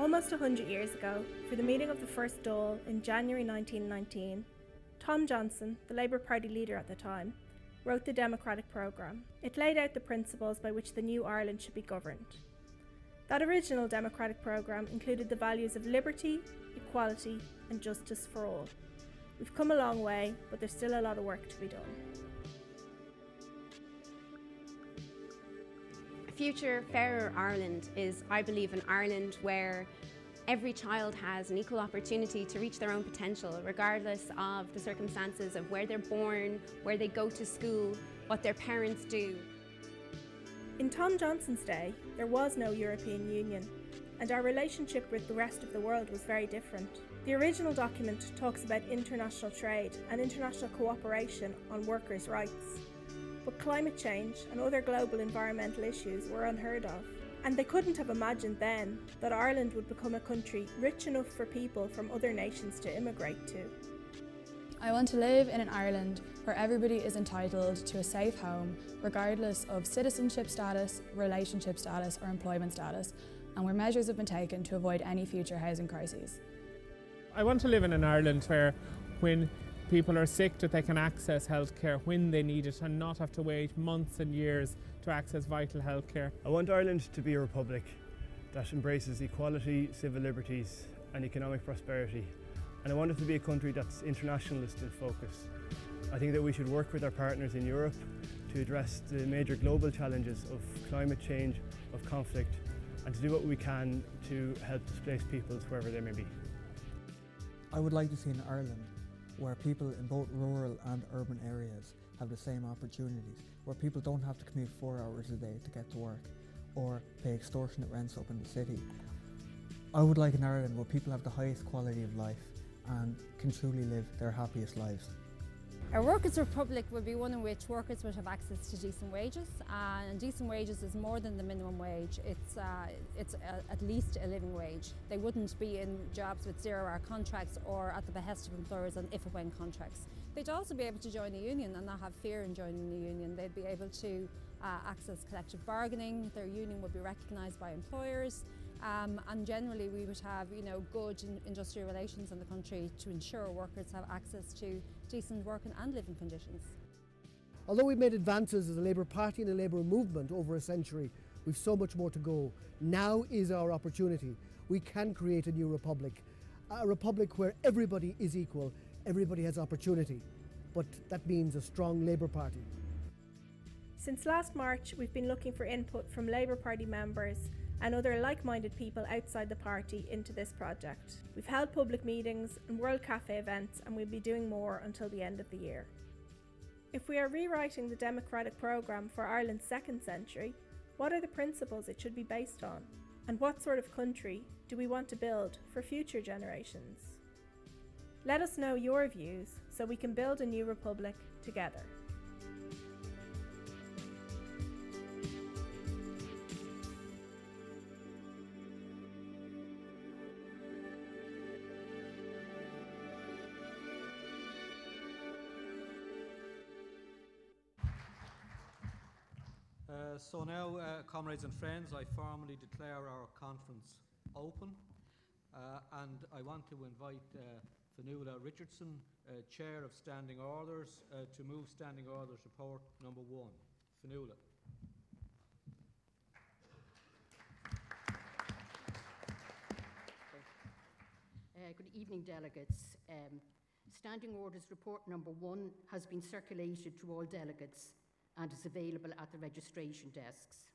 Almost 100 years ago, for the meeting of the first Dáil in January 1919, Tom Johnson, the Labour Party leader at the time, wrote the Democratic Programme. It laid out the principles by which the new Ireland should be governed. That original Democratic Programme included the values of liberty, equality and justice for all. We've come a long way, but there's still a lot of work to be done. A future fairer Ireland is, I believe, an Ireland where every child has an equal opportunity to reach their own potential, regardless of the circumstances of where they're born, where they go to school, what their parents do. In Tom Johnson's day, there was no European Union, and our relationship with the rest of the world was very different. The original document talks about international trade and international cooperation on workers' rights. But climate change and other global environmental issues were unheard of, and they couldn't have imagined then that Ireland would become a country rich enough for people from other nations to immigrate to. I want to live in an Ireland where everybody is entitled to a safe home, regardless of citizenship status, relationship status or employment status, and where measures have been taken to avoid any future housing crises. I want to live in an Ireland where, when people are sick, that they can access healthcare when they need it and not have to wait months and years to access vital healthcare. I want Ireland to be a republic that embraces equality, civil liberties and economic prosperity. And I want it to be a country that's internationalist in focus. I think that we should work with our partners in Europe to address the major global challenges of climate change, of conflict, and to do what we can to help displaced peoples wherever they may be. I would like to see an Ireland where people in both rural and urban areas have the same opportunities, where people don't have to commute 4 hours a day to get to work or pay extortionate rents up in the city. I would like an Ireland where people have the highest quality of life and can truly live their happiest lives. A workers' republic would be one in which workers would have access to decent wages, and decent wages is more than the minimum wage. It's at least a living wage. They wouldn't be in jobs with 0-hour contracts or at the behest of employers on if and when contracts. They'd also be able to join a union and not have fear in joining the union. They'd be able to access collective bargaining. Their union would be recognised by employers. And generally we would have, good industrial relations in the country to ensure workers have access to decent working and living conditions. Although we've made advances as a Labour Party and a Labour movement over a century, we've so much more to go. Now is our opportunity. We can create a new republic, a republic where everybody is equal, everybody has opportunity, but that means a strong Labour Party. Since last March, we've been looking for input from Labour Party members and other like-minded people outside the party into this project. We've held public meetings and World Cafe events, and we'll be doing more until the end of the year. If we are rewriting the Democratic Programme for Ireland's second century, what are the principles it should be based on? And what sort of country do we want to build for future generations? Let us know your views so we can build a new republic together. So now, comrades and friends, I formally declare our conference open, and I want to invite Fionnuala Richardson, Chair of Standing Orders, to move Standing Orders Report number 1. Fionnuala. Good evening, delegates. Standing Orders Report number 1 has been circulated to all delegates and is available at the registration desks.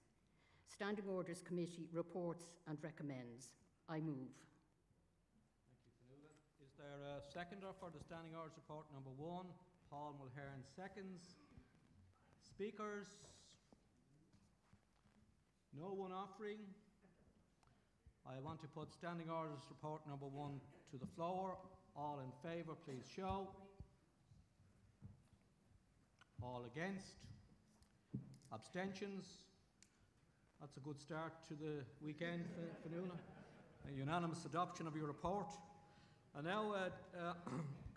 Standing Orders Committee reports and recommends. I move. Thank you, Fionnuala. Is there a seconder for the Standing Orders Report number 1? Paul Mulhern seconds. Speakers? No one offering? I want to put Standing Orders Report number 1 to the floor. All in favour, please show. All against? Abstentions? That's a good start to the weekend, Fionnuala. A unanimous adoption of your report. And now,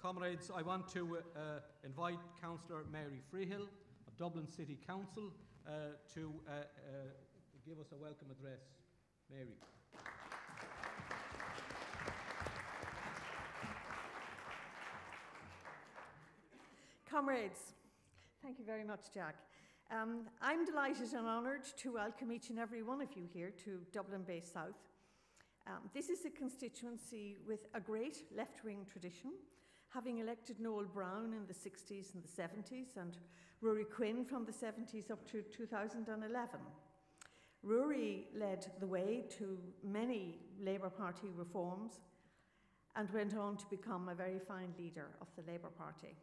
comrades, I want to invite Councillor Mary Freehill of Dublin City Council to give us a welcome address. Mary. Comrades, thank you very much, Jack. I'm delighted and honoured to welcome each and every one of you here to Dublin Base South. This is a constituency with a great left-wing tradition, having elected Noel Brown in the 60s and the 70s and Rory Quinn from the 70s up to 2011. Rory led the way to many Labour Party reforms and went on to become a very fine leader of the Labour Party.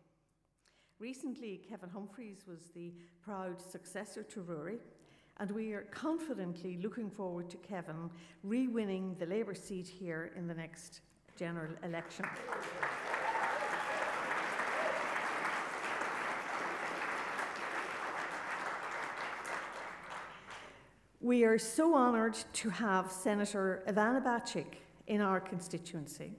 Recently, Kevin Humphreys was the proud successor to Rory, and we are confidently looking forward to Kevin re-winning the Labour seat here in the next general election. We are so honoured to have Senator Ivana Bacik in our constituency.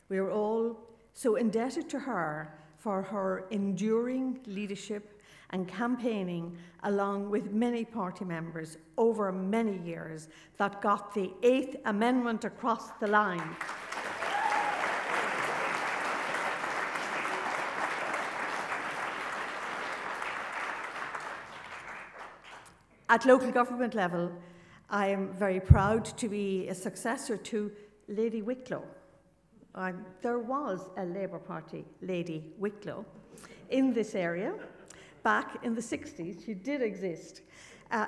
We are all so indebted to her for her enduring leadership and campaigning, along with many party members over many years, that got the 8th Amendment across the line. At local government level, I am very proud to be a successor to Lady Wicklow. There was a Labour Party Lady Wicklow in this area. Back in the 60s, she did exist.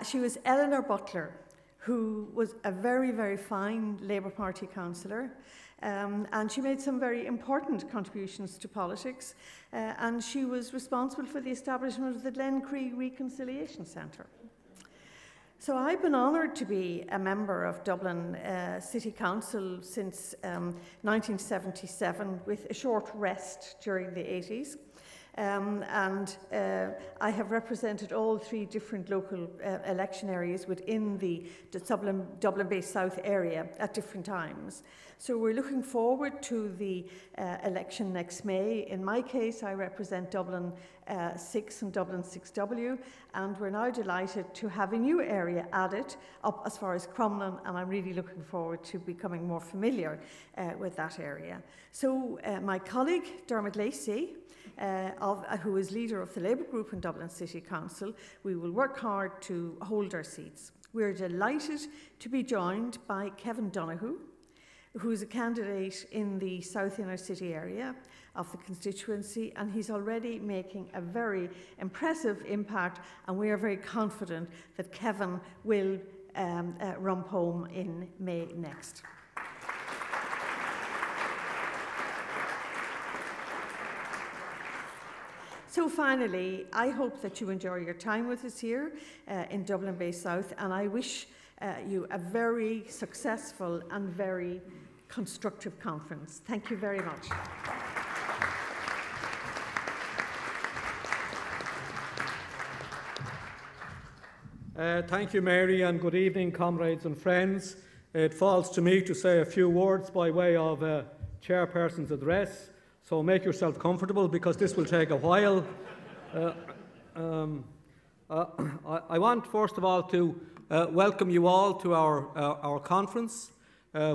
She was Eleanor Butler, who was a very, very fine Labour Party councillor, and she made some very important contributions to politics, and she was responsible for the establishment of the Glencree Reconciliation Centre. So I've been honoured to be a member of Dublin City Council since 1977, with a short rest during the 80s. I have represented all 3 different local election areas within the Dublin Base South area at different times. So we're looking forward to the election next May. In my case, I represent Dublin 6 and Dublin 6W, and we're now delighted to have a new area added up as far as Crumlin, and I'm really looking forward to becoming more familiar with that area. So my colleague, Dermot Lacey, who is leader of the Labour group in Dublin City Council, we will work hard to hold our seats. We're delighted to be joined by Kevin Donoghue, who is a candidate in the South Inner City area of the constituency, and he's already making a very impressive impact, and we are very confident that Kevin will rump home in May next. So finally, I hope that you enjoy your time with us here in Dublin Base South, and I wish you a very successful and very constructive conference. Thank you very much. Thank you, Mary, and good evening, comrades and friends. It falls to me to say a few words by way of chairperson's address. So make yourself comfortable, because this will take a while. I want, first of all, to welcome you all to our conference,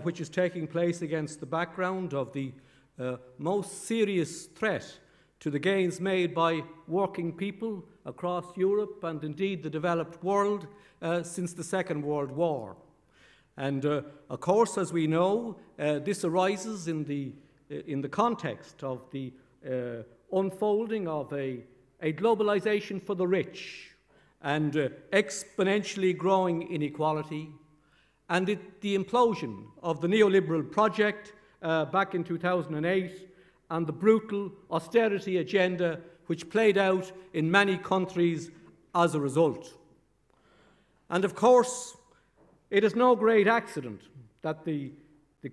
which is taking place against the background of the most serious threat to the gains made by working people across Europe and indeed the developed world since the Second World War. And of course, as we know, this arises in the context of the unfolding of a globalization for the rich and exponentially growing inequality, and the implosion of the neoliberal project back in 2008, and the brutal austerity agenda which played out in many countries as a result. And of course, it is no great accident that the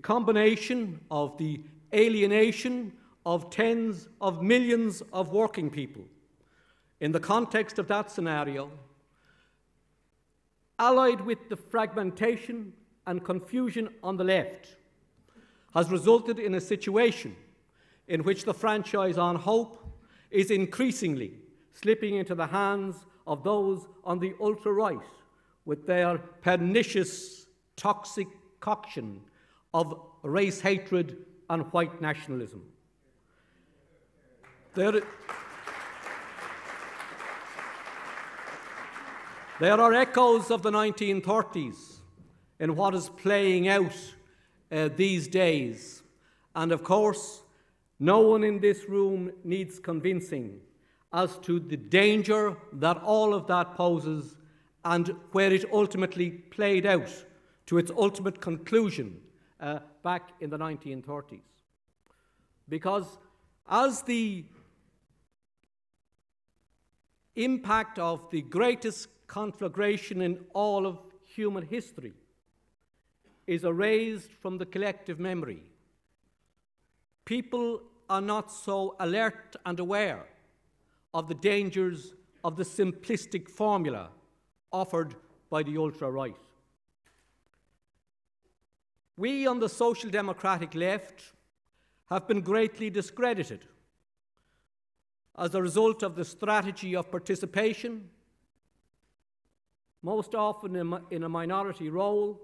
combination of the alienation of tens of millions of working people in the context of that scenario, allied with the fragmentation and confusion on the left, has resulted in a situation in which the franchise on hope is increasingly slipping into the hands of those on the ultra-right with their pernicious, toxic coction of race hatred and white nationalism. There There are echoes of the 1930s in what is playing out these days. And of course, no one in this room needs convincing as to the danger that all of that poses and where it ultimately played out to its ultimate conclusion back in the 1930s. Because as the impact of the greatest conflagration in all of human history is erased from the collective memory, people are not so alert and aware of the dangers of the simplistic formula offered by the ultra-right. We on the social democratic left have been greatly discredited as a result of the strategy of participation, most often in a minority role,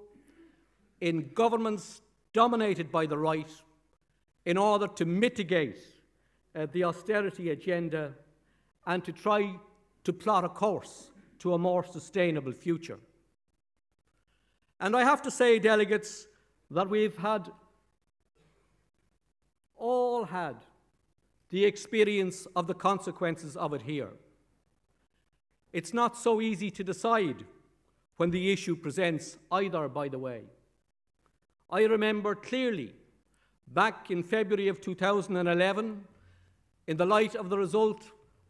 in governments dominated by the right, in order to mitigate the austerity agenda and to try to plot a course to a more sustainable future. And I have to say, delegates, that we've all had the experience of the consequences of it here. It's not so easy to decide when the issue presents either, by the way. I remember clearly back in February of 2011, in the light of the result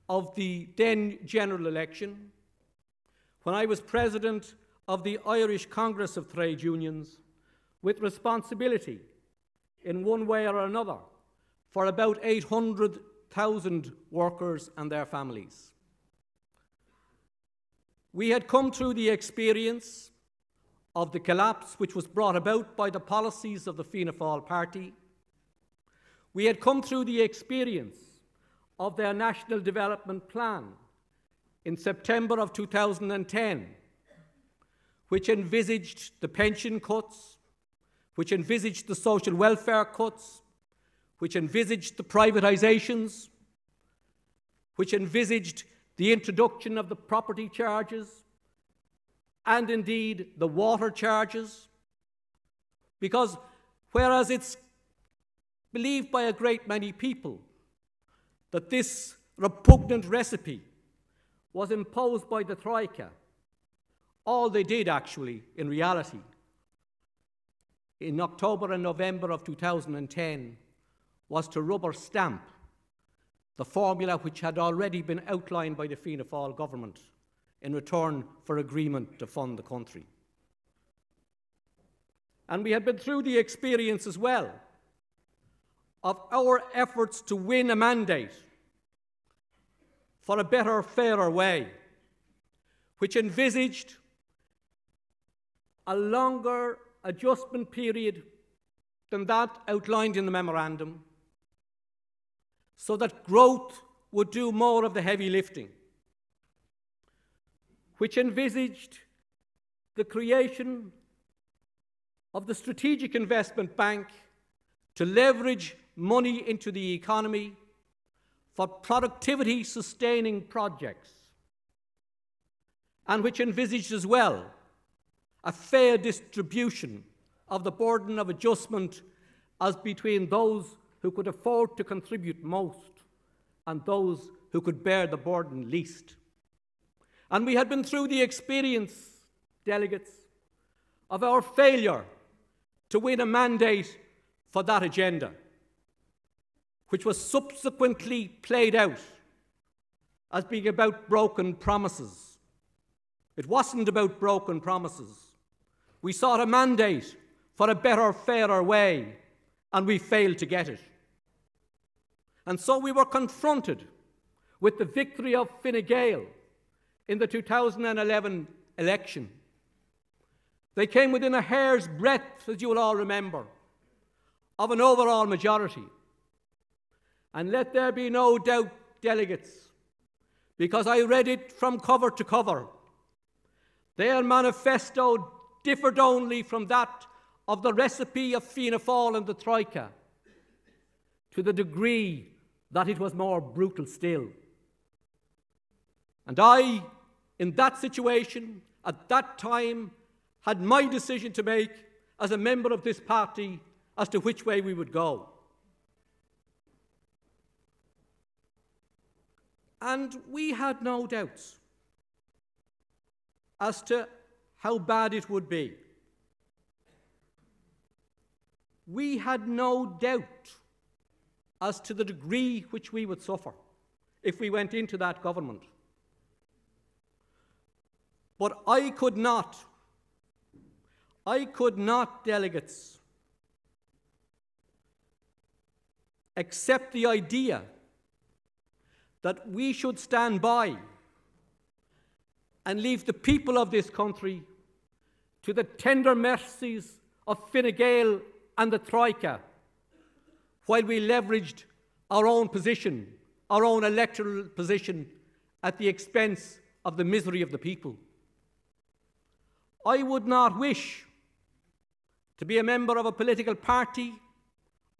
of the then general election, when I was president of the Irish Congress of Trade Unions, with responsibility in one way or another for about 800,000 workers and their families. We had come through the experience of the collapse which was brought about by the policies of the Fianna Fáil party. We had come through the experience of their National Development Plan in September of 2010, which envisaged the pension cuts, which envisaged the social welfare cuts, which envisaged the privatisations, which envisaged the introduction of the property charges, and indeed the water charges. Because whereas it's believed by a great many people that this repugnant recipe was imposed by the Troika, all they did actually, in reality, in October and November of 2010, was to rubber stamp the formula which had already been outlined by the Fianna Fáil government in return for agreement to fund the country. And we had been through the experience as well of our efforts to win a mandate for a better, fairer way, which envisaged a longer adjustment period than that outlined in the memorandum, so that growth would do more of the heavy lifting, which envisaged the creation of the Strategic Investment Bank to leverage money into the economy for productivity-sustaining projects, and which envisaged as well a fair distribution of the burden of adjustment as between those who could afford to contribute most and those who could bear the burden least. And we had been through the experience, delegates, of our failure to win a mandate for that agenda, which was subsequently played out as being about broken promises. It wasn't about broken promises. We sought a mandate for a better, fairer way, and we failed to get it. And so we were confronted with the victory of Fine Gael in the 2011 election. They came within a hair's breadth, as you will all remember, of an overall majority. And let there be no doubt, delegates, because I read it from cover to cover, their manifesto differed only from that of the recipe of Fianna Fáil and the Troika, to the degree that it was more brutal still. And I in that situation, at that time, had my decision to make as a member of this party as to which way we would go. And we had no doubts as to how bad it would be. We had no doubt as to the degree which we would suffer if we went into that government. But I could not, delegates, accept the idea that we should stand by and leave the people of this country to the tender mercies of Fine Gael and the Troika, while we leveraged our own position, our own electoral position, at the expense of the misery of the people. I would not wish to be a member of a political party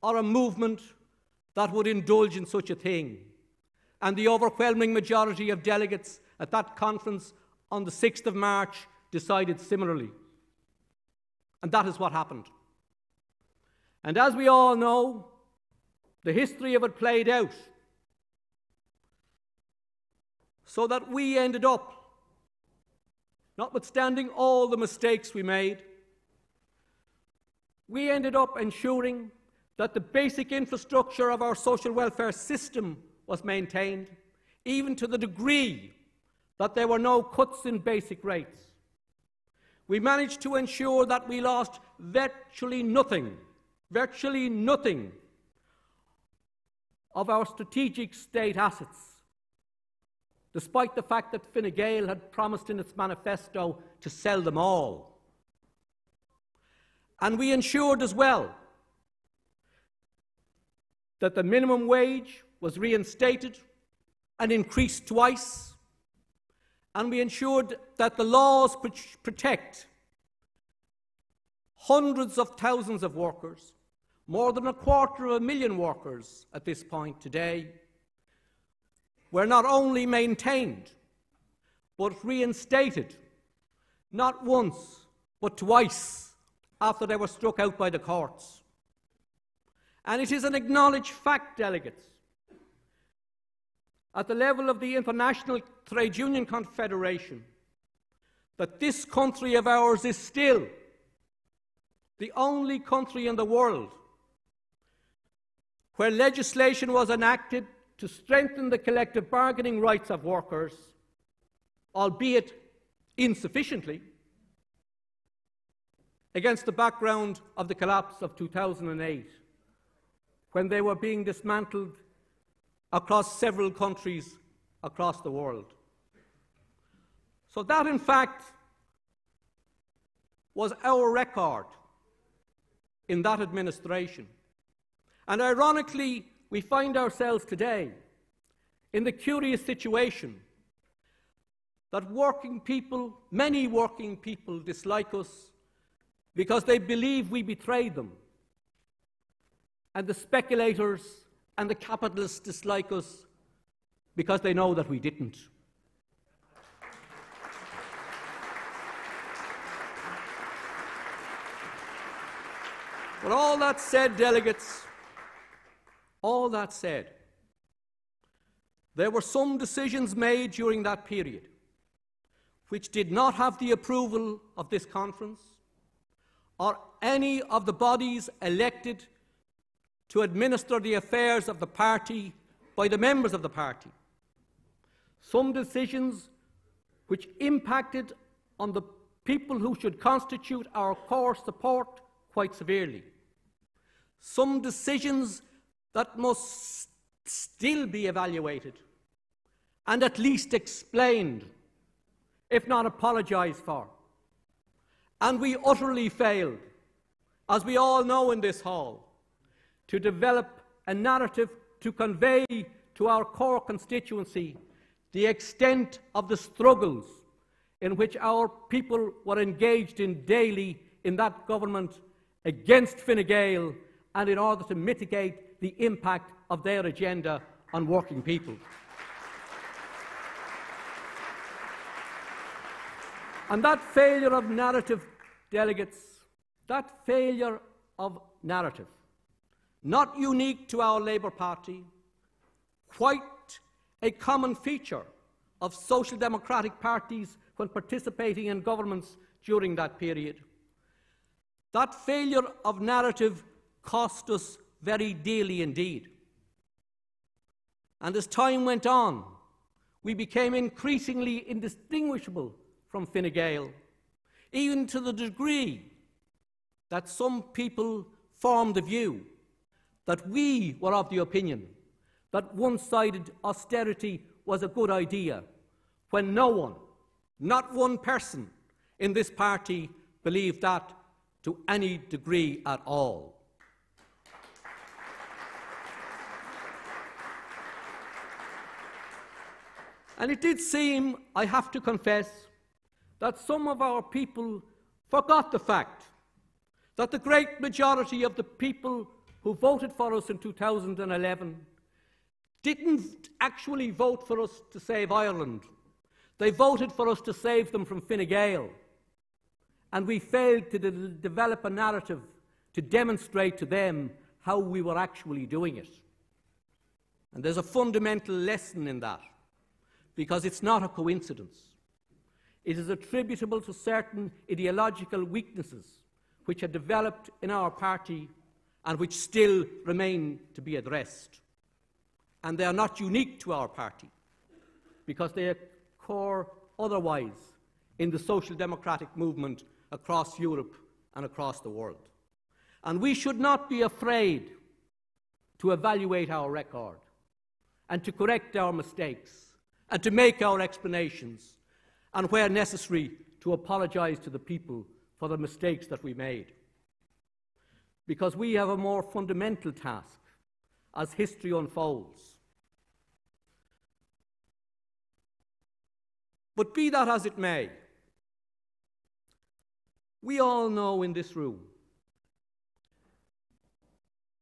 or a movement that would indulge in such a thing. And the overwhelming majority of delegates at that conference on the 6th of March decided similarly. And that is what happened. And as we all know, the history of it played out so that we ended up, notwithstanding all the mistakes we made, we ended up ensuring that the basic infrastructure of our social welfare system was maintained, even to the degree that there were no cuts in basic rates. We managed to ensure that we lost virtually nothing of our strategic state assets, despite the fact that Fine Gael had promised in its manifesto to sell them all. And we ensured as well that the minimum wage was reinstated and increased twice, and we ensured that the laws which protect hundreds of thousands of workers, more than 250,000 workers at this point today, were not only maintained, but reinstated, not once, but twice, after they were struck out by the courts. And it is an acknowledged fact, delegates, at the level of the International Trade Union Confederation, that this country of ours is still the only country in the world where legislation was enacted to strengthen the collective bargaining rights of workers, albeit insufficiently, against the background of the collapse of 2008, when they were being dismantled across several countries across the world. So that, in fact, was our record in that administration. And ironically, we find ourselves today in the curious situation that working people, many working people, dislike us because they believe we betrayed them. And the speculators and the capitalists dislike us because they know that we didn't. But all that said, delegates, all that said, there were some decisions made during that period which did not have the approval of this conference or any of the bodies elected to administer the affairs of the party by the members of the party. Some decisions which impacted on the people who should constitute our core support quite severely. Some decisions that must still be evaluated and at least explained, if not apologised for. And we utterly failed, as we all know in this hall, to develop a narrative to convey to our core constituency the extent of the struggles in which our people were engaged in daily in that government against Fine Gael and in order to mitigate the impact of their agenda on working people. And that failure of narrative, delegates, that failure of narrative, not unique to our Labour Party, quite a common feature of social democratic parties when participating in governments during that period. That failure of narrative cost us very dearly indeed. And as time went on, we became increasingly indistinguishable from Fine Gael, even to the degree that some people formed the view that we were of the opinion that one-sided austerity was a good idea, when no one, not one person in this party, believed that to any degree at all. And it did seem, I have to confess, that some of our people forgot the fact that the great majority of the people who voted for us in 2011 didn't actually vote for us to save Ireland. They voted for us to save them from Fine Gael. And we failed to develop a narrative to demonstrate to them how we were actually doing it. And there's a fundamental lesson in that, because it's not a coincidence. It is attributable to certain ideological weaknesses which had developed in our party and which still remain to be addressed. And they are not unique to our party, because they occur otherwise in the social democratic movement across Europe and across the world. And we should not be afraid to evaluate our record and to correct our mistakes and to make our explanations, and where necessary to apologise to the people for the mistakes that we made. Because we have a more fundamental task as history unfolds. But be that as it may, we all know in this room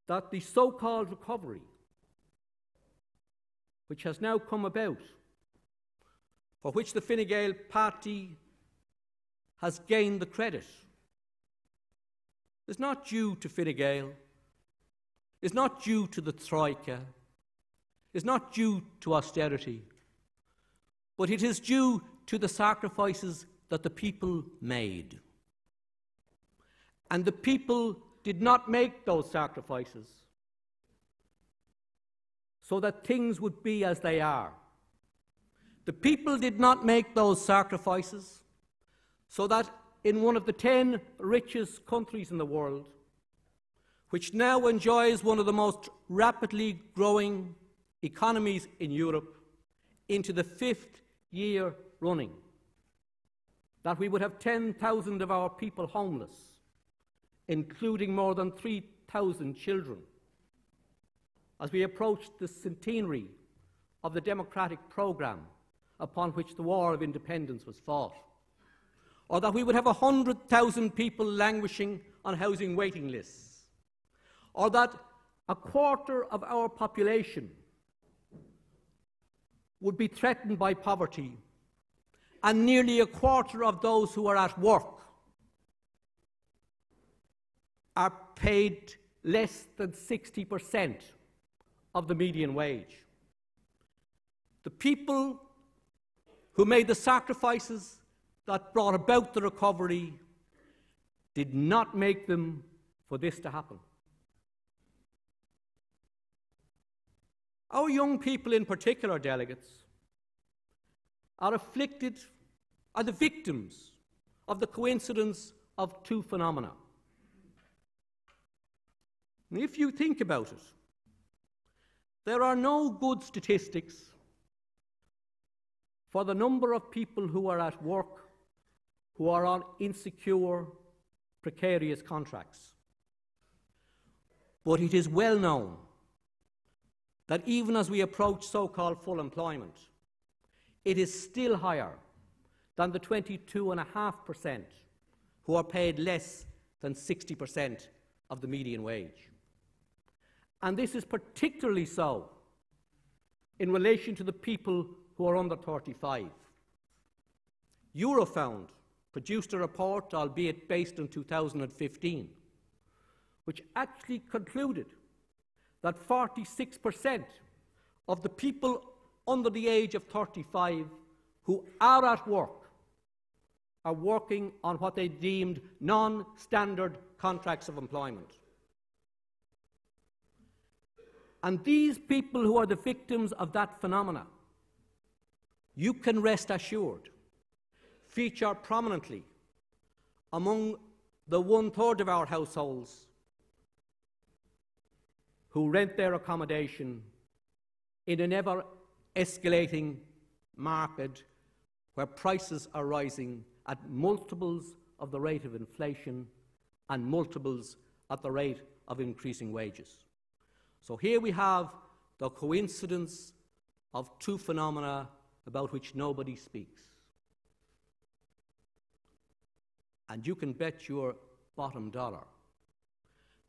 that the so-called recovery, which has now come about, for which the Fine Gael party has gained the credit, is not due to Fine Gael, is not due to the Troika, is not due to austerity, but it is due to the sacrifices that the people made. And the people did not make those sacrifices so that things would be as they are. The people did not make those sacrifices so that in one of the 10 richest countries in the world, which now enjoys one of the most rapidly growing economies in Europe, into the 5th year running, that we would have 10,000 of our people homeless, including more than 3,000 children, as we approach the centenary of the democratic programme upon which the War of Independence was fought, or that we would have 100,000 people languishing on housing waiting lists, or that a quarter of our population would be threatened by poverty, and nearly a quarter of those who are at work are paid less than 60% of the median wage. The people who made the sacrifices that brought about the recovery did not make them for this to happen. Our young people in particular, delegates, are afflicted, are the victims of the coincidence of two phenomena. And if you think about it, there are no good statistics for the number of people who are at work who are on insecure, precarious contracts. But it is well known that even as we approach so-called full employment, it is still higher than the 22.5% who are paid less than 60% of the median wage. And this is particularly so in relation to the people who are under 35. Eurofound produced a report, albeit based on 2015, which actually concluded that 46% of the people under the age of 35 who are at work are working on what they deemed non-standard contracts of employment. And these people who are the victims of that phenomena, you can rest assured, feature prominently among the 1/3 of our households who rent their accommodation in an ever-escalating market where prices are rising at multiples of the rate of inflation and multiples at the rate of increasing wages. So here we have the coincidence of two phenomena about which nobody speaks. And you can bet your bottom dollar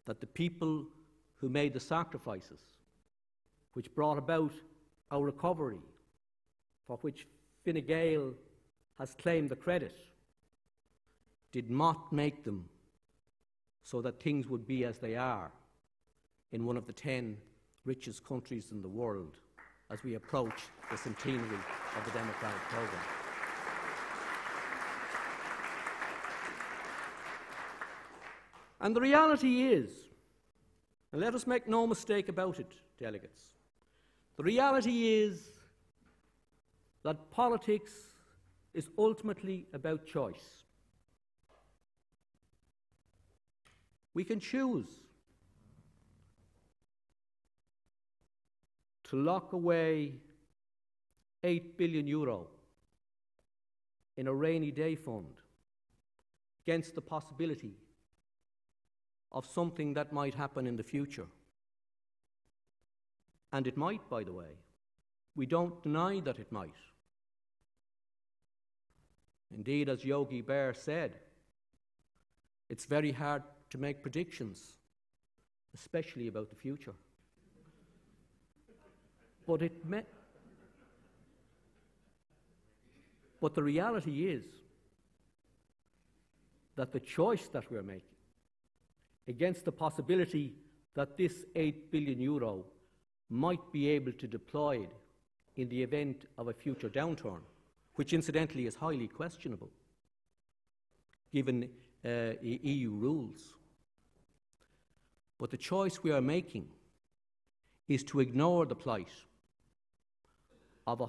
that the people who made the sacrifices which brought about our recovery, for which Fine Gael has claimed the credit, did not make them so that things would be as they are in one of the 10 richest countries in the world as we approach the centenary of the democratic programme. And the reality is, and let us make no mistake about it, delegates, the reality is that politics is ultimately about choice. We can choose to lock away €8 billion in a rainy day fund against the possibility of something that might happen in the future. And it might, by the way. We don't deny that it might. Indeed, as Yogi Bear said, it's very hard to make predictions, especially about the future. But the reality is that the choice that we're making against the possibility that this €8 billion might be able to deploy it in the event of a future downturn, which incidentally is highly questionable given EU rules. But the choice we are making is to ignore the plight of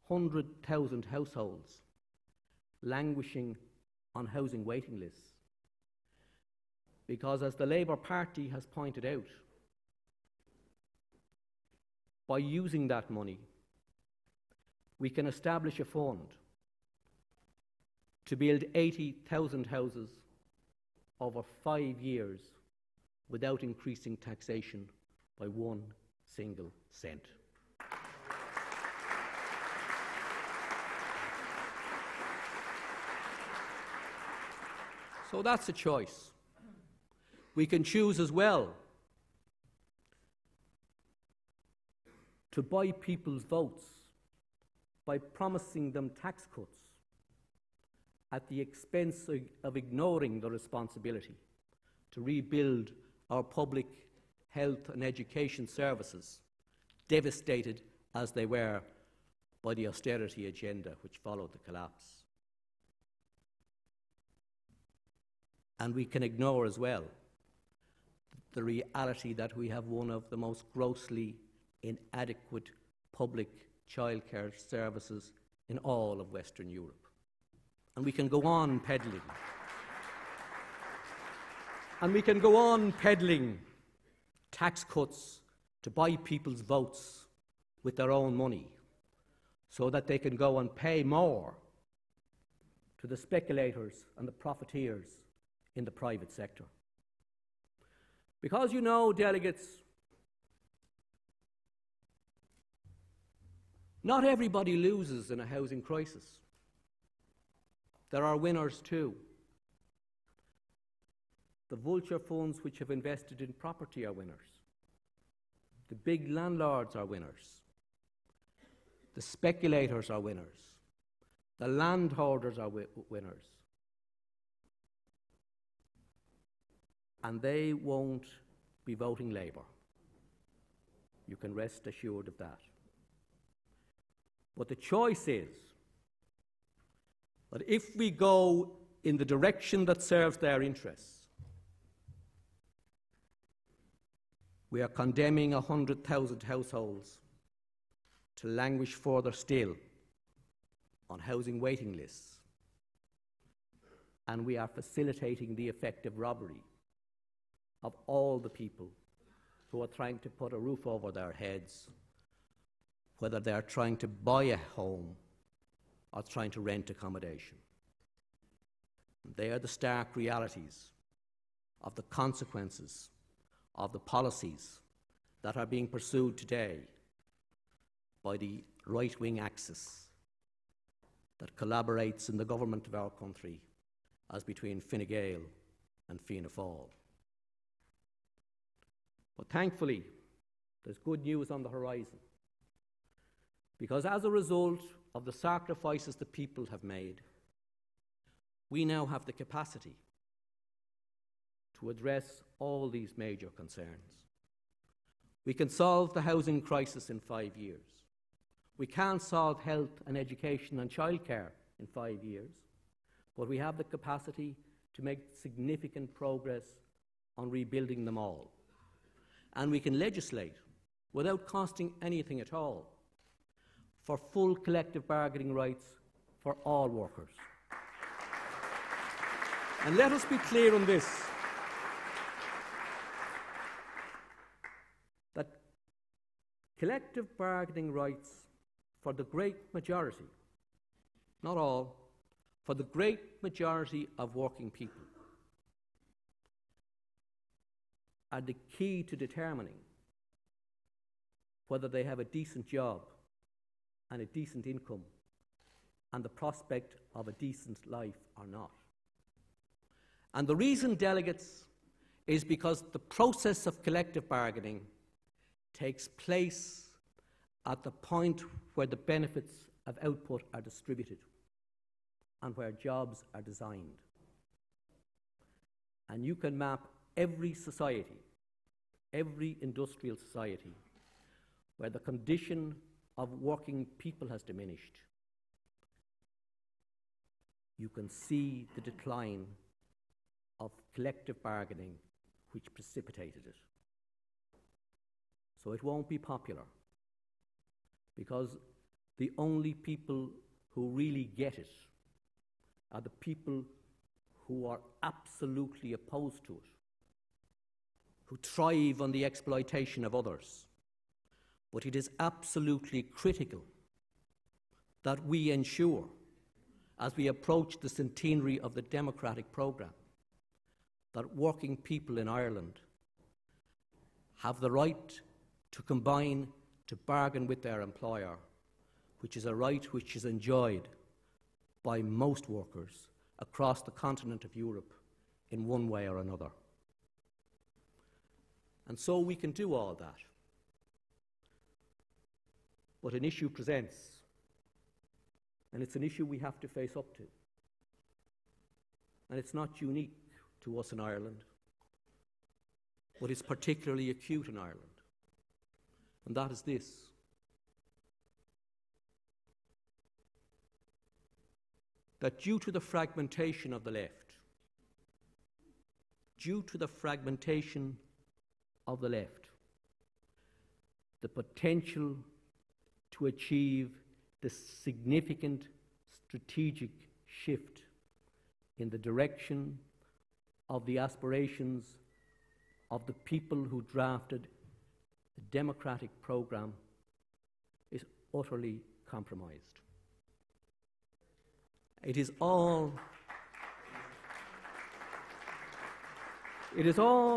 100,000 households languishing on housing waiting lists. Because, as the Labour Party has pointed out, by using that money, we can establish a fund to build 80,000 houses over 5 years without increasing taxation by 1 single cent. So that's a choice. We can choose as well to buy people's votes by promising them tax cuts at the expense of ignoring the responsibility to rebuild our public health and education services, devastated as they were by the austerity agenda which followed the collapse. And we can ignore as well the reality that we have one of the most grossly inadequate public childcare services in all of Western Europe. And we can go on peddling. And we can go on peddling tax cuts to buy people's votes with their own money so that they can go and pay more to the speculators and the profiteers in the private sector. Because you know, delegates, not everybody loses in a housing crisis. There are winners too. The vulture funds which have invested in property are winners. The big landlords are winners. The speculators are winners. The landholders are winners. and they won't be voting Labour. You can rest assured of that. But the choice is that if we go in the direction that serves their interests, we are condemning 100,000 households to languish further still on housing waiting lists, and we are facilitating the effective robbery of all the people who are trying to put a roof over their heads, whether they are trying to buy a home or trying to rent accommodation. They are the stark realities of the consequences of the policies that are being pursued today by the right-wing axis that collaborates in the government of our country as between Fine Gael and Fianna Fáil. But thankfully, there's good news on the horizon, because as a result of the sacrifices the people have made, we now have the capacity to address all these major concerns. We can solve the housing crisis in 5 years. We can't solve health and education and childcare in 5 years, but we have the capacity to make significant progress on rebuilding them all. And we can legislate without costing anything at all for full collective bargaining rights for all workers. And let us be clear on this, that collective bargaining rights for the great majority, not all, for the great majority of working people are the key to determining whether they have a decent job and a decent income and the prospect of a decent life or not. And the reason, delegates, is because the process of collective bargaining takes place at the point where the benefits of output are distributed and where jobs are designed. And you can map every society, every industrial society, where the condition of working people has diminished. You can see the decline of collective bargaining which precipitated it. So it won't be popular, because the only people who really get it are the people who are absolutely opposed to it, who thrive on the exploitation of others. But it is absolutely critical that we ensure, as we approach the centenary of the democratic programme, that working people in Ireland have the right to combine to bargain with their employer, which is a right which is enjoyed by most workers across the continent of Europe in one way or another. And so we can do all that. But an issue presents, and it's an issue we have to face up to. And it's not unique to us in Ireland, but it's particularly acute in Ireland. And that is this: that due to the fragmentation of the left, the potential to achieve the significant strategic shift in the direction of the aspirations of the people who drafted the democratic programme is utterly compromised. It is all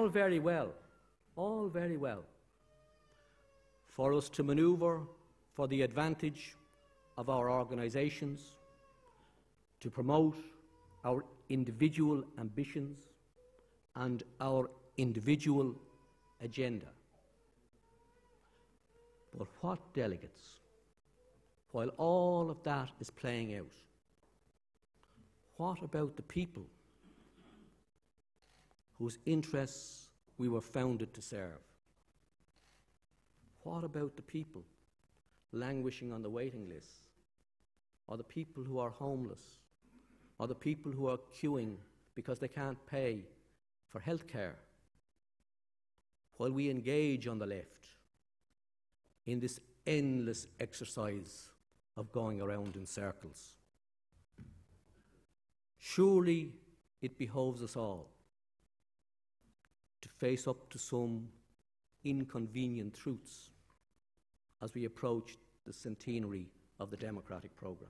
very well for us to manoeuvre for the advantage of our organisations, to promote our individual ambitions and our individual agenda. But what, delegates, while all of that is playing out, what about the people whose interests we were founded to serve? What about the people languishing on the waiting lists, or the people who are homeless, or the people who are queuing because they can't pay for health care? While we engage on the left in this endless exercise of going around in circles, surely it behoves us all to face up to some inconvenient truths as we approach the centenary of the democratic programme.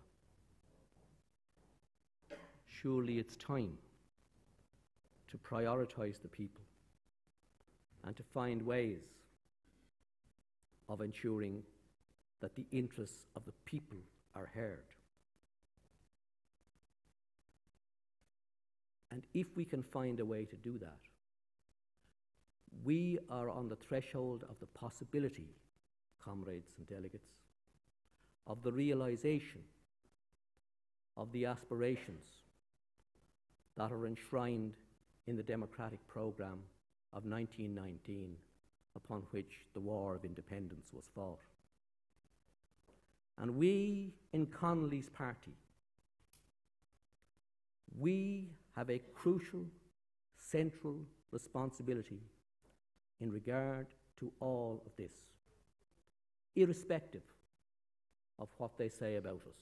Surely it's time to prioritise the people and to find ways of ensuring that the interests of the people are heard. And if we can find a way to do that, we are on the threshold of the possibility, comrades and delegates, of the realisation of the aspirations that are enshrined in the democratic programme of 1919, upon which the War of Independence was fought. And we in Connolly's party, we have a crucial, central responsibility in regard to all of this, irrespective of what they say about us.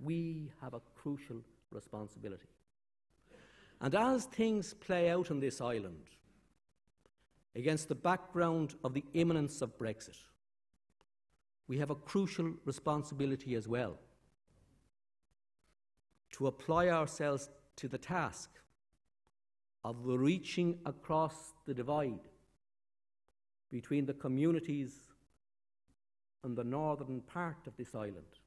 We have a crucial responsibility. And as things play out on this island, against the background of the imminence of Brexit, we have a crucial responsibility as well to apply ourselves to the task of reaching across the divide between the communities on the northern part of this island,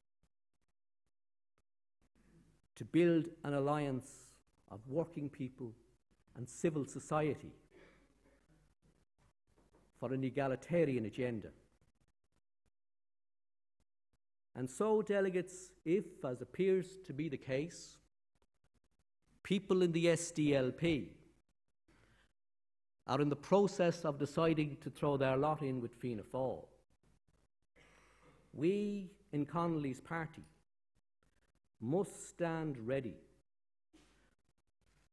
to build an alliance of working people and civil society for an egalitarian agenda. And so, delegates, if, as appears to be the case, people in the SDLP are in the process of deciding to throw their lot in with Fianna Fáil, we in Connolly's party must stand ready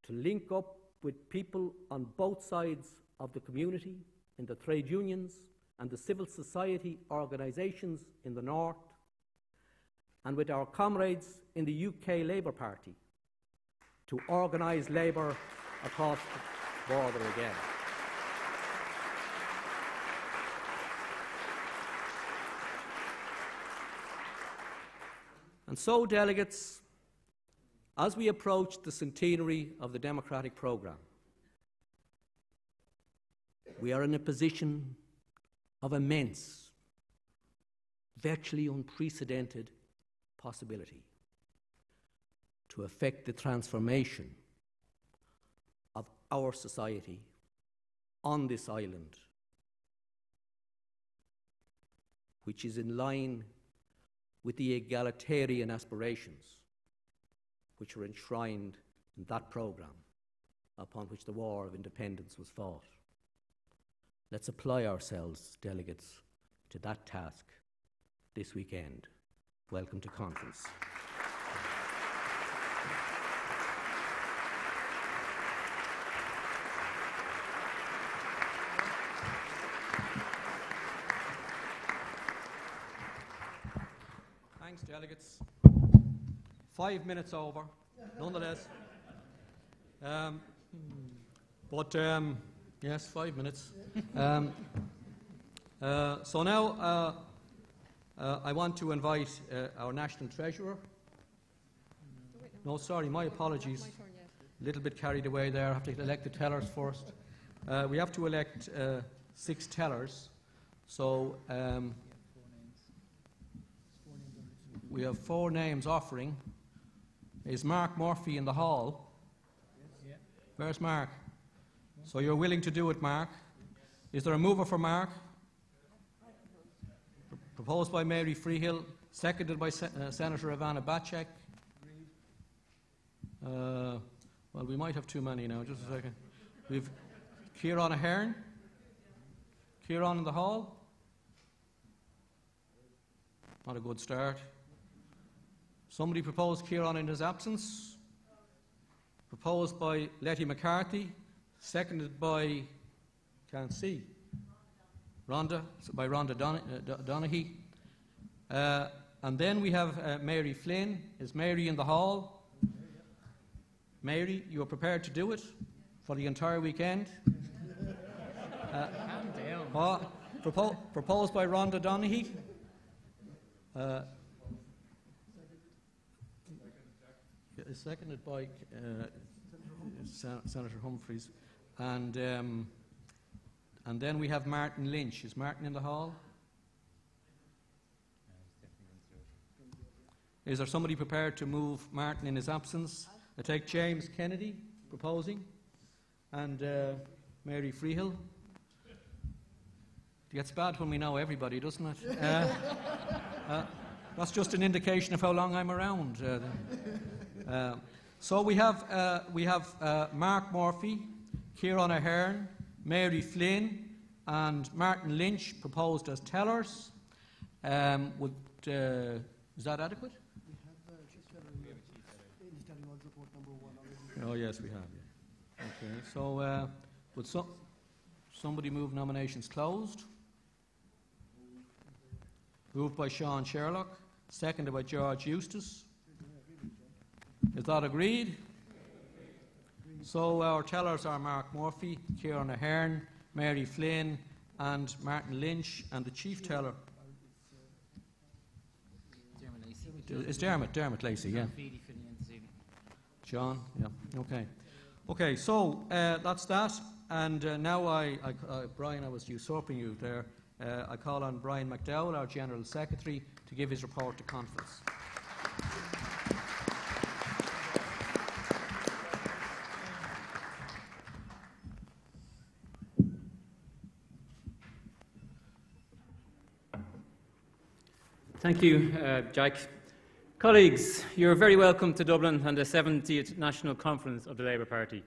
to link up with people on both sides of the community, in the trade unions and the civil society organisations in the north, and with our comrades in the UK Labour Party to organise labour across the border again. And so, delegates, as we approach the centenary of the democratic programme, we are in a position of immense, virtually unprecedented possibility to effect the transformation of our society on this island, which is in line with the egalitarian aspirations which are enshrined in that programme upon which the War of Independence was fought. Let's apply ourselves, delegates, to that task this weekend. Welcome to conference. Thanks, delegates. 5 minutes over, nonetheless. Yes, 5 minutes. So now I want to invite our National Treasurer. No, sorry, my apologies. A little bit carried away there. I have to elect the tellers first. We have to elect 6 tellers. So we have 4 names offering. Is Mark Murphy in the hall? Where's Mark? So you're willing to do it, Mark? Is there a mover for Mark? Proposed by Mary Freehill, seconded by Senator Ivana Bacek. Well, we might have too many now, just a second. We've Kieran Ahern. Kieran in the hall. Not a good start. Somebody proposed Kieran in his absence. Proposed by Letty McCarthy. Seconded by, can't see, Rhonda, by Rhonda Donaghy. And then we have Mary Flynn. Is Mary in the hall? Mary, you are prepared to do it for the entire weekend? Proposed by Rhonda Donaghy. Seconded by Senator Humphreys. And then we have Martin Lynch. Is Martin in the hall? Is there somebody prepared to move Martin in his absence? I take James Kennedy proposing, and Mary Freehill. It gets bad when we know everybody, doesn't it? That's just an indication of how long I'm around. So we have Mark Murphy, Kieran Ahern, Mary Flynn, and Martin Lynch proposed as tellers. Is that adequate? Oh yes, we have. Yeah. Okay. So would somebody move nominations closed? Moved by Sean Sherlock, seconded by George Eustace. Is that agreed? So our tellers are Mark Murphy, Kieran Ahern, Mary Flynn, and Martin Lynch, and the chief teller is Dermot Lacey. Yeah. John, yeah, okay. Okay, so that's that. And now Brian, I was usurping you there. I call on Brian McDowell, our General Secretary, to give his report to conference. Thank you, Jack. Colleagues, you're very welcome to Dublin and the 70th National Conference of the Labour Party.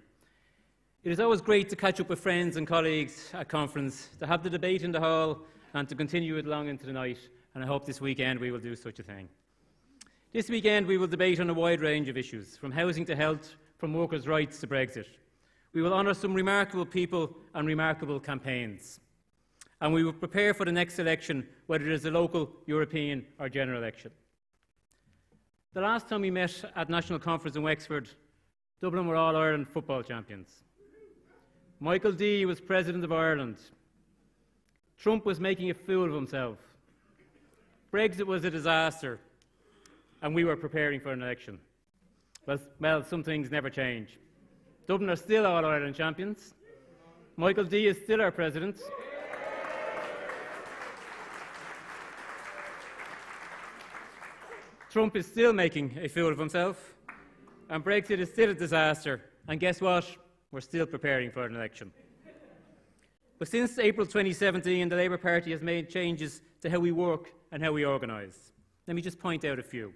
It is always great to catch up with friends and colleagues at conference, to have the debate in the hall and to continue it long into the night, and I hope this weekend we will do such a thing. This weekend we will debate on a wide range of issues, from housing to health, from workers' rights to Brexit. We will honour some remarkable people and remarkable campaigns. And we will prepare for the next election, whether it is a local, European or general election. The last time we met at National Conference in Wexford, Dublin were All-Ireland football champions. Michael D was President of Ireland. Trump was making a fool of himself. Brexit was a disaster, and we were preparing for an election. Well, some things never change. Dublin are still All-Ireland champions. Michael D is still our President. Trump is still making a fool of himself, and Brexit is still a disaster, and guess what? We're still preparing for an election. But since April 2017, the Labour Party has made changes to how we work and how we organise. Let me just point out a few.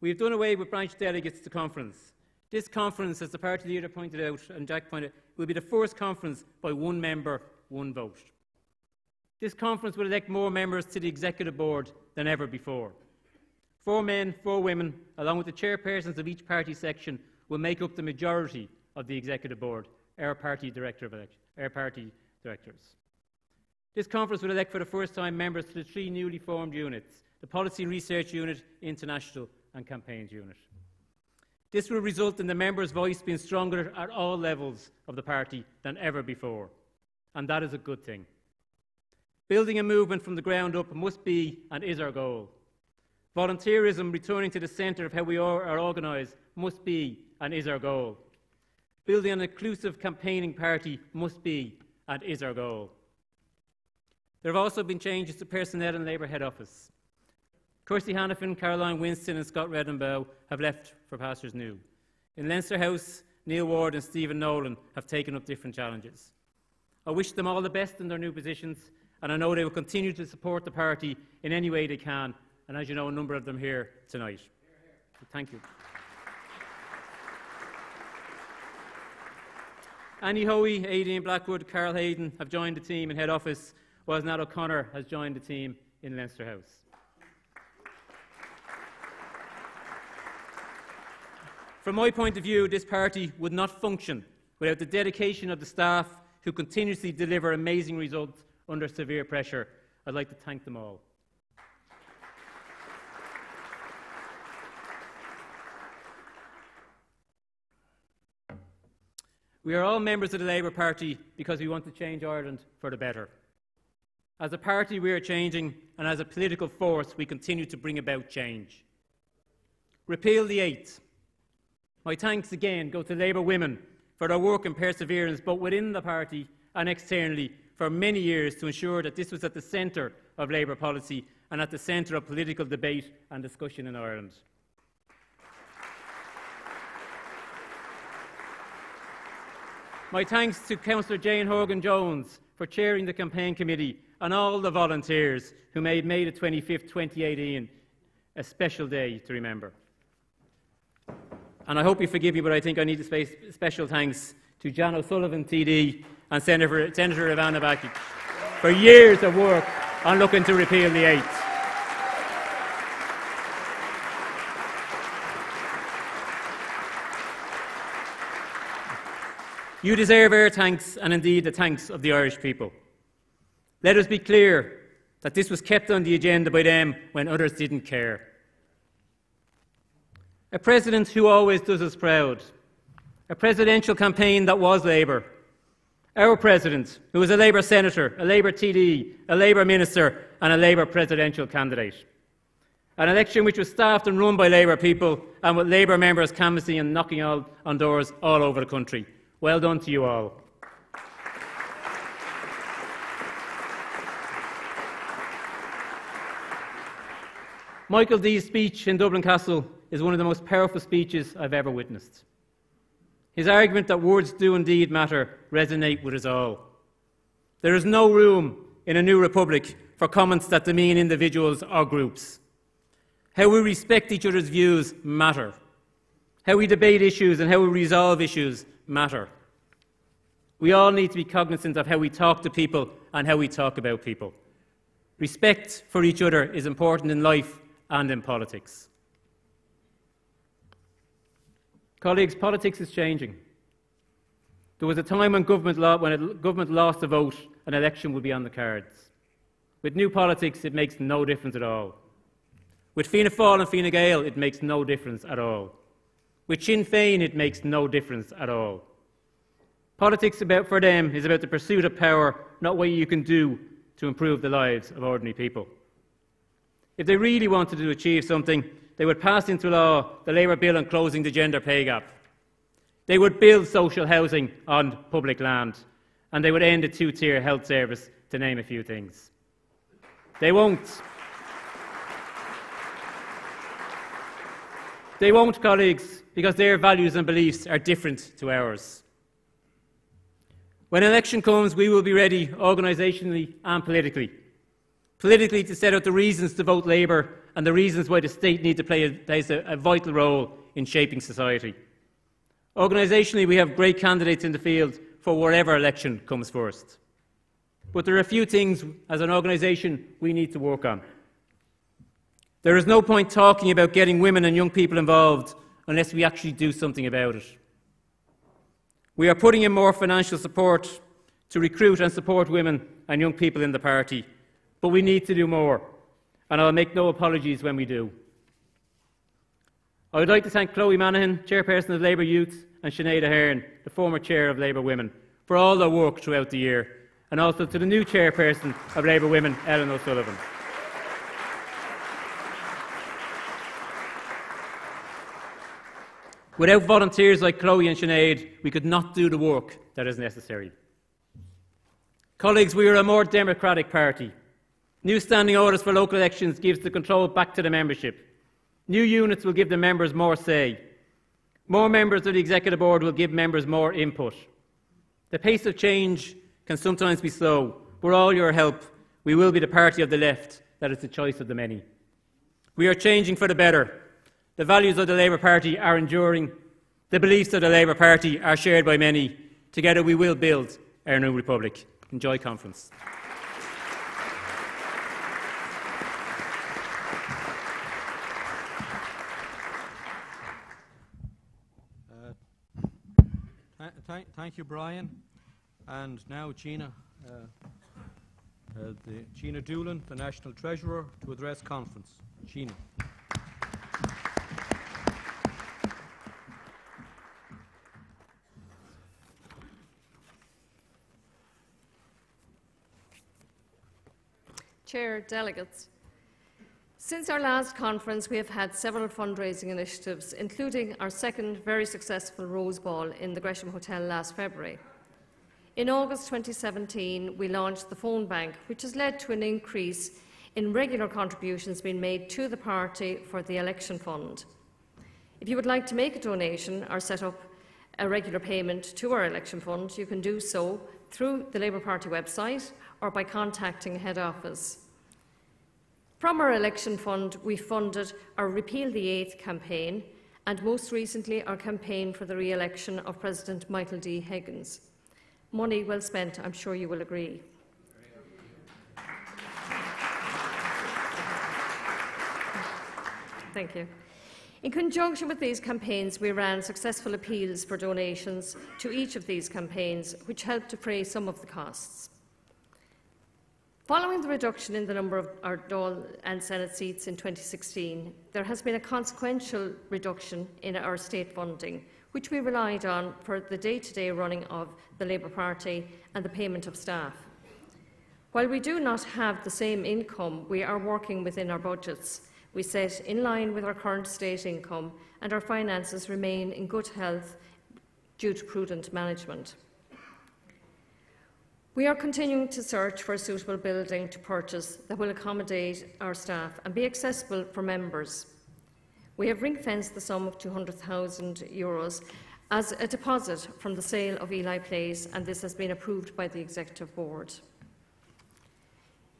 We have done away with branch delegates to conference. This conference, as the party leader pointed out, and Jack pointed out, will be the first conference by one member, one vote. This conference will elect more members to the Executive Board than ever before. 4 men, 4 women, along with the chairpersons of each party section, will make up the majority of the Executive Board, our party directors. This conference will elect for the first time members to the 3 newly formed units, the Policy and Research Unit, International and Campaigns Unit. This will result in the members' voice being stronger at all levels of the party than ever before, and that is a good thing. Building a movement from the ground up must be and is our goal. Volunteerism returning to the centre of how we are organised must be and is our goal. Building an inclusive campaigning party must be and is our goal. There have also been changes to personnel in Labour head office. Kirsty Hannafin, Caroline Winston and Scott Reddenbow have left for pastures new. In Leinster House, Neil Ward and Stephen Nolan have taken up different challenges. I wish them all the best in their new positions, and I know they will continue to support the party in any way they can, and as you know, a number of them here tonight. Thank you. Annie Hoey, Aidan Blackwood, Carol Hayden have joined the team in head office, whilst Nat O'Connor has joined the team in Leinster House. From my point of view, this party would not function without the dedication of the staff who continuously deliver amazing results under severe pressure. I'd like to thank them all. We are all members of the Labour Party because we want to change Ireland for the better. As a party, we are changing, and as a political force, we continue to bring about change. Repeal the 8th. My thanks again go to Labour women for their work and perseverance, both within the party and externally, for many years to ensure that this was at the centre of Labour policy and at the centre of political debate and discussion in Ireland. My thanks to Councillor Jane Horgan-Jones for chairing the campaign committee and all the volunteers who made May the 25th, 2018 a special day to remember. And I hope you forgive me, but I think I need to say special thanks to Jan O'Sullivan, TD, and Senator Ivana Bakic for years of work on looking to repeal the 8th. You deserve our thanks and indeed the thanks of the Irish people. Let us be clear that this was kept on the agenda by them when others didn't care. A president who always does us proud. A presidential campaign that was Labour. Our president, who was a Labour senator, a Labour TD, a Labour minister and a Labour presidential candidate. An election which was staffed and run by Labour people and with Labour members canvassing and knocking on doors all over the country. Well done to you all. Michael Dee's speech in Dublin Castle is one of the most powerful speeches I've ever witnessed. His argument that words do indeed matter resonate with us all. There is no room in a new republic for comments that demean individuals or groups. How we respect each other's views matter. How we debate issues and how we resolve issues matter. We all need to be cognizant of how we talk to people and how we talk about people. Respect for each other is important in life and in politics. Colleagues, politics is changing. There was a time when government lost a vote, an election would be on the cards. With new politics, it makes no difference at all. With Fianna Fáil and Fine Gael, it makes no difference at all. With Sinn Féin, it makes no difference at all. Politics for them is about the pursuit of power, not what you can do to improve the lives of ordinary people. If they really wanted to achieve something, they would pass into law the Labour bill on closing the gender pay gap. They would build social housing on public land, and they would end a two-tier health service, to name a few things. They won't. They won't, colleagues, because their values and beliefs are different to ours. When election comes, we will be ready organisationally and politically. Politically, to set out the reasons to vote Labour and the reasons why the state needs to play a vital role in shaping society. Organisationally, we have great candidates in the field for whatever election comes first. But there are a few things, as an organisation, we need to work on. There is no point talking about getting women and young people involved unless we actually do something about it. We are putting in more financial support to recruit and support women and young people in the party, but we need to do more, and I'll make no apologies when we do. I would like to thank Chloe Manahan, Chairperson of Labour Youth, and Sinead Ahern, the former Chair of Labour Women, for all their work throughout the year, and also to the new Chairperson of Labour Women, Ellen O'Sullivan. Without volunteers like Chloe and Sinead, we could not do the work that is necessary. Colleagues, we are a more democratic party. New standing orders for local elections gives the control back to the membership. New units will give the members more say. More members of the Executive Board will give members more input. The pace of change can sometimes be slow. With all your help, we will be the party of the left that is the choice of the many. We are changing for the better. The values of the Labour Party are enduring. The beliefs of the Labour Party are shared by many. together we will build our new republic. Enjoy conference. Thank you, Brian. And now Gina, Gina Doolan, the National Treasurer, to address conference. Gina. Chair, delegates. Since our last conference, we have had several fundraising initiatives, including our second very successful Rose Ball in the Gresham Hotel last February. In August 2017, we launched the phone bank, which has led to an increase in regular contributions being made to the party for the election fund. If you would like to make a donation or set up a regular payment to our election fund, you can do so through the Labour Party website or by contacting head office. From our election fund, we funded our Repeal the Eighth campaign and most recently our campaign for the re-election of President Michael D. Higgins. Money well spent, I'm sure you will agree. Thank you. In conjunction with these campaigns, we ran successful appeals for donations to each of these campaigns, which helped defray some of the costs. Following the reduction in the number of our Dáil and Senate seats in 2016, there has been a consequential reduction in our state funding, which we relied on for the day-to-day running of the Labour Party and the payment of staff. While we do not have the same income, we are working within our budgets. We set in line with our current state income, and our finances remain in good health due to prudent management. We are continuing to search for a suitable building to purchase that will accommodate our staff and be accessible for members. We have ring-fenced the sum of €200,000 as a deposit from the sale of Ely Place, and this has been approved by the Executive Board.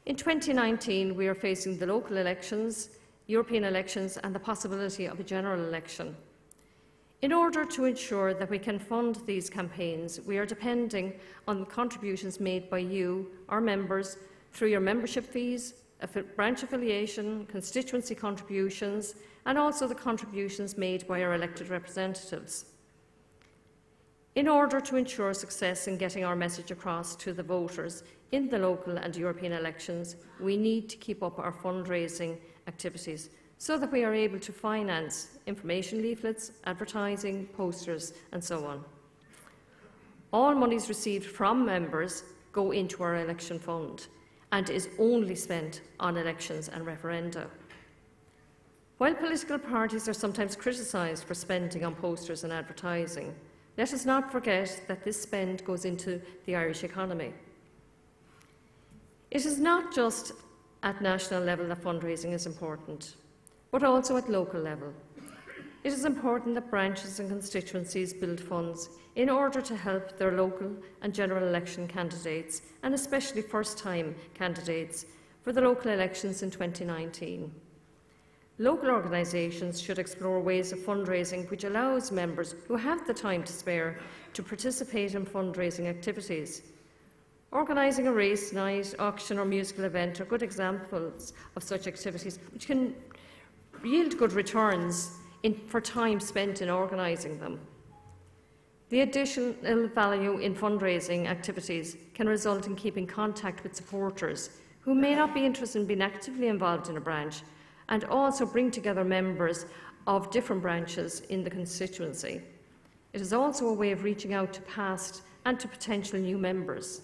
In 2019, we are facing the local elections, European elections and the possibility of a general election. In order to ensure that we can fund these campaigns, we are depending on the contributions made by you, our members, through your membership fees, branch affiliation, constituency contributions, and also the contributions made by our elected representatives. In order to ensure success in getting our message across to the voters in the local and European elections, we need to keep up our fundraising activities so that we are able to finance information leaflets, advertising, posters, and so on. All monies received from members go into our election fund and is only spent on elections and referenda. While political parties are sometimes criticised for spending on posters and advertising, let us not forget that this spend goes into the Irish economy. It is not just at national level that fundraising is important, but also at local level. It is important that branches and constituencies build funds in order to help their local and general election candidates, and especially first-time candidates, for the local elections in 2019. Local organisations should explore ways of fundraising which allows members who have the time to spare to participate in fundraising activities. Organising a race night, auction or musical event are good examples of such activities which can yield good returns for time spent in organising them. The additional value in fundraising activities can result in keeping contact with supporters who may not be interested in being actively involved in a branch, and also bring together members of different branches in the constituency. It is also a way of reaching out to past and to potential new members.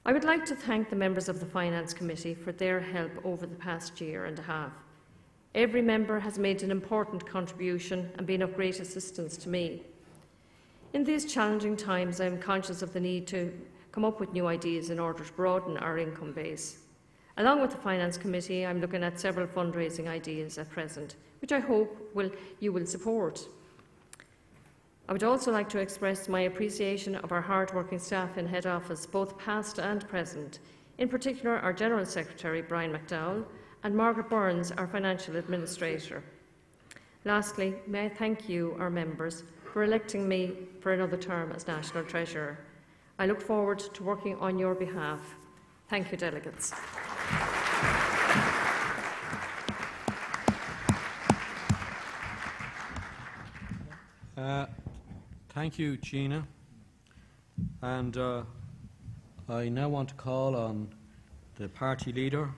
I would like to thank the members of the Finance Committee for their help over the past year and a half. Every member has made an important contribution and been of great assistance to me. In these challenging times, I am conscious of the need to come up with new ideas in order to broaden our income base. Along with the Finance Committee, I am looking at several fundraising ideas at present, which I hope you will support. I would also like to express my appreciation of our hard-working staff in head office, both past and present, in particular our General Secretary, Brian McDowell, and Margaret Burns, our Financial Administrator. Lastly, may I thank you, our members, for electing me for another term as National Treasurer. I look forward to working on your behalf. Thank you, delegates. Thank you, Gina. And I now want to call on the party leader,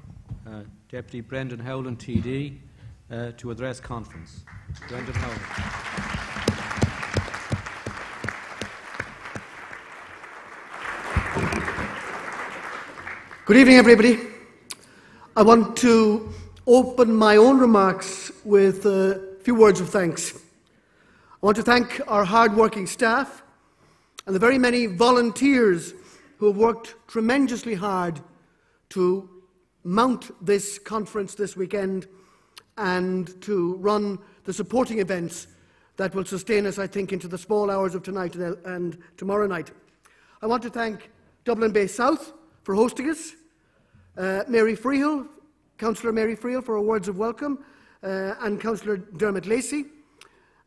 Deputy Brendan Howland TD, to address conference. Brendan Howland. Good evening, everybody. I want to open my own remarks with a few words of thanks. I want to thank our hard-working staff and the very many volunteers who have worked tremendously hard to mount this conference this weekend and to run the supporting events that will sustain us, I think, into the small hours of tonight and tomorrow night. I want to thank Dublin Bay South for hosting us, Mary Freehill, Councillor Mary Freehill, for her words of welcome, and Councillor Dermot Lacey,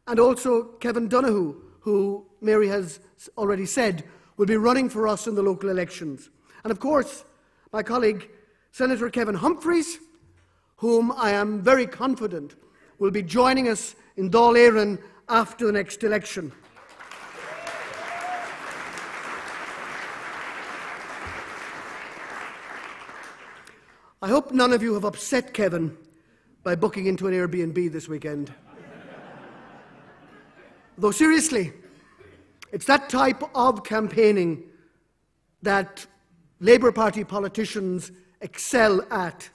and also Kevin Donoghue, who Mary has already said will be running for us in the local elections. And of course, my colleague, Senator Kevin Humphreys, whom I am very confident will be joining us in Dáil Éireann after the next election. I hope none of you have upset Kevin by booking into an Airbnb this weekend. Though seriously, it's that type of campaigning that Labour Party politicians excel at,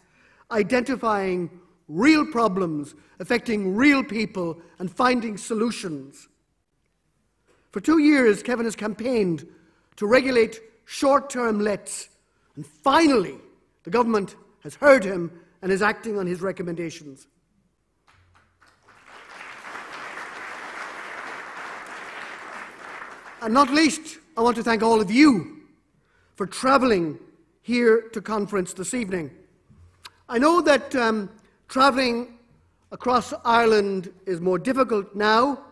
identifying real problems affecting real people and finding solutions. For 2 years, Kevin has campaigned to regulate short-term lets, and finally, the government has heard him and is acting on his recommendations. And not least, I want to thank all of you for travelling here to conference this evening. I know that travelling across Ireland is more difficult now,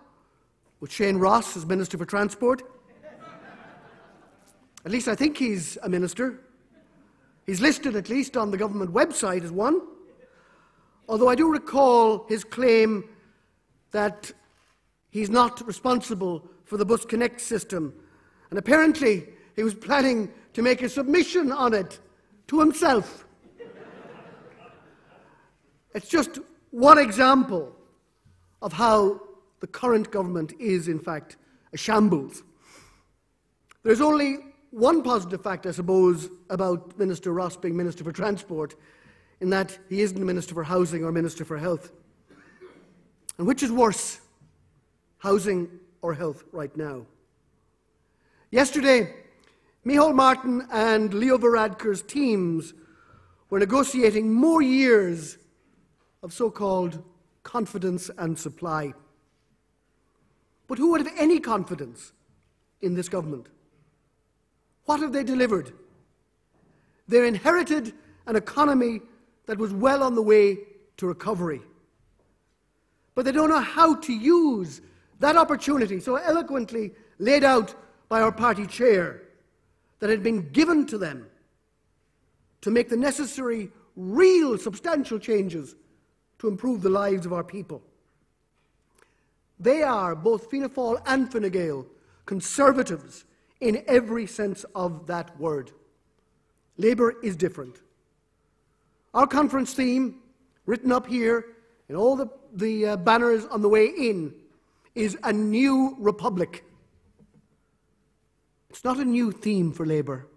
with Shane Ross as Minister for Transport. At least I think he's a minister. He's listed, at least, on the government website as one. Although I do recall his claim that he's not responsible for the Bus Connect system. And apparently, he was planning to make a submission on it to himself. It's just one example of how the current government is, in fact, a shambles. There's only one positive fact, I suppose, about Minister Ross being Minister for Transport, in that he isn't Minister for Housing or Minister for Health. And which is worse, housing or health right now? Yesterday, Micheál Martin and Leo Varadkar's teams were negotiating more years of so-called confidence and supply. But who would have any confidence in this government? What have they delivered? They inherited an economy that was well on the way to recovery. But they don't know how to use that opportunity so eloquently laid out by our party chair that had been given to them to make the necessary, real, substantial changes to improve the lives of our people. They are, both Fianna Fáil and Fine Gael, conservatives in every sense of that word. Labour is different. Our conference theme, written up here in all the banners on the way in, is a new republic. It's not a new theme for Labour.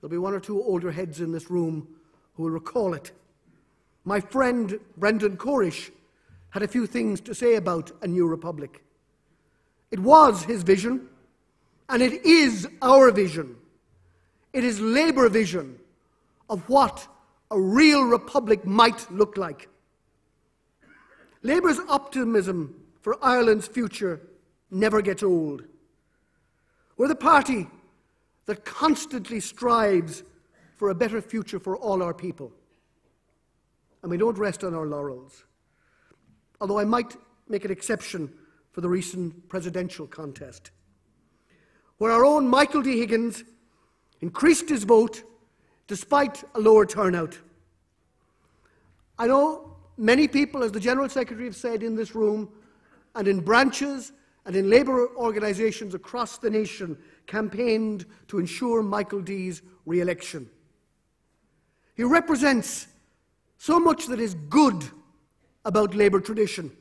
There'll be one or two older heads in this room who will recall it. My friend Brendan Corish had a few things to say about a new republic. It was his vision, and it is our vision. It is Labour vision of what a real republic might look like. Labour's optimism for Ireland's future never gets old. We're the party that constantly strives for a better future for all our people. And we don't rest on our laurels. Although I might make an exception for the recent presidential contest, where our own Michael D. Higgins increased his vote despite a lower turnout. I know many people, as the General Secretary have said, in this room and in branches and in labour organisations across the nation campaigned to ensure Michael D.'s re-election. He represents so much that is good about labour tradition: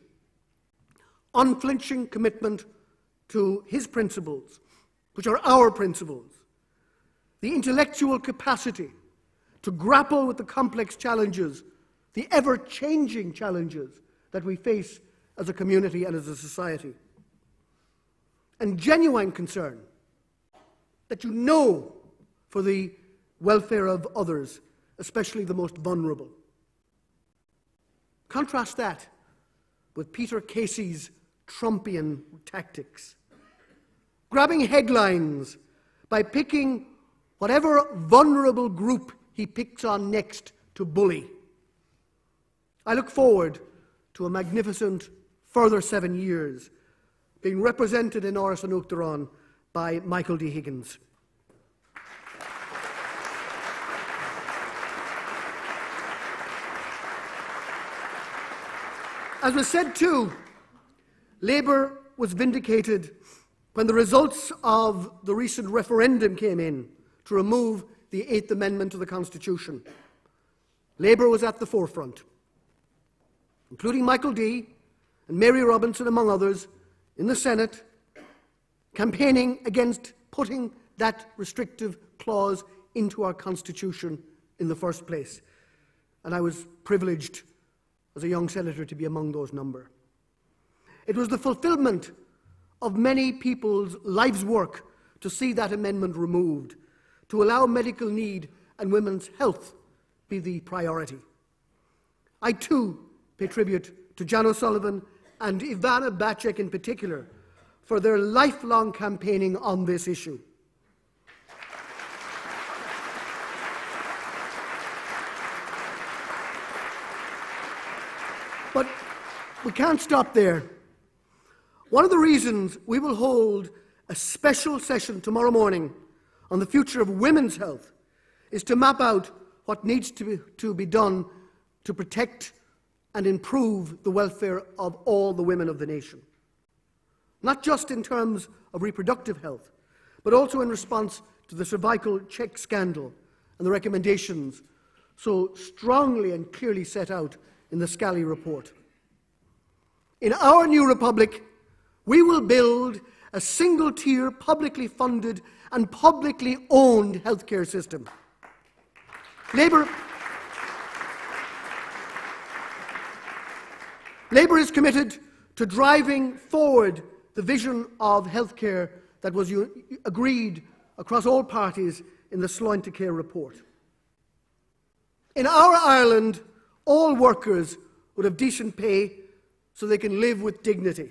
unflinching commitment to his principles, which are our principles, the intellectual capacity to grapple with the complex challenges, the ever-changing challenges that we face as a community and as a society, and genuine concern that you know for the welfare of others, especially the most vulnerable. Contrast that with Peter Casey's Trumpian tactics, grabbing headlines by picking whatever vulnerable group he picks on next to bully. I look forward to a magnificent further 7 years being represented in Áras an Uachtaráin by Michael D. Higgins. As was said too, Labour was vindicated when the results of the recent referendum came in to remove the 8th Amendment to the Constitution. Labour was at the forefront, including Michael D. and Mary Robinson, among others, in the Senate, campaigning against putting that restrictive clause into our Constitution in the first place. And I was privileged as a young senator to be among those number. It was the fulfilment of many people's lives' work to see that amendment removed, to allow medical need and women's health be the priority. I too pay tribute to Jan O'Sullivan and Ivana Bacek in particular for their lifelong campaigning on this issue. But we can't stop there. One of the reasons we will hold a special session tomorrow morning on the future of women's health is to map out what needs to be done to protect and improve the welfare of all the women of the nation. Not just in terms of reproductive health, but also in response to the cervical check scandal and the recommendations so strongly and clearly set out in the Scally report. In our new republic, we will build a single-tier, publicly funded and publicly owned healthcare system. Labour is committed to driving forward the vision of healthcare that was agreed across all parties in the Childcare report. In our Ireland, all workers would have decent pay so they can live with dignity.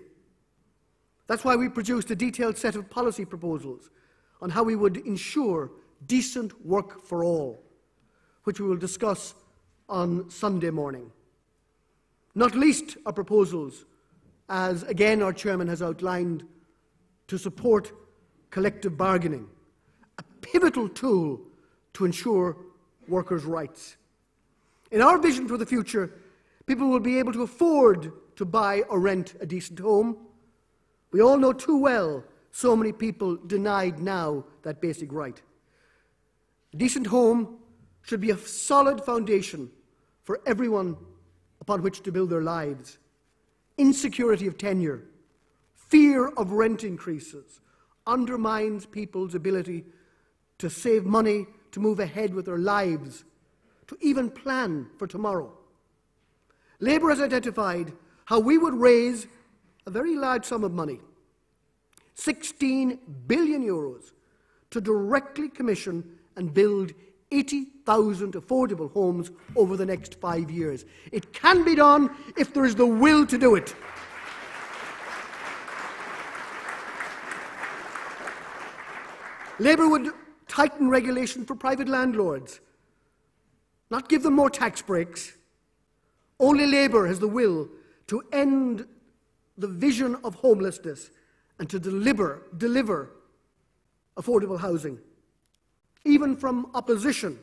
That's why we produced a detailed set of policy proposals on how we would ensure decent work for all, which we will discuss on Sunday morning. Not least are proposals, as again our chairman has outlined, to support collective bargaining, a pivotal tool to ensure workers' rights. In our vision for the future, people will be able to afford to buy or rent a decent home. We all know too well so many people denied now that basic right. A decent home should be a solid foundation for everyone upon which to build their lives. Insecurity of tenure, fear of rent increases undermines people's ability to save money, to move ahead with their lives, to even plan for tomorrow. Labour has identified how we would raise a very large sum of money, 16 billion euros, to directly commission and build 80,000 affordable homes over the next 5 years. It can be done if there is the will to do it. Labour would tighten regulation for private landlords, not give them more tax breaks. Only Labour has the will to end the vision of homelessness and to deliver affordable housing. Even from opposition,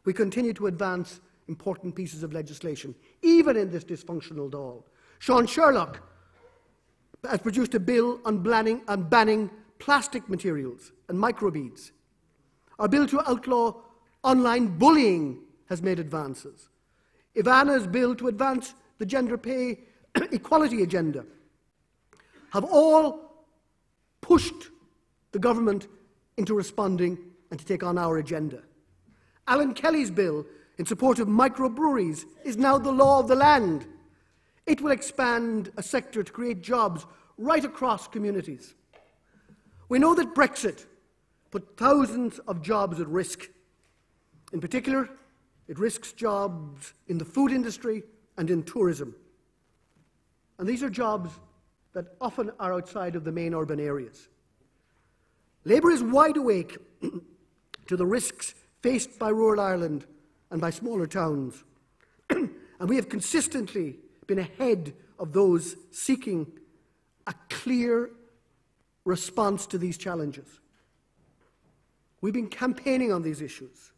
we continue to advance important pieces of legislation, even in this dysfunctional Dáil. Sean Sherlock has produced a bill on banning plastic materials and microbeads. Our bill to outlaw online bullying has made advances. Ivana's bill to advance the gender pay equality agenda have all pushed the government into responding and to take on our agenda. Alan Kelly's bill in support of microbreweries is now the law of the land. It will expand a sector to create jobs right across communities. We know that Brexit put thousands of jobs at risk. In particular, it risks jobs in the food industry and in tourism. And these are jobs that often are outside of the main urban areas. Labour is wide awake to the risks faced by rural Ireland and by smaller towns. And we have consistently been ahead of those seeking a clear response to these challenges. We've been campaigning on these issues.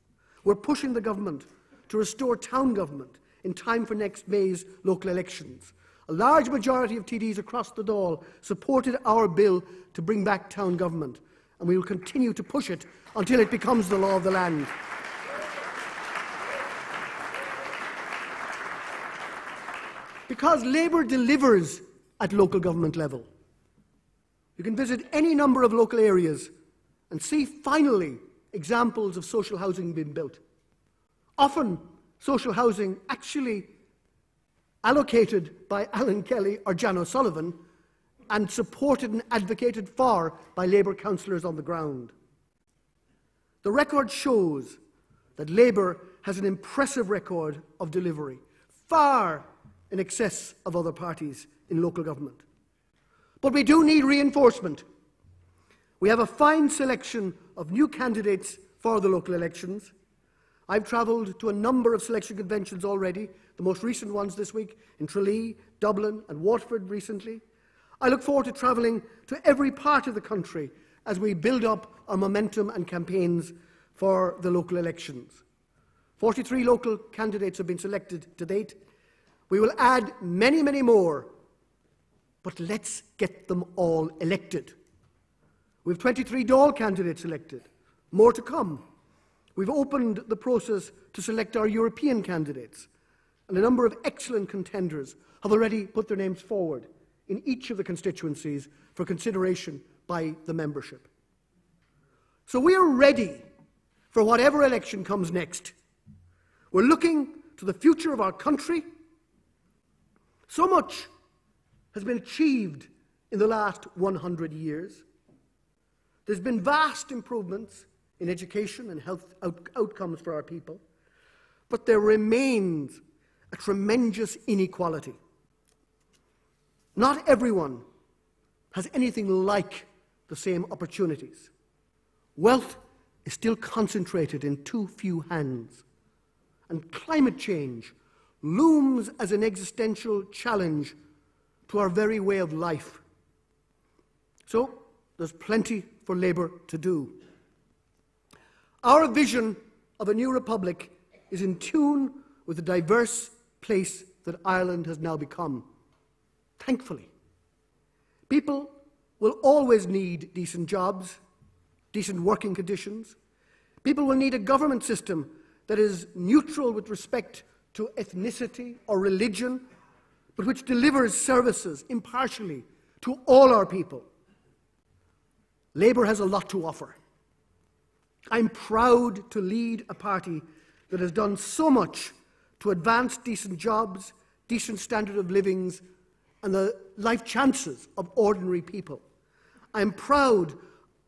We're pushing the government to restore town government in time for next May's local elections. A large majority of TDs across the Dáil supported our bill to bring back town government, and we will continue to push it until it becomes the law of the land. Because Labour delivers at local government level. You can visit any number of local areas and see, finally, examples of social housing being built. Often, social housing actually allocated by Alan Kelly or Jan O'Sullivan and supported and advocated for by Labour councillors on the ground. The record shows that Labour has an impressive record of delivery, far in excess of other parties in local government. But we do need reinforcement. We have a fine selection of new candidates for the local elections. I've travelled to a number of selection conventions already, the most recent ones this week in Tralee, Dublin and Waterford recently. I look forward to travelling to every part of the country as we build up our momentum and campaigns for the local elections. 43 local candidates have been selected to date. We will add many, many more, but let's get them all elected. We have 23 Dáil candidates elected, more to come. We've opened the process to select our European candidates, and a number of excellent contenders have already put their names forward in each of the constituencies for consideration by the membership. So we are ready for whatever election comes next. We're looking to the future of our country. So much has been achieved in the last 100 years. There's been vast improvements in education and health outcomes for our people, but there remains a tremendous inequality. Not everyone has anything like the same opportunities. Wealth is still concentrated in too few hands, and climate change looms as an existential challenge to our very way of life. So, there's plenty for Labour to do. Our vision of a new republic is in tune with the diverse place that Ireland has now become. Thankfully, people will always need decent jobs, decent working conditions. People will need a government system that is neutral with respect to ethnicity or religion, but which delivers services impartially to all our people. Labour has a lot to offer. I'm proud to lead a party that has done so much to advance decent jobs, decent standard of livings, and the life chances of ordinary people. I'm proud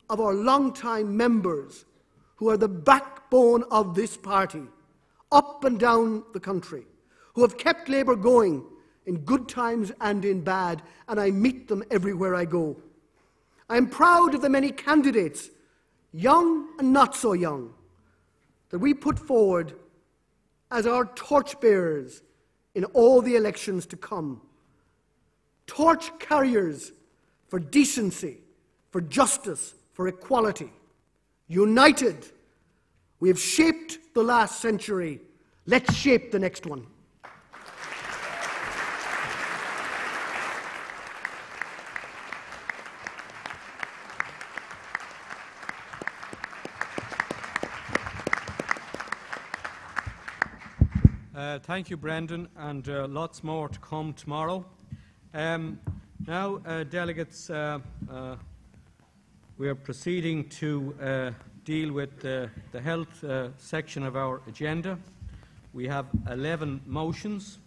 of our long-time members who are the backbone of this party, up and down the country, who have kept Labour going in good times and in bad, and I meet them everywhere I go. I'm proud of the many candidates, young and not so young, that we put forward as our torchbearers in all the elections to come, torch carriers for decency, for justice, for equality. United, we have shaped the last century. Let's shape the next one. Thank you, Brendan, and lots more to come tomorrow. Now, delegates, we are proceeding to deal with the health section of our agenda. We have 11 motions,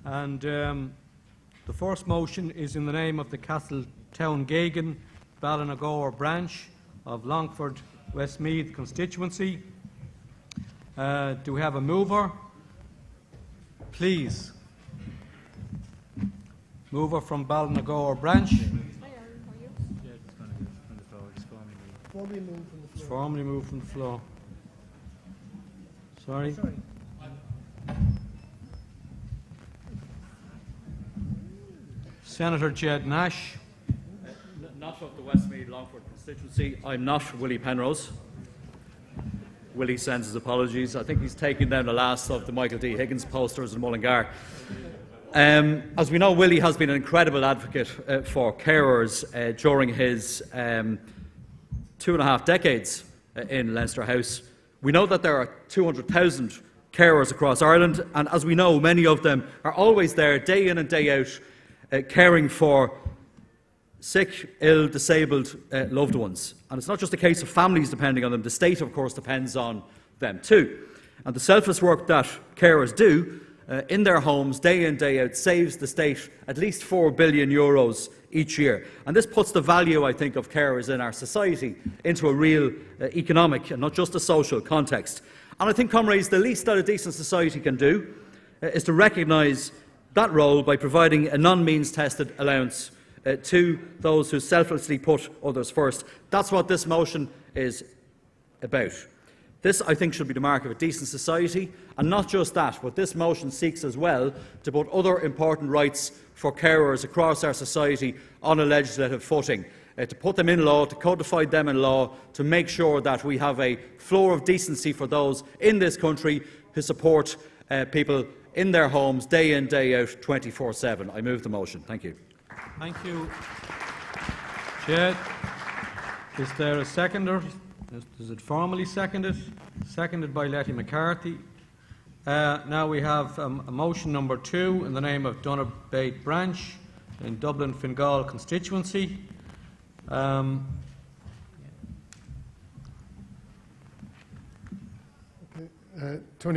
and the first motion is in the name of the Castletown-Geoghegan Ballinagower branch of Longford Westmeath constituency. Do we have a mover? Please. Mover from Ballinagower branch. It's formally moved from the floor. Sorry. Senator Jed Nash. Not of the Westmeath Longford constituency. I'm not Willie Penrose. Willie sends his apologies. I think he's taken down the last of the Michael D. Higgins posters in Mullingar. As we know, Willie has been an incredible advocate for carers during his 2.5 decades in Leinster House. We know that there are 200,000 carers across Ireland, and as we know, many of them are always there, day in and day out, caring for sick, ill, disabled loved ones. And it's not just a case of families depending on them, the state, of course, depends on them too. And the selfless work that carers do in their homes, day in, day out, saves the state at least €4 billion each year. And this puts the value, I think, of carers in our society into a real economic and not just a social context. And I think, comrades, the least that a decent society can do is to recognise that role by providing a non-means tested allowance to those who selflessly put others first. That's what this motion is about. This, I think, should be the mark of a decent society, and not just that, but this motion seeks as well to put other important rights for carers across our society on a legislative footing, to put them in law, to codify them in law, to make sure that we have a floor of decency for those in this country who support people in their homes day in, day out, 24/7. I move the motion. Thank you. Thank you, Chair. Is there a seconder? Is it formally seconded? Seconded by Letty McCarthy. Now we have a motion number 2 in the name of Donabate Branch in Dublin Fingal constituency. Tony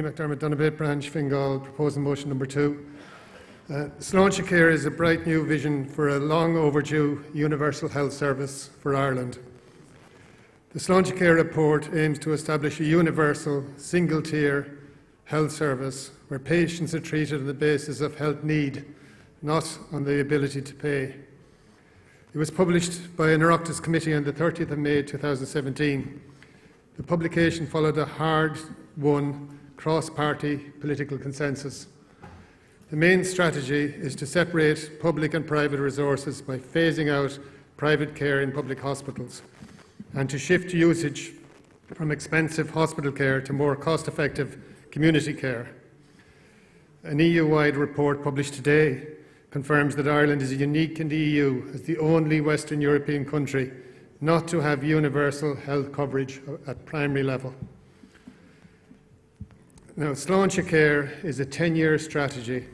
McDermott, Donabate Branch, Fingal, proposing motion number 2. Childcare is a bright new vision for a long overdue universal health service for Ireland. The Childcare report aims to establish a universal, single-tier health service where patients are treated on the basis of health need, not on the ability to pay. It was published by an Oireachtas committee on the 30th of May 2017. The publication followed a hard-won, cross-party political consensus. The main strategy is to separate public and private resources by phasing out private care in public hospitals and to shift usage from expensive hospital care to more cost-effective community care. An EU-wide report published today confirms that Ireland is unique in the EU as the only Western European country not to have universal health coverage at primary level. Now, Childcare is a 10-year strategy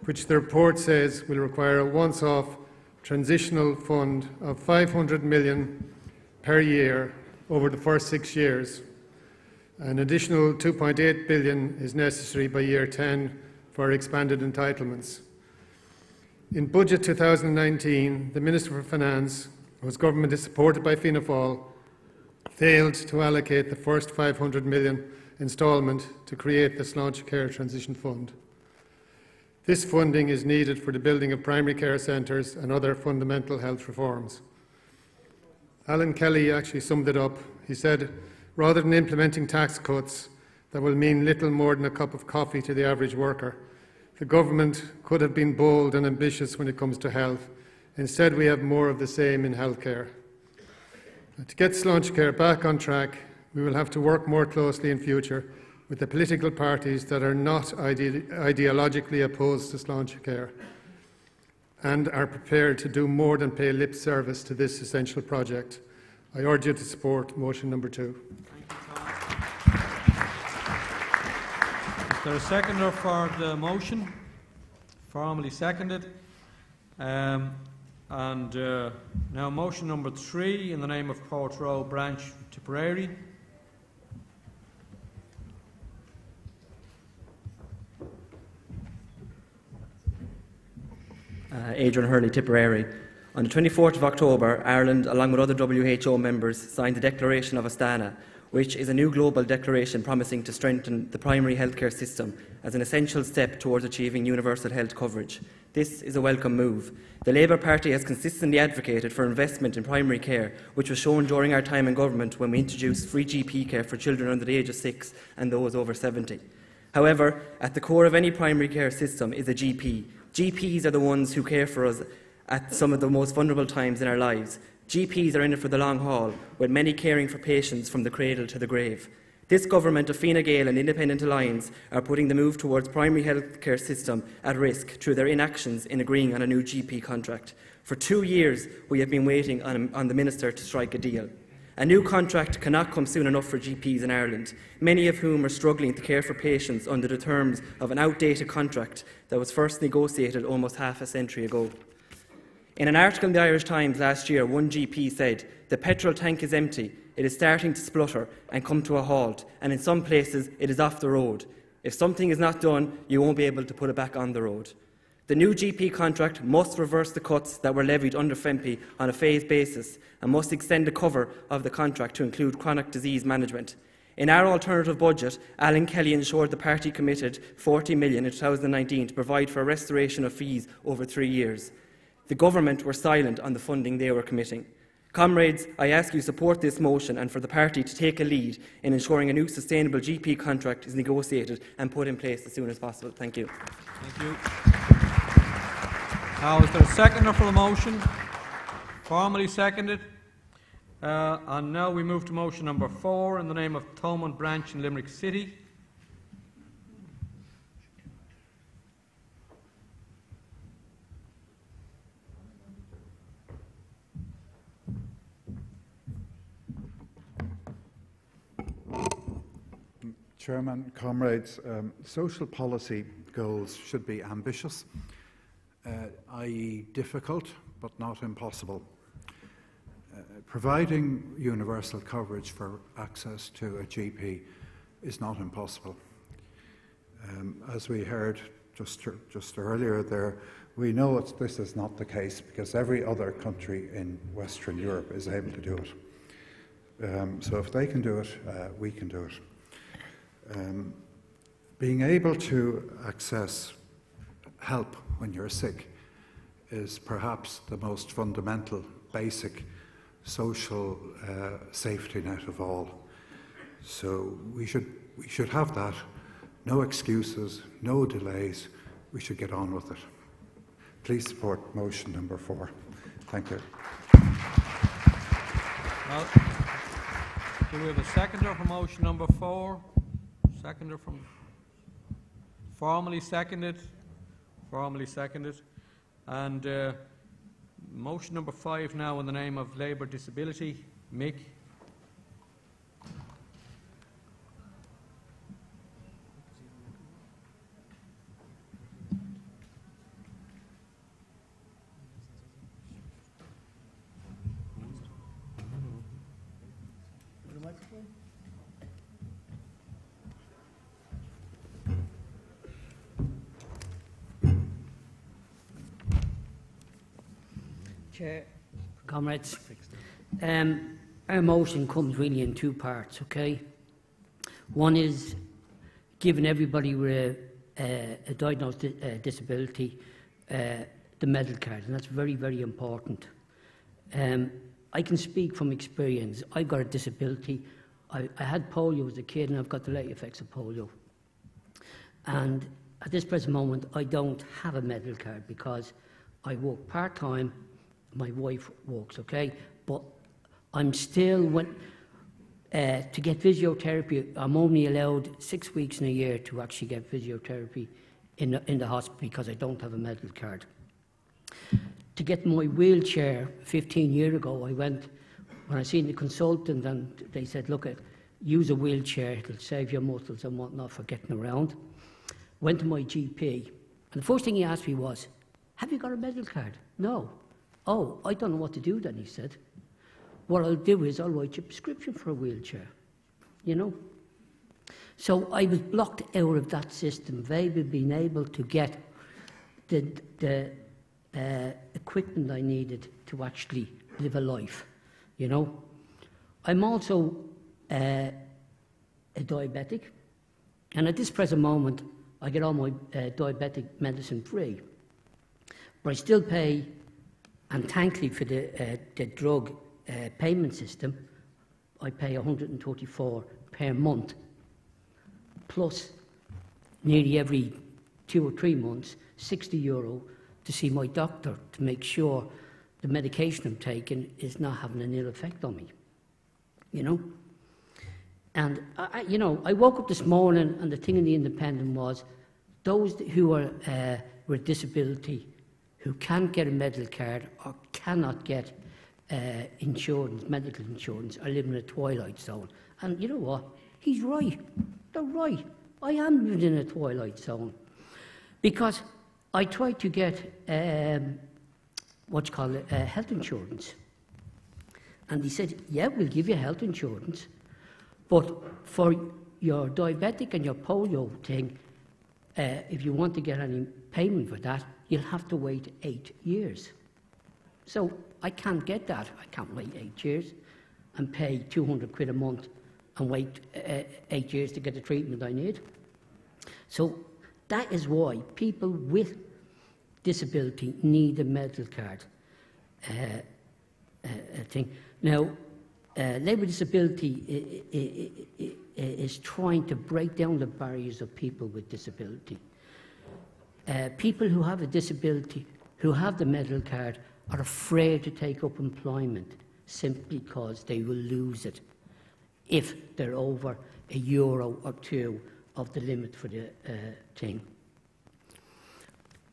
which the report says will require a once-off transitional fund of 500 million per year over the first 6 years. An additional 2.8 billion is necessary by year 10 for expanded entitlements. In Budget 2019, the Minister for Finance, whose government is supported by Fianna Fáil, failed to allocate the first 500 million instalment to create the Childcare Transition Fund. This funding is needed for the building of primary care centres and other fundamental health reforms. Alan Kelly actually summed it up. He said, rather than implementing tax cuts that will mean little more than a cup of coffee to the average worker, The government could have been bold and ambitious when it comes to health. Instead, we have more of the same in healthcare. To get Childcare back on track, we will have to work more closely in future with the political parties that are not ideologically opposed to Childcare and are prepared to do more than pay lip service to this essential project. I urge you to support motion number 2. Is there a seconder for the motion? Formally seconded. Now motion number 3 in the name of Portroe Branch Tipperary. Adrian Hurley, Tipperary. On the 24th of October, Ireland, along with other WHO members, signed the Declaration of Astana, which is a new global declaration promising to strengthen the primary healthcare system as an essential step towards achieving universal health coverage. This is a welcome move. The Labour Party has consistently advocated for investment in primary care, which was shown during our time in government when we introduced free GP care for children under the age of 6 and those over 70. However, at the core of any primary care system is a GP. GPs are the ones who care for us at some of the most vulnerable times in our lives. GPs are in it for the long haul, with many caring for patients from the cradle to the grave. This government of Fine Gael and Independent Alliance are putting the move towards primary healthcare system at risk through their inactions in agreeing on a new GP contract. For 2 years, we have been waiting on the Minister to strike a deal. A new contract cannot come soon enough for GPs in Ireland, many of whom are struggling to care for patients under the terms of an outdated contract that was first negotiated almost half a century ago. In an article in the Irish Times last year, one GP said, "The petrol tank is empty, it is starting to splutter and come to a halt, and in some places it is off the road. If something is not done, you won't be able to put it back on the road." The new GP contract must reverse the cuts that were levied under FEMPI on a phased basis and must extend the cover of the contract to include chronic disease management. In our alternative budget, Alan Kelly ensured the party committed $40 million in 2019 to provide for a restoration of fees over 3 years. The government were silent on the funding they were committing. Comrades, I ask you to support this motion and for the party to take a lead in ensuring a new sustainable GP contract is negotiated and put in place as soon as possible. Thank you. Thank you. Now, is there a seconder for the motion? Formally seconded. And now we move to motion number 4 in the name of Thomond Branch in Limerick City. Chairman, comrades, social policy goals should be ambitious, i.e. difficult but not impossible. Providing universal coverage for access to a GP is not impossible. As we heard just earlier there, we know this is not the case because every other country in Western Europe is able to do it. So if they can do it, we can do it. Being able to access help when you're sick is perhaps the most fundamental, basic social safety net of all. So we should have that. No excuses, no delays. We should get on with it. Please support motion number 4. Thank you. Well, do we have a seconder for motion number 4? Seconder from formally seconded. And motion number 5 now in the name of Labour Disability. Mick. Chair, comrades, our motion comes really in 2 parts, okay? One is giving everybody with a diagnosed disability the medal card, and that's very, very important. I can speak from experience. I've got a disability. I had polio as a kid, and I've got the late effects of polio. And at this present moment, I don't have a medical card because I work part-time, my wife works, okay? But I'm still, to get physiotherapy, I'm only allowed 6 weeks in a year to actually get physiotherapy in the hospital because I don't have a medical card. To get my wheelchair 15 years ago, when I seen the consultant and they said, look, use a wheelchair, it'll save your muscles and whatnot for getting around. Went to my GP, and the first thing he asked me was, have you got a medical card? No. Oh, I don't know what to do then, he said. What I'll do is I'll write you a prescription for a wheelchair, you know. So I was blocked out of that system, maybe being able to get the equipment I needed to actually live a life, you know. I'm also a diabetic, and at this present moment I get all my diabetic medicine free, but I still pay, and thankfully for the drug payment system, I pay 134 per month, plus nearly every 2 or 3 months, €60 to see my doctor to make sure the medication I'm taking is not having an ill effect on me, you know. And, you know, I woke up this morning and the thing in the Independent was those who are with disability who can't get a medical card or cannot get insurance, medical insurance, are living in a twilight zone. And you know what? He's right. They're right. I am living in a twilight zone. Because I tried to get health insurance. And he said, yeah, we'll give you health insurance, but for your diabetic and your polio thing, if you want to get any payment for that, you'll have to wait 8 years. So I can't get that. I can't wait 8 years and pay £200 a month and wait 8 years to get the treatment I need. So that is why people with disability need a medical card thing. Now, Labour Disability is trying to break down the barriers of people with disability. People who have a disability, who have the medical card, are afraid to take up employment simply because they will lose it if they're over €1 or €2 of the limit for the thing.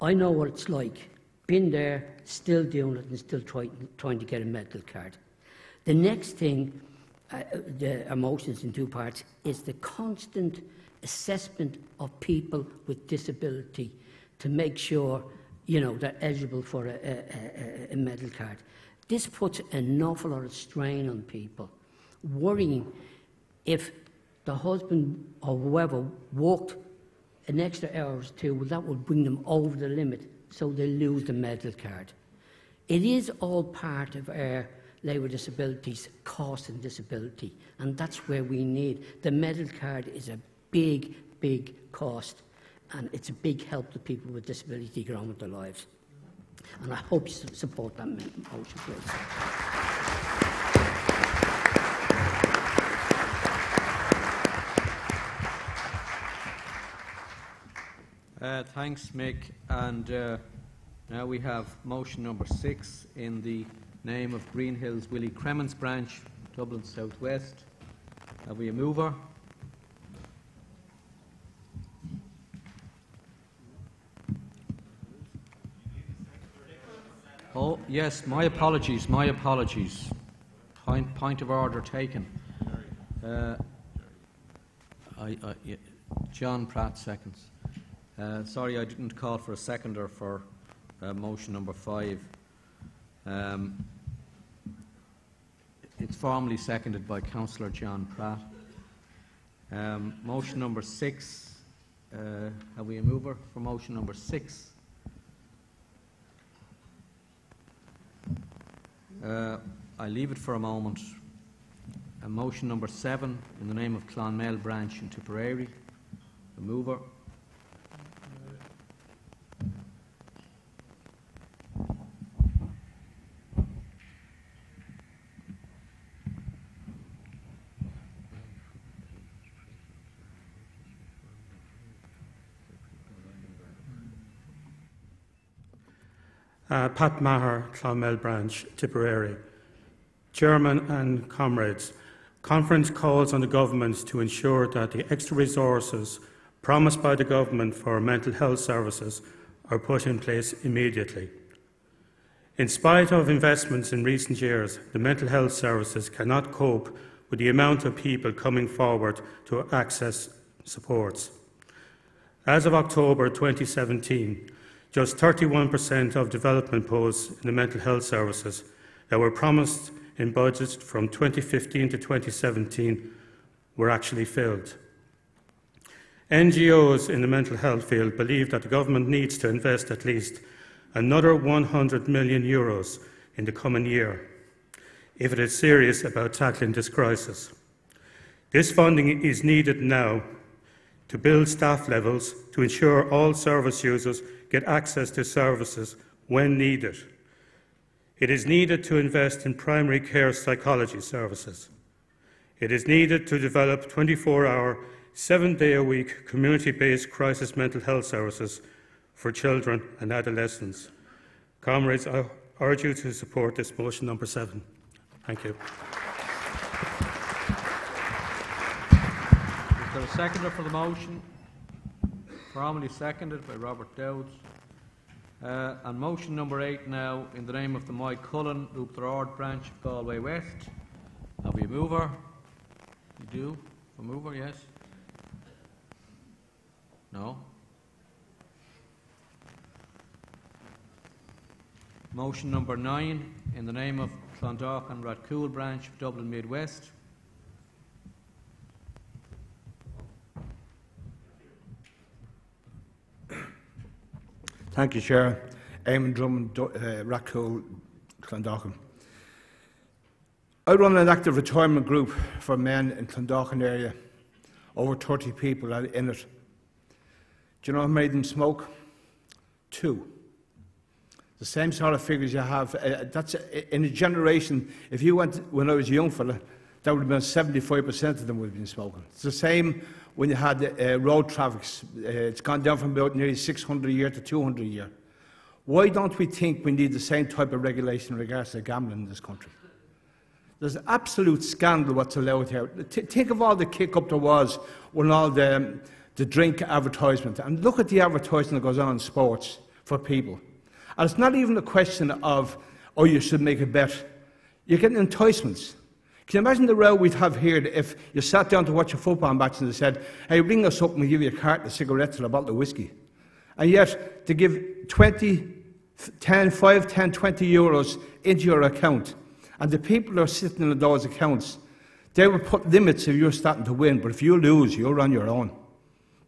I know what it's like. Been there, still doing it, and still trying to get a medical card. The next thing, the emotions in 2 parts, is the constant assessment of people with disability to make sure, you know, they're eligible for a medical card. This puts an awful lot of strain on people, worrying if the husband or whoever worked an extra hour or 2, well, that will bring them over the limit, so they lose the medical card. It is all part of our Labour Disabilities cost and disability, and that's where we need. The medical card is a big, big cost, and it's a big help to people with disability to get on with their lives. And I hope you support that motion, please. Thanks, Mick. And now we have motion number 6 in the name of Green Hills Willie Cremens branch, Dublin South West. Have we a mover? Oh, yes, my apologies, my apologies. Point of order taken. Yeah, John Pratt seconds. Sorry, I didn't call for a seconder for motion number 5. It's formally seconded by Councillor John Pratt. Motion number 6. Have we a mover for motion number 6? I leave it for a moment. Motion number 7 in the name of Clonmel branch in Tipperary. A mover. Pat Maher, Clonmel Branch, Tipperary. Chairman and comrades, conference calls on the government to ensure that the extra resources promised by the government for mental health services are put in place immediately. In spite of investments in recent years, the mental health services cannot cope with the amount of people coming forward to access supports. As of October 2017, just 31% of development posts in the mental health services that were promised in budgets from 2015 to 2017 were actually filled. NGOs in the mental health field believe that the government needs to invest at least another €100 million in the coming year if it is serious about tackling this crisis. This funding is needed now to build staff levels to ensure all service users get access to services when needed. It is needed to invest in primary care psychology services. It is needed to develop 24-hour, 7-day-a-week community-based crisis mental health services for children and adolescents. Comrades, I urge you to support this motion number 7. Thank you. Is there a seconder for the motion? Formally seconded by Robert Dowds. And motion number 8 now, in the name of the Mike Cullen, Louth-Ard branch of Galway West. Have we a mover? You do? A mover, yes? No? Motion number 9, in the name of Clondalk and Rathcoole branch of Dublin Mid-West. Thank you, Chair. Eamon Drummond, Rathcoole, Clondalkin. I run an active retirement group for men in Clondalkin area. Over 30 people are in it. Do you know how many of them smoke? 2. The same sort of figures you have. That's in a generation. If you went when I was a young fella, that would have been 75% of them would have been smoking. It's the same when you had road traffic. It's gone down from about nearly 600 a year to 200 a year. Why don't we think we need the same type of regulation in regards to gambling in this country? There's an absolute scandal what's allowed here. Think of all the kick-up there was when all the drink advertisement. And look at the advertising that goes on in sports for people. And it's not even a question of, oh, you should make a bet. You're getting enticements. Can you imagine the row we'd have here if you sat down to watch a football match and they said, hey, ring us up and we'll give you a carton of cigarettes and a bottle of whiskey. And yet, to give 5, 10, 20 euros into your account, and the people who are sitting in those accounts, they will put limits if you're starting to win, but if you lose, you're on your own.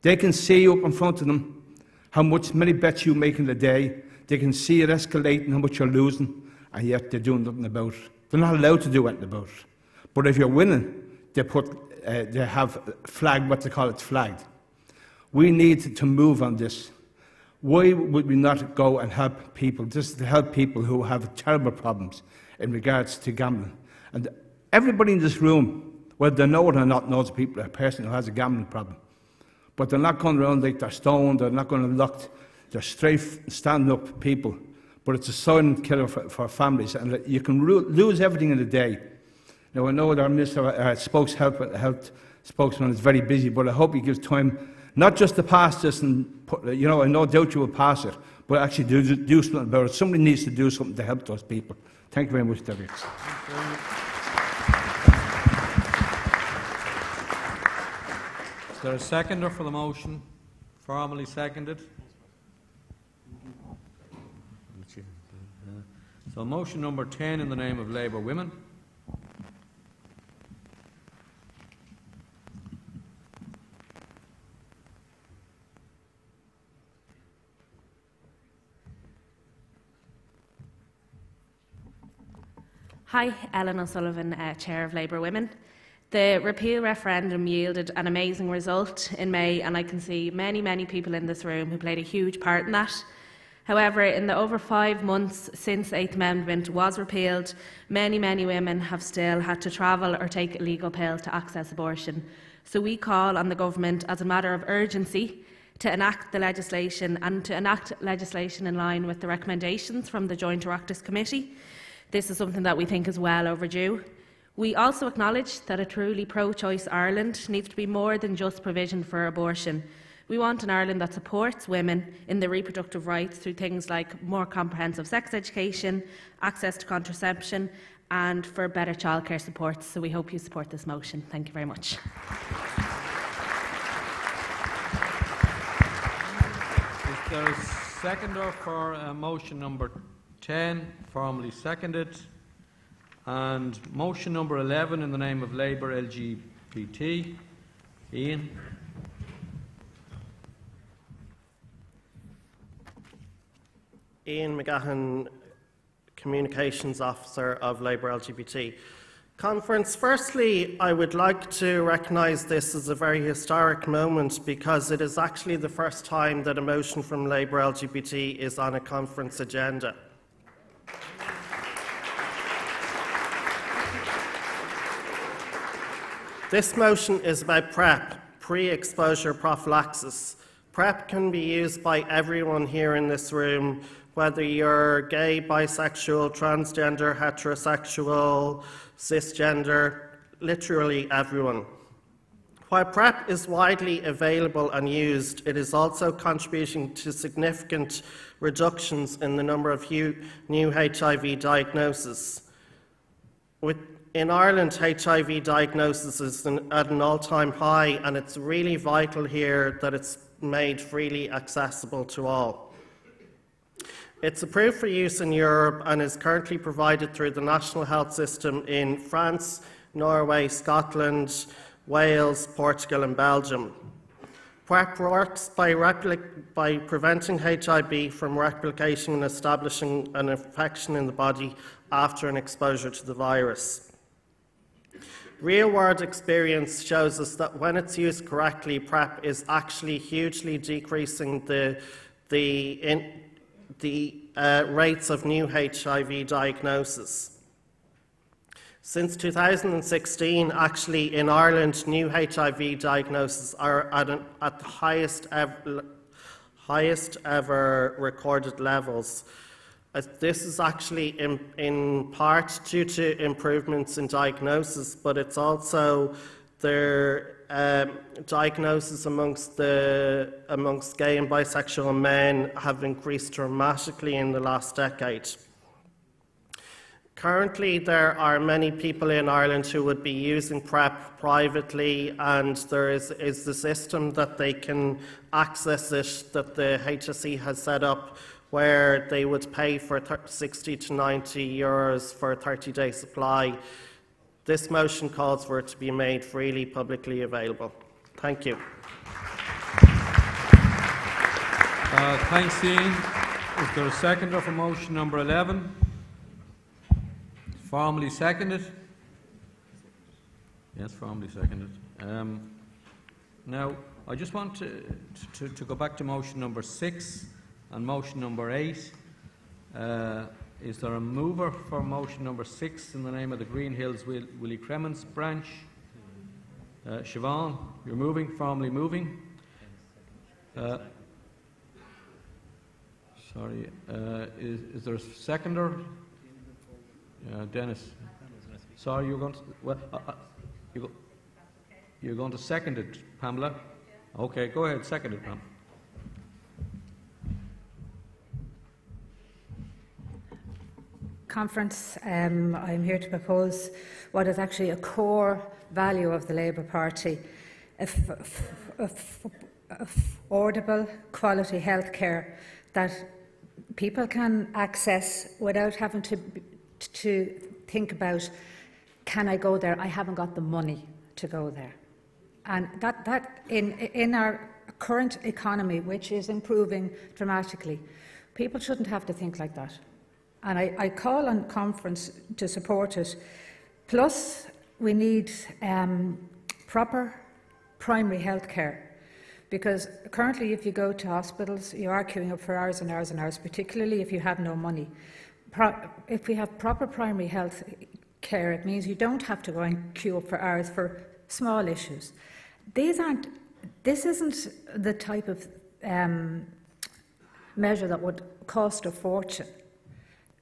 They can see up in front of them how many bets you make in a day. They can see it escalating, how much you're losing, and yet they're doing nothing about it. They're not allowed to do anything about it. But if you're winning, they have flagged, what they call it, flagged. We need to move on this. Why would we not go and help people, just to help people who have terrible problems in regards to gambling? And everybody in this room, whether they know it or not, knows a person who has a gambling problem. But they're not going around like they're stoned, they're not going to lock. They're straight, stand-up people, but it's a silent killer for families, and you can lose everything in a day. Now, I know that our Minister, health spokesman is very busy, but I hope he gives time not just to pass this, and I no doubt you will pass it, but actually do something about it. Somebody needs to do something to help those people. Thank you very much, David. Is there a seconder for the motion? Formally seconded. So motion number 10 in the name of Labour Women. Hi, Ellen O'Sullivan, Chair of Labour Women. The repeal referendum yielded an amazing result in May, and I can see many, many people in this room who played a huge part in that. However, in the over 5 months since the 8th Amendment was repealed, many, many women have still had to travel or take a legal pill to access abortion. So we call on the Government, as a matter of urgency, to enact the legislation and to enact legislation in line with the recommendations from the Joint Oireachtas Committee. This is something that we think is well overdue. We also acknowledge that a truly pro-choice Ireland needs to be more than just provision for abortion. We want an Ireland that supports women in their reproductive rights through things like more comprehensive sex education, access to contraception, and for better childcare supports. So we hope you support this motion. Thank you very much. Is there a seconder for motion number 10, formally seconded? And motion number 11 in the name of Labour LGBT. Ian. Ian McGahan, Communications Officer of Labour LGBT. Conference, firstly, I would like to recognise this as a very historic moment because it is actually the first time that a motion from Labour LGBT is on a conference agenda. This motion is about PrEP, pre-exposure prophylaxis. PrEP can be used by everyone here in this room, whether you're gay, bisexual, transgender, heterosexual, cisgender, literally everyone. While PrEP is widely available and used, it is also contributing to significant reductions in the number of new HIV diagnoses. In Ireland, HIV diagnosis is at an all-time high, and it's really vital here that it's made freely accessible to all. It's approved for use in Europe and is currently provided through the national health system in France, Norway, Scotland, Wales, Portugal and Belgium. PrEP works by preventing HIV from replicating and establishing an infection in the body after an exposure to the virus. Real-world experience shows us that when it's used correctly, PrEP is actually hugely decreasing the rates of new HIV diagnosis. Since 2016, actually, in Ireland, new HIV diagnoses are at the highest ever recorded levels. This is actually in part due to improvements in diagnosis, but it's also their diagnosis amongst gay and bisexual men have increased dramatically in the last decade. Currently, there are many people in Ireland who would be using PrEP privately, and there is the system that they can access it that the HSE has set up, where they would pay for 60 to 90 euros for a 30-day supply. This motion calls for it to be made freely publicly available. Thank you. Thanks, Ian. Is there a seconder for motion number 11? Formally seconded? Yes, formally seconded. Now, I just want to go back to motion number 6 and motion number 8. Is there a mover for motion number 6 in the name of the Green Hills Willie Cremens branch? Siobhan, you're moving, formally moving. Sorry, is there a seconder? Dennis. Sorry, you're going to. Well, you're going to second it, Pamela. Okay, go ahead, second it, Pam. Conference, I'm here to propose what is actually a core value of the Labour Party: affordable, quality health care that people can access without having to think about, can I go there? I haven't got the money to go there. And that in our current economy, which is improving dramatically, people shouldn't have to think like that. And I call on conference to support it. Plus, we need proper primary health care, because currently if you go to hospitals, you are queuing up for hours and hours and hours, particularly if you have no money. If we have proper primary health care, it means you don't have to go and queue up for hours for small issues. This isn't the type of measure that would cost a fortune.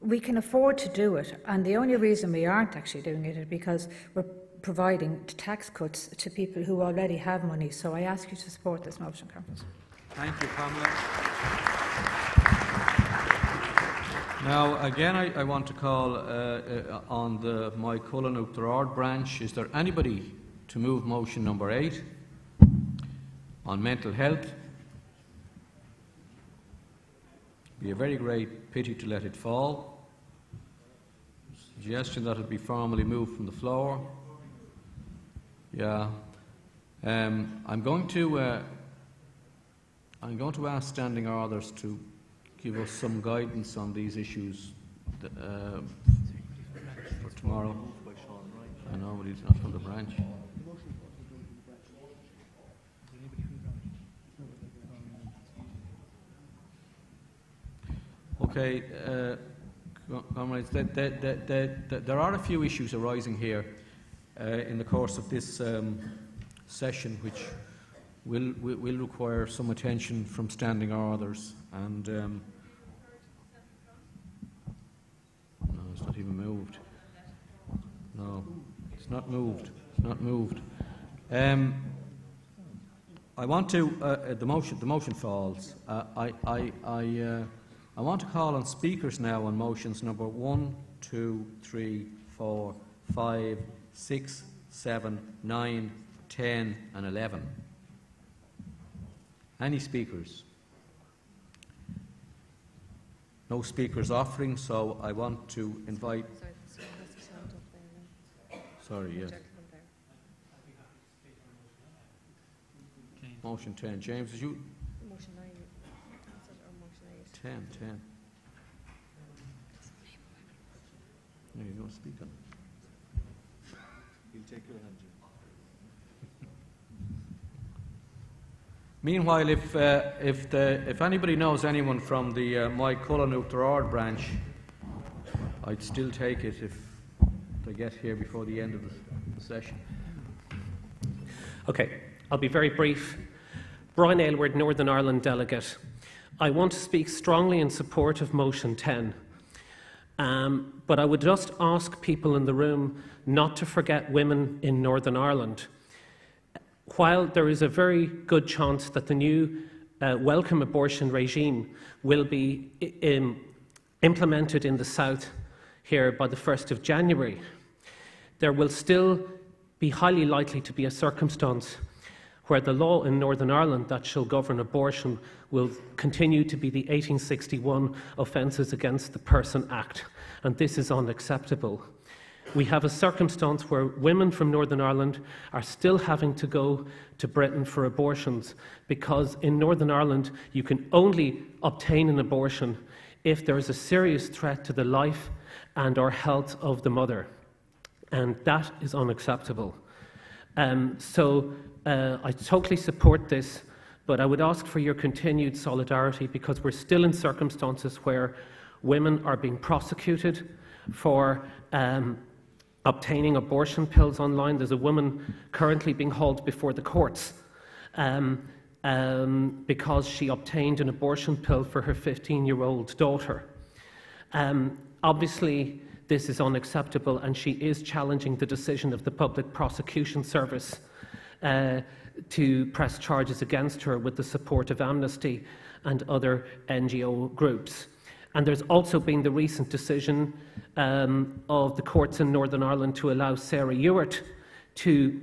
We can afford to do it, and the only reason we aren't actually doing it is because we're providing tax cuts to people who already have money. So I ask you to support this motion, Conference. Thank you, Pamela. Now, again, I want to call on the My Cullen Uachtarard branch. Is there anybody to move motion number 8 on mental health? Be a very great pity to let it fall. Suggestion that it be formally moved from the floor. Yeah. I'm going to ask standing orders to give us some guidance on these issues for tomorrow. I know, but he's not from the branch. Okay, comrades, there are a few issues arising here in the course of this session which will require some attention from standing orders, and no, it's not even moved. No, it's not moved. It's not moved. I want to the motion falls. I want to call on speakers now on motions number 1, 2, 3, 4, 5, 6, 7, 9, 10 and 11. Any speakers? No speakers offering, so I want to invite... Sorry, yes. Motion 10. James, did you... Motion 9. 10. No, you don't speak on it. He'll take your hand. Meanwhile, if anybody knows anyone from the My Cullen Uachtarard branch, I'd still take it if they get here before the end of the session. Okay, I'll be very brief. Brian Aylward, Northern Ireland delegate. I want to speak strongly in support of motion 10, but I would just ask people in the room not to forget women in Northern Ireland. While there is a very good chance that the new welcome abortion regime will be implemented in the South here by the 1st of January, there will still be highly likely to be a circumstance where the law in Northern Ireland that shall govern abortion will continue to be the 1861 Offences Against the Person Act, and this is unacceptable. We have a circumstance where women from Northern Ireland are still having to go to Britain for abortions, because in Northern Ireland you can only obtain an abortion if there is a serious threat to the life and or health of the mother, and that is unacceptable. I totally support this, but I would ask for your continued solidarity, because we're still in circumstances where women are being prosecuted for obtaining abortion pills online. There's a woman currently being hauled before the courts because she obtained an abortion pill for her 15-year-old daughter. Obviously, this is unacceptable, and she is challenging the decision of the Public Prosecution Service to press charges against her with the support of Amnesty and other NGO groups. And there's also been the recent decision of the courts in Northern Ireland to allow Sarah Ewart to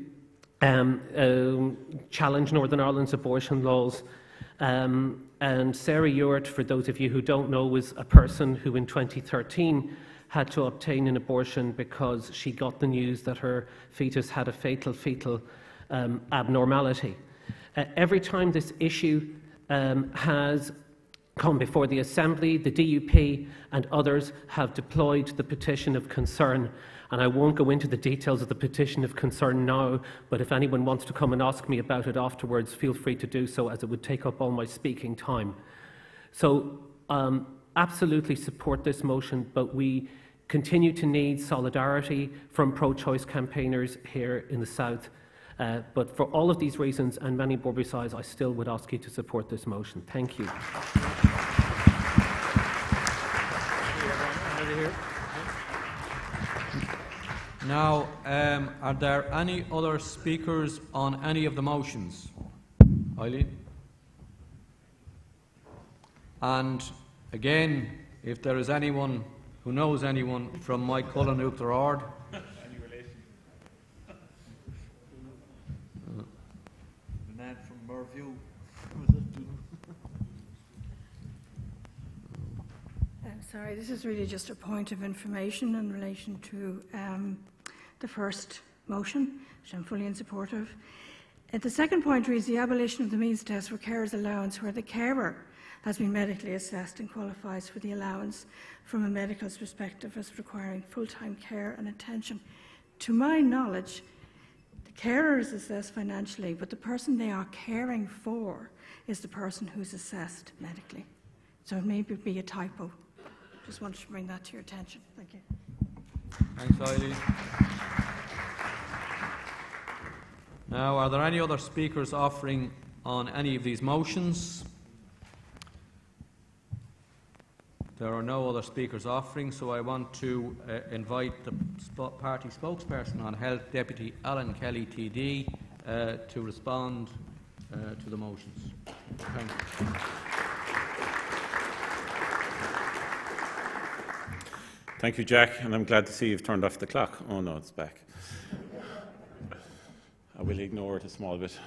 challenge Northern Ireland's abortion laws. And Sarah Ewart, for those of you who don't know, was a person who in 2013 had to obtain an abortion because she got the news that her fetus had a fatal fetal abnormality. Every time this issue has come before the Assembly, the DUP and others have deployed the petition of concern, and I won't go into the details of the petition of concern now, but if anyone wants to come and ask me about it afterwards, feel free to do so, as it would take up all my speaking time. So absolutely support this motion, but we continue to need solidarity from pro-choice campaigners here in the South, But for all of these reasons and many more besides, I still would ask you to support this motion. Thank you. Now, are there any other speakers on any of the motions? Eileen? And again, if there is anyone who knows anyone from my Cullen Uachtar Ard, any relation? The man from Merview. Sorry, this is really just a point of information in relation to the first motion, which I'm fully in support of. The second point reads the abolition of the means test for carers' allowance where the carer has been medically assessed and qualifies for the allowance from a medical perspective as requiring full-time care and attention. To my knowledge, the carer is assessed financially, but the person they are caring for is the person who's assessed medically. So it may be a typo. Just wanted to bring that to your attention. Thank you. Thanks, Eileen. Now, are there any other speakers offering on any of these motions? There are no other speakers offering, so I want to invite the party spokesperson on health, Deputy Alan Kelly TD, to respond to the motions. Thank you. Thank you, Jack, and I'm glad to see you've turned off the clock. Oh no, it's back. I will ignore it a small bit.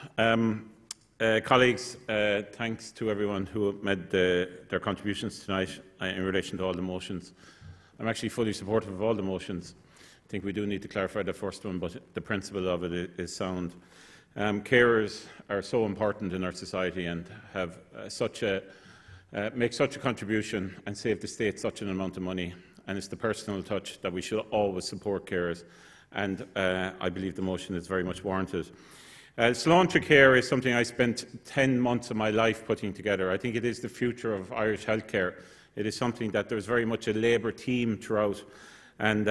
Colleagues, thanks to everyone who made their contributions tonight in relation to all the motions. I'm actually fully supportive of all the motions. I think we do need to clarify the first one, but the principle of it is sound. Carers are so important in our society and have make such a contribution and save the state such an amount of money. And it's the personal touch that we should always support carers. And I believe the motion is very much warranted. Sláinte Care is something I spent 10 months of my life putting together. I think it is the future of Irish healthcare. It is something that there's very much a Labour team throughout. And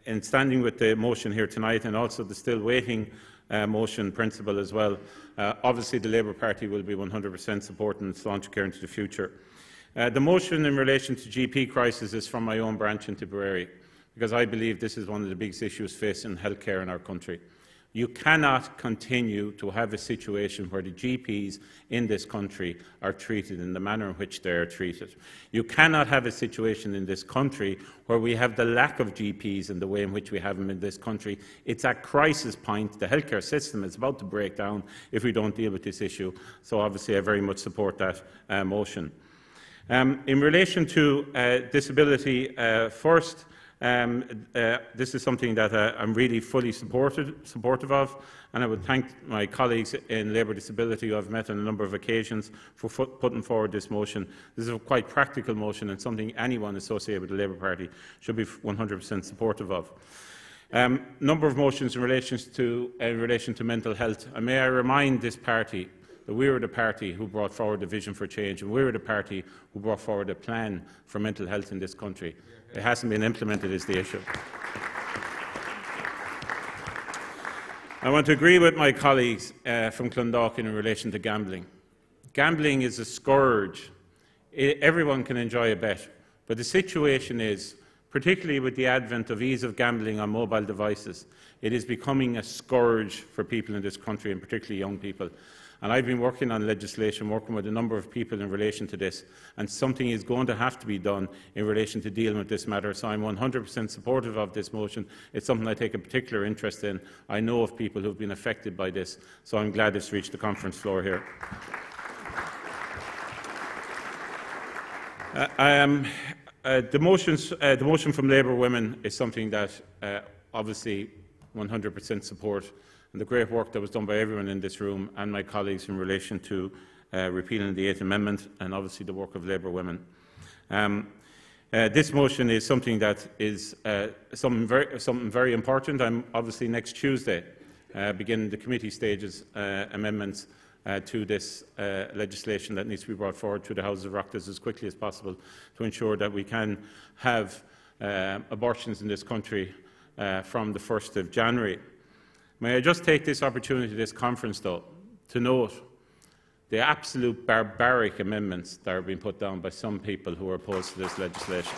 in standing with the motion here tonight and also the still waiting motion principle as well, obviously the Labour Party will be 100% supporting Sláinte Care into the future. The motion in relation to GP crisis is from my own branch in Tipperary, because I believe this is one of the biggest issues facing healthcare in our country. You cannot continue to have a situation where the GPs in this country are treated in the manner in which they are treated. You cannot have a situation in this country where we have the lack of GPs in the way in which we have them in this country. It's at crisis point. The healthcare system is about to break down if we don't deal with this issue. So obviously I very much support that motion. In relation to disability, first, this is something that I'm really fully supportive of, and I would thank my colleagues in Labour Disability who I've met on a number of occasions for putting forward this motion. This is a quite practical motion and something anyone associated with the Labour Party should be 100% supportive of. Number of motions in relation to mental health. And may I remind this party that we were the party who brought forward the Vision for Change, and we were the party who brought forward a plan for mental health in this country. It hasn't been implemented is the issue. I want to agree with my colleagues from Clondalkin in relation to gambling. Gambling is a scourge. Everyone can enjoy a bet, but the situation is, particularly with the advent of ease of gambling on mobile devices, it is becoming a scourge for people in this country, and particularly young people. And I've been working on legislation, working with a number of people in relation to this, and something is going to have to be done in relation to dealing with this matter. So I'm 100% supportive of this motion. It's something I take a particular interest in. I know of people who have been affected by this, so I'm glad it's reached the conference floor here. The motion from Labour Women is something that obviously 100% support, and the great work that was done by everyone in this room and my colleagues in relation to repealing the 8th Amendment, and obviously the work of Labour Women. This motion is something that is something very important. I'm obviously next Tuesday beginning the committee stages amendments to this legislation that needs to be brought forward to the Houses of Oireachtas as quickly as possible to ensure that we can have abortions in this country from the 1st of January. May I just take this opportunity, this conference though, to note the absolute barbaric amendments that are being put down by some people who are opposed to this legislation.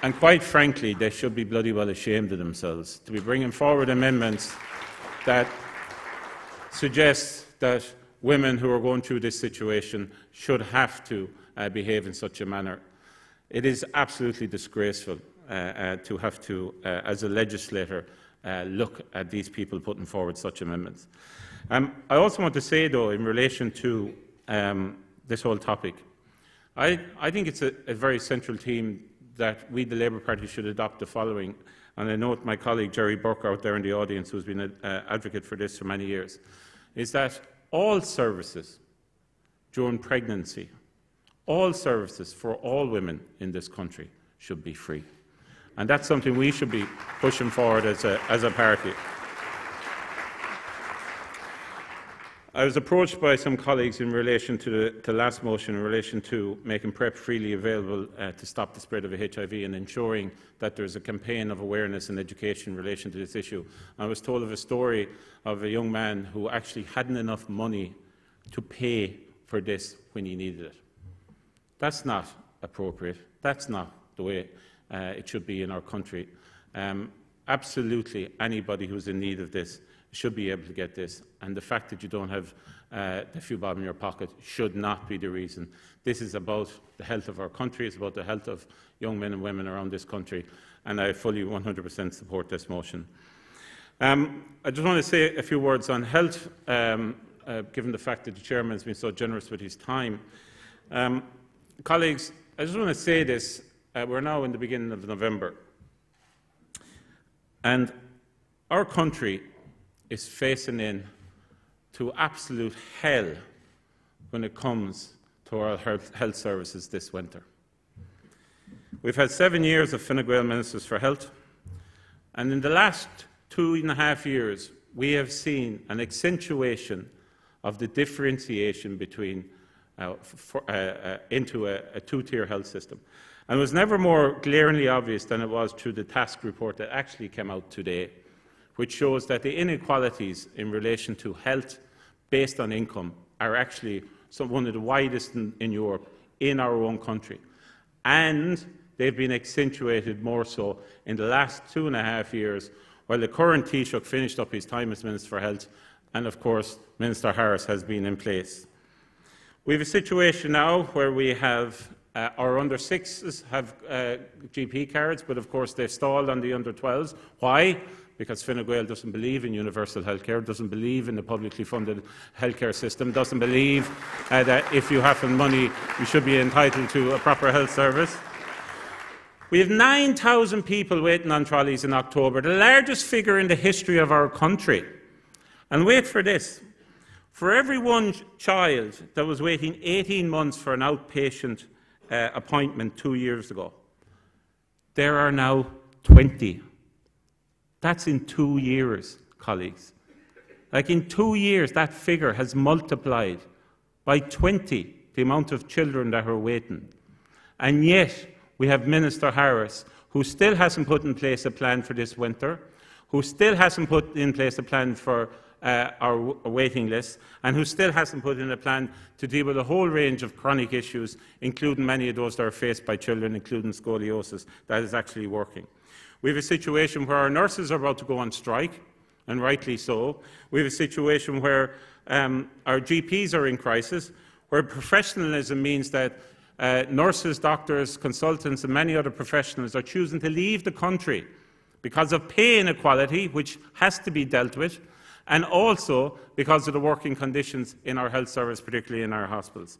And quite frankly, they should be bloody well ashamed of themselves to be bringing forward amendments that suggest that women who are going through this situation should have to behave in such a manner. It is absolutely disgraceful to have to, as a legislator, look at these people putting forward such amendments. I also want to say, though, in relation to this whole topic, I think it's a very central theme that we, the Labour Party, should adopt the following, and I note my colleague Jerry Burke out there in the audience, who has been an advocate for this for many years, is that all services during pregnancy, all services for all women in this country should be free. And that's something we should be pushing forward as a party. I was approached by some colleagues in relation to the last motion in relation to making PrEP freely available to stop the spread of HIV and ensuring that there is a campaign of awareness and education in relation to this issue. I was told of a story of a young man who actually hadn't enough money to pay for this when he needed it. That's not appropriate. That's not the way it should be in our country. Absolutely anybody who's in need of this should be able to get this, and the fact that you don't have a few bob in your pocket should not be the reason. This is about the health of our country, it's about the health of young men and women around this country, and I fully 100% support this motion. I just want to say a few words on health, given the fact that the Chairman has been so generous with his time. Colleagues, I just want to say this. We're now in the beginning of November, and our country is facing in to absolute hell when it comes to our health services this winter. We've had 7 years of Fine Gael Ministers for Health, and in the last 2.5 years we have seen an accentuation of the differentiation between into a two-tier health system. And it was never more glaringly obvious than it was through the task report that actually came out today, which shows that the inequalities in relation to health based on income are actually one of the widest in Europe, in our own country. And they've been accentuated more so in the last 2.5 years, while the current Taoiseach finished up his time as Minister for Health, and of course Minister Harris has been in place. We have a situation now where we have our under-6s have GP cards, but of course they've stalled on the under-12s. Why? Because Fine Gael doesn't believe in universal healthcare, doesn't believe in the publicly funded healthcare system, doesn't believe that if you have money you should be entitled to a proper health service. We have 9,000 people waiting on trolleys in October, the largest figure in the history of our country. And wait for this. For every one child that was waiting 18 months for an outpatient appointment 2 years ago, there are now 20. That's in 2 years, colleagues. Like in 2 years, that figure has multiplied by 20, the amount of children that are waiting. And yet, we have Minister Harris, who still hasn't put in place a plan for this winter, who still hasn't put in place a plan for our waiting list, and who still hasn't put in a plan to deal with a whole range of chronic issues, including many of those that are faced by children, including scoliosis, that is actually working. We have a situation where our nurses are about to go on strike, and rightly so. We have a situation where our GPs are in crisis, where professionalism means that nurses, doctors, consultants and many other professionals are choosing to leave the country because of pay inequality, which has to be dealt with, and also because of the working conditions in our health service, particularly in our hospitals.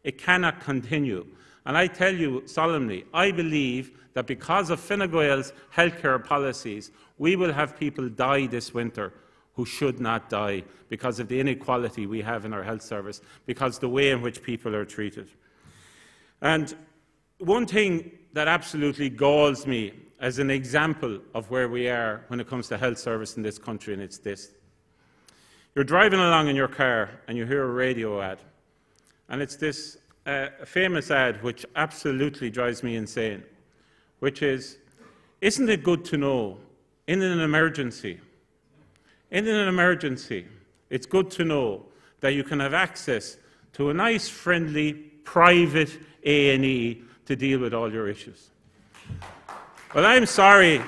It cannot continue. And I tell you solemnly, I believe that because of Fine Gael's healthcare policies, we will have people die this winter who should not die because of the inequality we have in our health service, because of the way in which people are treated. And one thing that absolutely galls me as an example of where we are when it comes to health service in this country, and it's this. You're driving along in your car and you hear a radio ad, and it's this famous ad which absolutely drives me insane, which is, isn't it good to know in an emergency, it's good to know that you can have access to a nice, friendly, private A&E to deal with all your issues. Well, I'm sorry,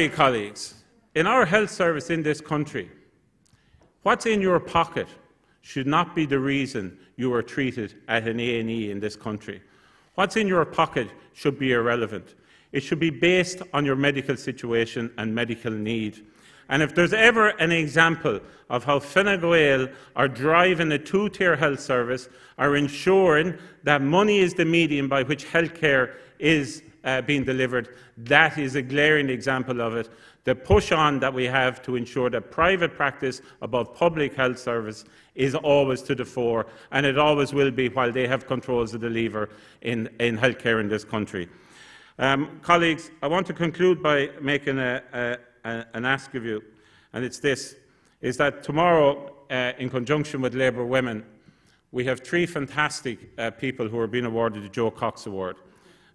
colleagues. In our health service in this country, what's in your pocket should not be the reason you are treated at an A&E in this country. What's in your pocket should be irrelevant. It should be based on your medical situation and medical need. And if there's ever an example of how Fine Gael are driving a two-tier health service, are ensuring that money is the medium by which healthcare is being delivered, that is a glaring example of it. The push-on that we have to ensure that private practice above public health service is always to the fore, and it always will be while they have controls of the lever in healthcare in this country. Colleagues, I want to conclude by making an ask of you, and it's this, is that tomorrow, in conjunction with Labour Women, we have three fantastic people who are being awarded the Joe Cox Award.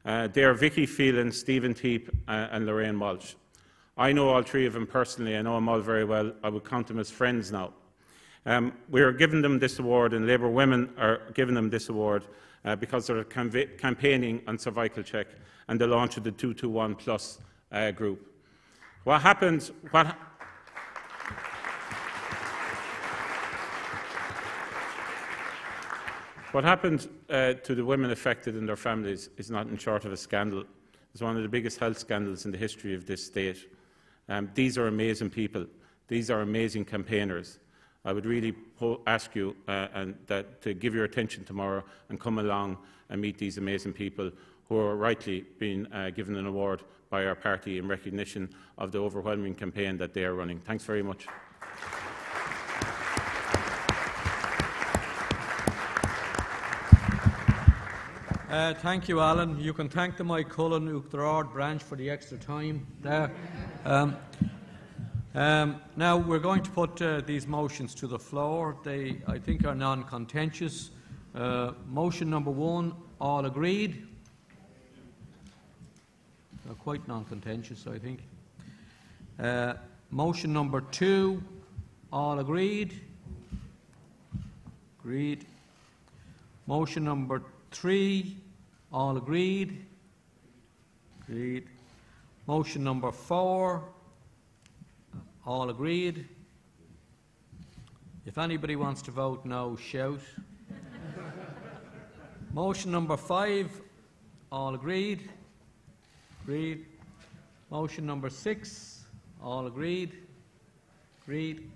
They are Vicky Phelan, Stephen Teep and Lorraine Walsh. I know all three of them personally. I know them all very well. I would count them as friends now. We are giving them this award, and Labour Women are giving them this award because they're campaigning on cervical check and the launch of the 221 Plus group. What happened to the women affected and their families is nothing short of a scandal. It's one of the biggest health scandals in the history of this state. These are amazing people. These are amazing campaigners. I would really ask you to give your attention tomorrow and come along and meet these amazing people who are rightly being given an award by our party in recognition of the overwhelming campaign that they are running. Thanks very much. Thank you, Alan. You can thank the Mike Cullen Uachtarard branch for the extra time there. Now we're going to put these motions to the floor. They, I think, are non-contentious. Motion number 1, all agreed. Quite non-contentious, I think. Motion number 2, all agreed. Agreed. Motion number 3, all agreed. Agreed. Motion number 4, all agreed. If anybody wants to vote no, shout. Motion number 5, all agreed. Agreed. Motion number 6, all agreed. Agreed.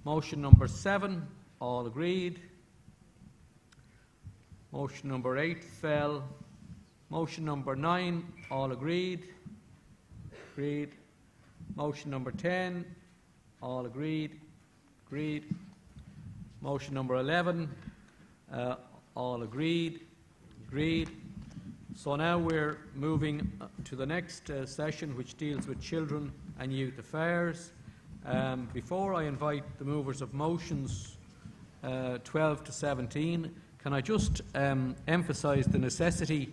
Motion number 7, all agreed. Motion number 8 fell. Motion number 9, all agreed. Agreed. Motion number 10, all agreed. Agreed. Motion number 11, all agreed. Agreed. So now we're moving to the next session, which deals with children and youth affairs. Before I invite the movers of motions 12 to 17, can I just emphasise the necessity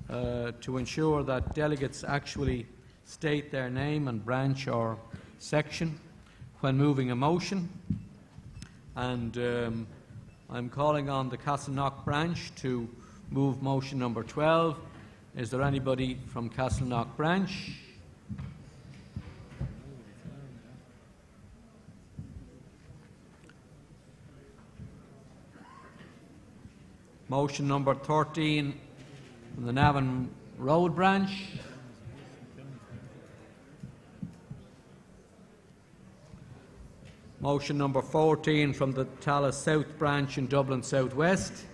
to ensure that delegates actually state their name and branch or section when moving a motion. And I'm calling on the Castleknock branch to move motion number 12. Is there anybody from Castleknock branch? Motion number 13 from the Navan Road branch. Motion number 14 from the Tallaght South branch in Dublin South West.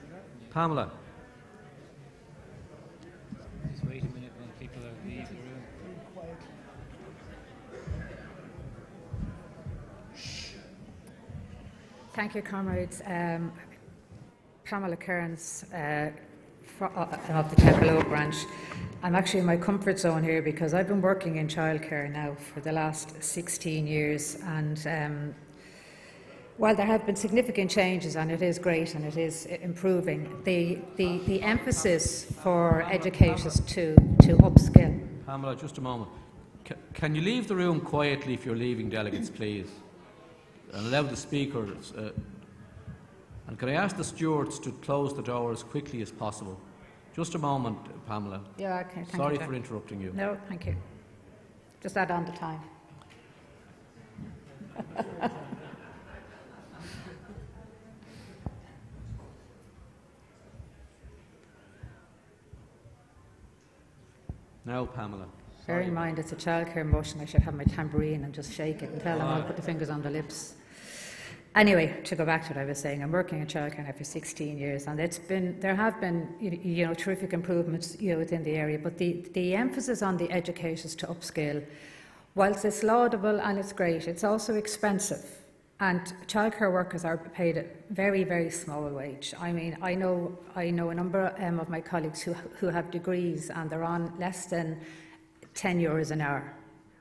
Pamela. Just wait a minute when people leave the room. Thank you, comrades. Pamela Kearns of the Teckaloe branch. I'm actually in my comfort zone here because I've been working in childcare now for the last 16 years, and While there have been significant changes, and it is great and it is improving, the emphasis for educators to upskill. Pamela, just a moment. Can you leave the room quietly if you're leaving, delegates, please? And allow the speakers. And can I ask the stewards to close the door as quickly as possible? Just a moment, Pamela. Yeah, okay. Thank Sorry you, for interrupting you. No, thank you. Just add on the time. Now, Pamela. Bear in mind, it's a childcare motion. I should have my tambourine and just shake it and tell them I'll put the fingers on the lips. Anyway, to go back to what I was saying, I'm working in childcare now for 16 years, and there have been terrific improvements within the area. But the emphasis on the educators to upskill, whilst it's laudable and it's great, it's also expensive. And childcare workers are paid a very, very small wage. I mean, I know a number of my colleagues who have degrees, and they're on less than €10 an hour,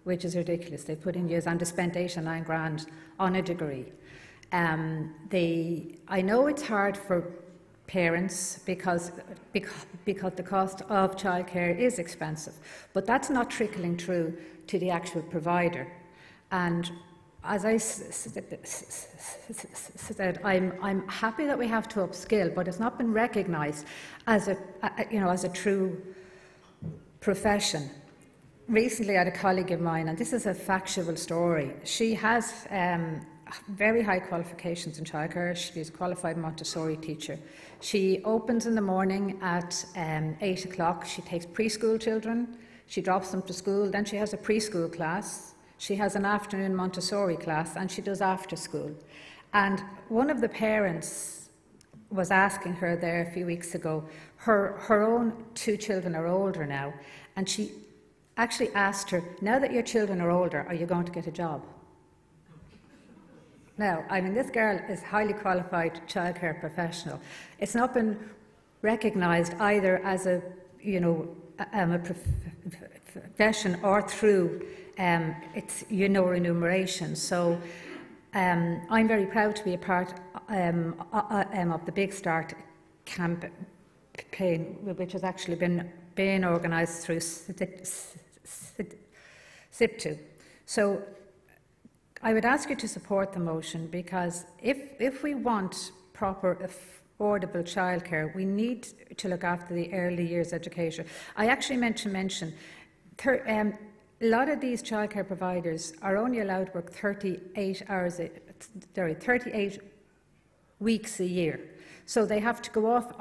which is ridiculous. They put in years and they spent 8 or 9 grand on a degree. I know it's hard for parents because the cost of childcare is expensive, but that's not trickling through to the actual provider. And as I said, I'm happy that we have to upskill, but it's not been recognised as a true profession. Recently, I had a colleague of mine, and this is a factual story. She has very high qualifications in childcare. She's a qualified Montessori teacher. She opens in the morning at 8 o'clock. She takes preschool children. She drops them to school. Then she has a preschool class. She has an afternoon Montessori class, and she does after school. And one of the parents was asking her there a few weeks ago, her own 2 children are older now, and she actually asked her, now that your children are older, are you going to get a job? Now, I mean, this girl is a highly qualified childcare professional. It's not been recognised either as a profession or through its remuneration. So I'm very proud to be a part of the Big Start campaign, which has actually been organised through SIPTU. So I would ask you to support the motion, because if we want proper, affordable childcare, we need to look after the early years education. I actually meant to mention a lot of these childcare providers are only allowed to work 38 weeks a year. So they have to go off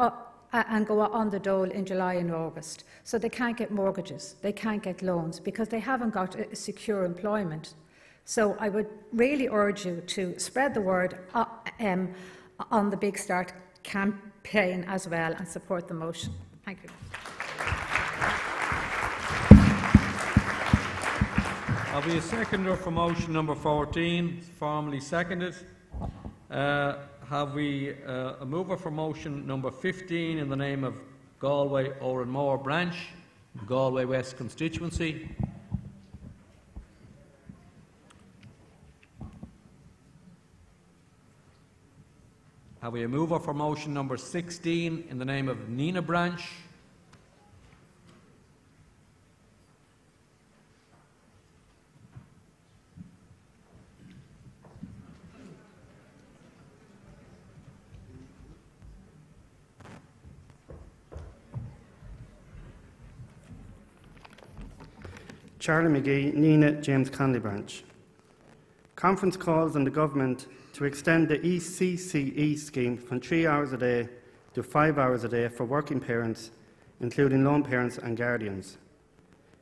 and go on the dole in July and August. So they can't get mortgages, they can't get loans, because they haven't got a secure employment. So I would really urge you to spread the word on the Big Start campaign as well, and support the motion. Thank you. I'll be a seconder for motion number 14, formally seconded. Have we a mover for motion number 15 in the name of Galway Oranmore Branch, Galway West constituency? Have we a mover for motion number 16 in the name of Nina Branch? Charlie McGee, Nina, James Conley Branch. Conference calls on the Government to extend the ECCE scheme from 3 hours a day to 5 hours a day for working parents, including lone parents and guardians.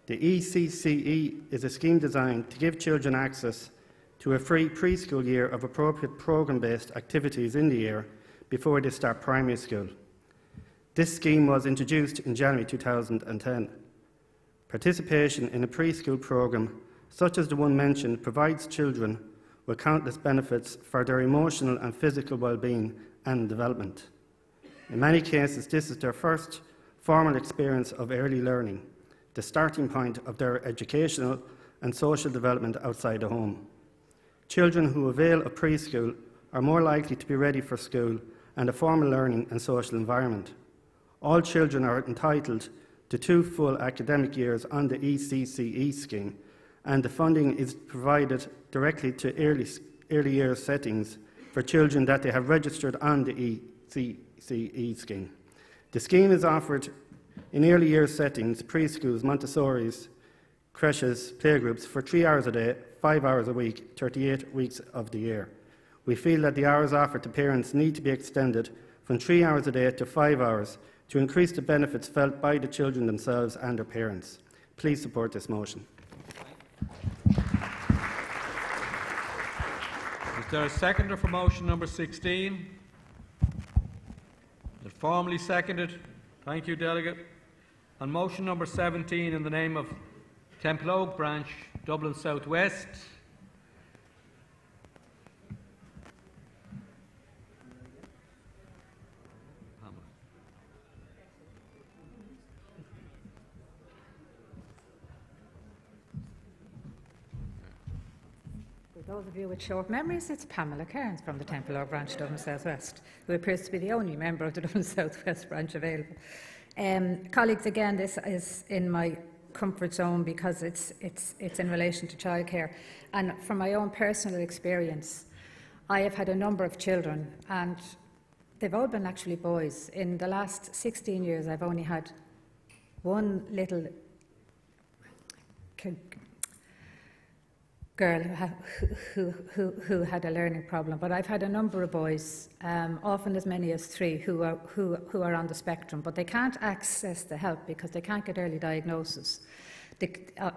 The ECCE is a scheme designed to give children access to a free preschool year of appropriate programme-based activities in the year before they start primary school. This scheme was introduced in January 2010. Participation in a preschool programme, such as the one mentioned, provides children with countless benefits for their emotional and physical well-being and development. In many cases, this is their first formal experience of early learning, the starting point of their educational and social development outside the home. Children who avail of preschool are more likely to be ready for school and a formal learning and social environment. All children are entitled to 2 full academic years on the ECCE scheme, and the funding is provided directly to early years settings for children that they have registered on the ECCE scheme. The scheme is offered in early years settings, preschools, Montessori's, creches, playgroups for 3 hours a day, 5 hours a week, 38 weeks of the year. We feel that the hours offered to parents need to be extended from 3 hours a day to 5 hours to increase the benefits felt by the children themselves and their parents. Please support this motion. Is there a seconder for motion number 16? Is it formally seconded? Thank you, Delegate. On motion number 17, in the name of Temple Oak Branch, Dublin South West. For those of you with short memories, it's Pamela Cairns from the Temple Oak Branch, Dublin South West, who appears to be the only member of the Dublin South West branch available. Colleagues, again, this is in my comfort zone because it's in relation to childcare. And from my own personal experience, I have had a number of children, and they've all been actually boys. In the last 16 years, I've only had one little girl who had a learning problem, but I've had a number of boys, often as many as 3, who are on the spectrum, but they can't access the help because they can't get early diagnosis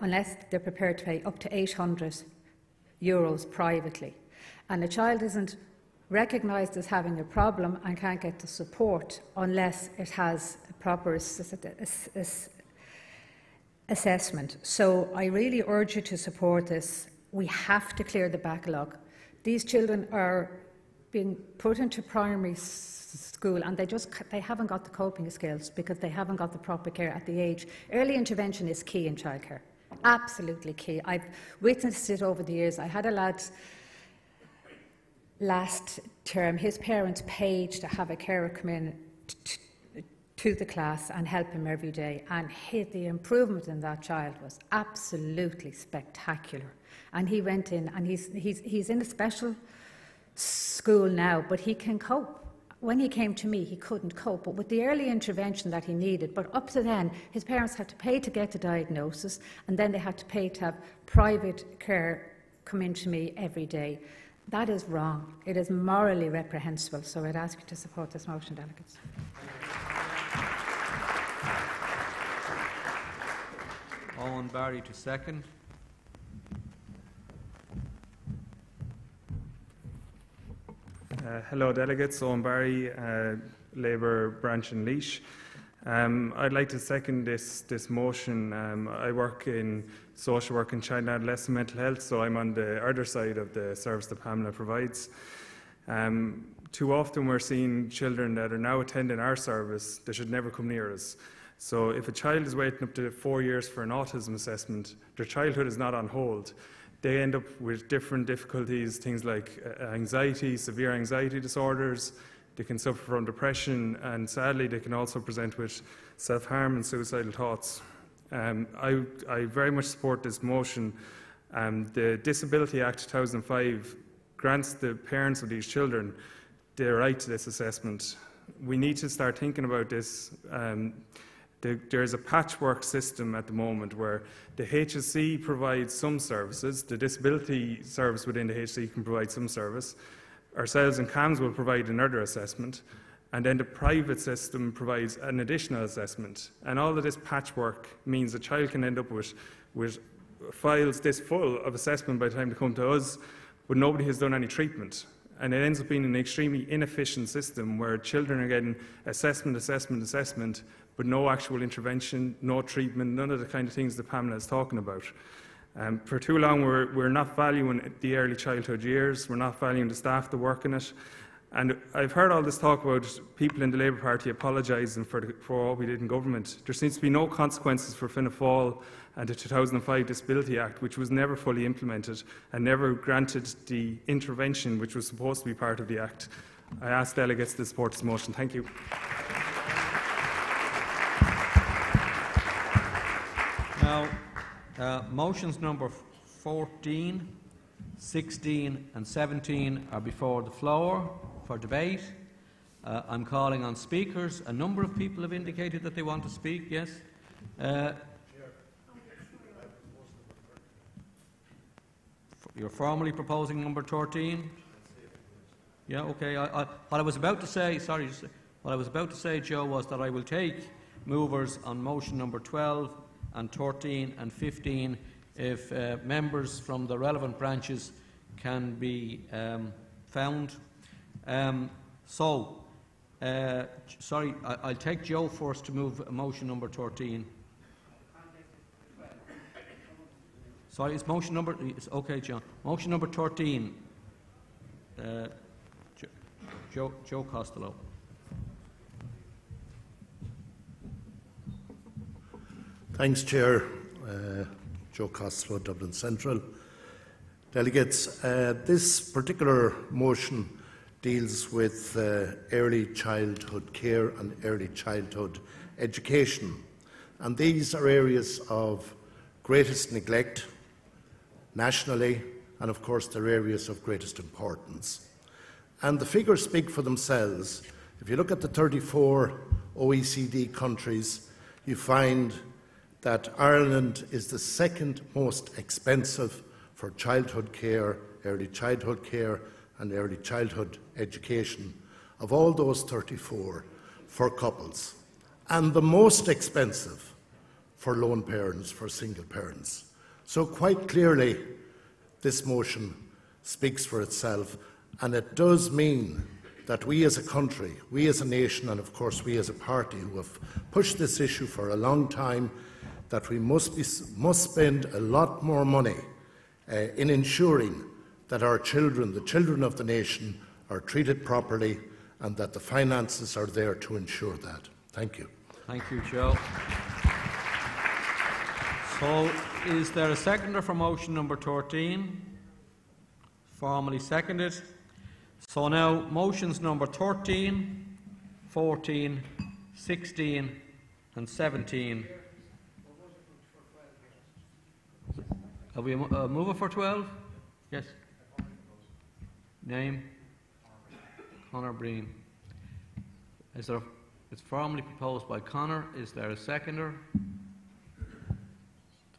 unless they're prepared to pay up to €800 privately. And a child isn't recognised as having a problem and can't get the support unless it has a proper assessment. So I really urge you to support this. We have to clear the backlog. These children are being put into primary school and they haven't got the coping skills because they haven't got the proper care at the age. Early intervention is key in childcare, absolutely key. I've witnessed it over the years. I had a lad last term, his parents paid to have a carer come in to the class and help him every day, and the improvement in that child was absolutely spectacular. And he went in, and he's in a special school now, but he can cope. When he came to me, he couldn't cope, but with the early intervention that he needed, but up to then, his parents had to pay to get the diagnosis, and then they had to pay to have private care come in to me every day. That is wrong. It is morally reprehensible, so I'd ask you to support this motion, delegates. Owen Barry to second. Hello, delegates. Owen Barry, Labour branch in Laois. I'd like to second this motion. I work in social work in child and adolescent mental health, so I'm on the other side of the service that Pamela provides. Too often we're seeing children that are now attending our service, they should never come near us. So if a child is waiting up to 4 years for an autism assessment, their childhood is not on hold. They end up with different difficulties, things like anxiety, severe anxiety disorders. They can suffer from depression, and sadly they can also present with self-harm and suicidal thoughts. I very much support this motion. The Disability Act 2005 grants the parents of these children the right to this assessment. We need to start thinking about this. There is a patchwork system at the moment where the HSE provides some services, the disability service within the HSE can provide some service, ourselves and CAMS will provide another assessment, and then the private system provides an additional assessment. And all of this patchwork means a child can end up with files this full of assessment by the time they come to us, but nobody has done any treatment. And it ends up being an extremely inefficient system where children are getting assessment, but no actual intervention, no treatment, none of the kind of things that Pamela is talking about. For too long, we're not valuing the early childhood years, we're not valuing the staff that work in it, And I've heard all this talk about people in the Labour Party apologising for what we did in government. There seems to be no consequences for Fianna Fáil and the 2005 Disability Act, which was never fully implemented and never granted the intervention which was supposed to be part of the Act. I ask delegates to support this motion. Thank you. Now, motions number 14, 16 and 17 are before the floor for debate. I'm calling on speakers. A number of people have indicated that they want to speak, yes? You're formally proposing number 13? Yeah, okay. What I was about to say, what I was about to say, Joe, was that I will take movers on motion number 12 and 13 and 15 if members from the relevant branches can be found. Sorry, I'll take Joe first to move motion number 13. Sorry, it's motion number... It's okay, John. Motion number 13. Joe Costello. Thanks, Chair. Joe Costello, Dublin Central. Delegates, this particular motion deals with early childhood care and early childhood education. And these are areas of greatest neglect nationally, and of course they're areas of greatest importance. And the figures speak for themselves. If you look at the 34 OECD countries, you find that Ireland is the second most expensive for childhood care, early childhood care and early childhood education of all those 34 for couples, and the most expensive for lone parents, for single parents. So quite clearly this motion speaks for itself, and it does mean that we as a country, we as a nation, and of course we as a party who have pushed this issue for a long time, that we must spend a lot more money in ensuring that our children, the children of the nation, are treated properly and that the finances are there to ensure that. Thank you. Thank you, Joe. So, is there a seconder for motion number 13? Formally seconded. So now, motions number 13, 14, 16 and 17. Are we a mover for 12? Yes. Name? Conor Breen. It's formally proposed by Conor. Is there a seconder?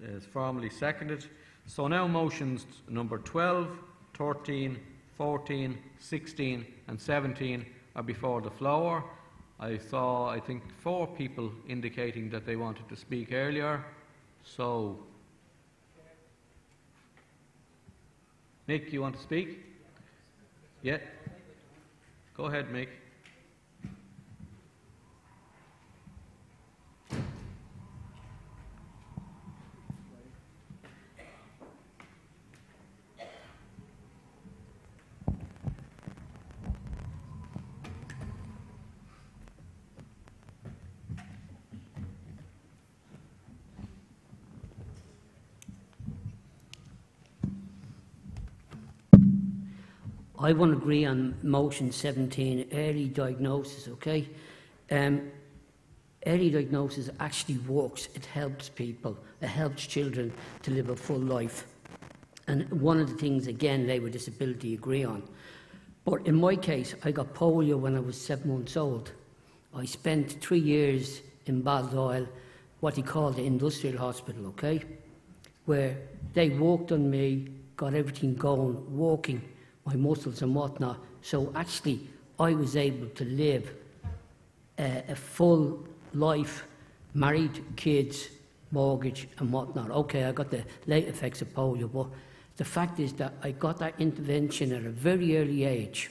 It's formally seconded. So now motions number 12, 13, 14, 16 and 17 are before the floor. I saw, I think, 4 people indicating that they wanted to speak earlier. So, Mick, you want to speak? Yeah? Go ahead, Mick. I want to agree on motion 17, early diagnosis, okay? Early diagnosis actually works. It helps people. It helps children to live a full life. And one of the things, again, Labour with Disability agree on. But in my case, I got polio when I was 7 months old. I spent 3 years in Ballsbridge, what they call the industrial hospital, okay? Where they worked on me, got everything going, walking, my muscles and whatnot. So actually, I was able to live a full life, married, kids, mortgage and whatnot. Okay, I got the late effects of polio, but the fact is that I got that intervention at a very early age,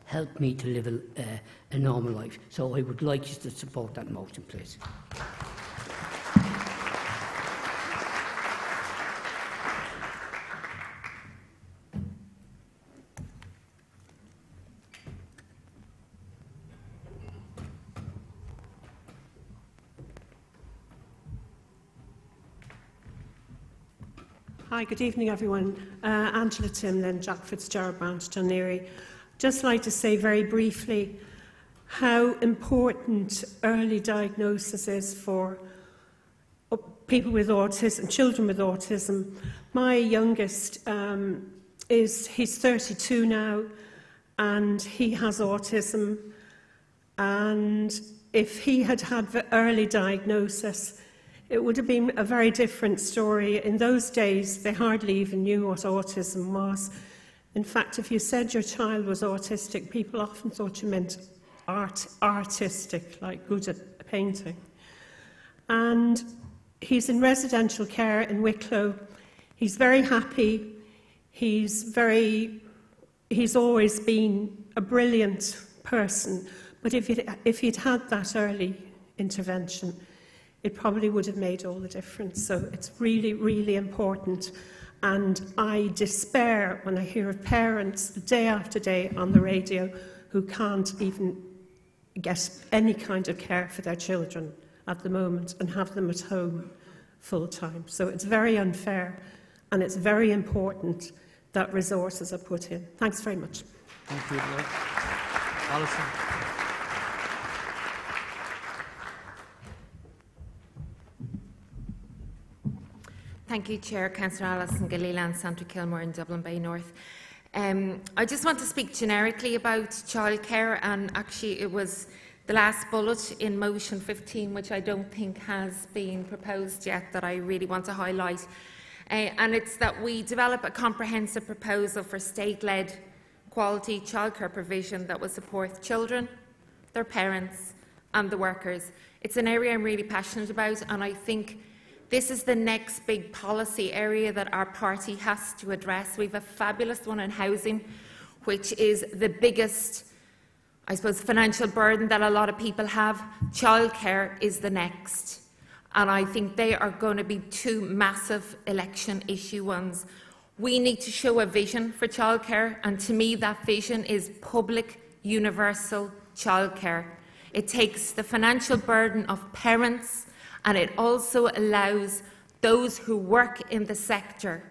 helped me to live a normal life. So I would like you to support that motion, please. Hi, good evening, everyone. Angela Timlin, Jack Fitzgerald Branch, Dunleary. Just like to say very briefly how important early diagnosis is for people with autism, children with autism. My youngest he's 32 now, and he has autism. And if he had had the early diagnosis, it would have been a very different story. In those days, they hardly even knew what autism was. In fact, if you said your child was autistic, people often thought you meant artistic, like good at painting. And he's in residential care in Wicklow. He's very happy. He's always been a brilliant person. But if he'd had that early intervention, it probably would have made all the difference. So it's really, really important. And I despair when I hear of parents day after day on the radio who can't even get any kind of care for their children at the moment and have them at home full time. So it's very unfair, and it's very important that resources are put in. Thanks very much. Thank you, Alison. Thank you, Chair. Councillor Alison Gillelan, Santry Kilmore in Dublin Bay North. I just want to speak generically about childcare, and actually it was the last bullet in motion 15, which I don't think has been proposed yet, that I really want to highlight. And it's that we develop a comprehensive proposal for state-led quality childcare provision that will support children, their parents and the workers. It's an area I'm really passionate about, and I think this is the next big policy area that our party has to address. We have a fabulous one in housing, which is the biggest, I suppose, financial burden that a lot of people have. Childcare is the next. And I think they are going to be two massive election issue ones. We need to show a vision for childcare, and to me that vision is public, universal childcare. It takes the financial burden of parents, and it also allows those who work in the sector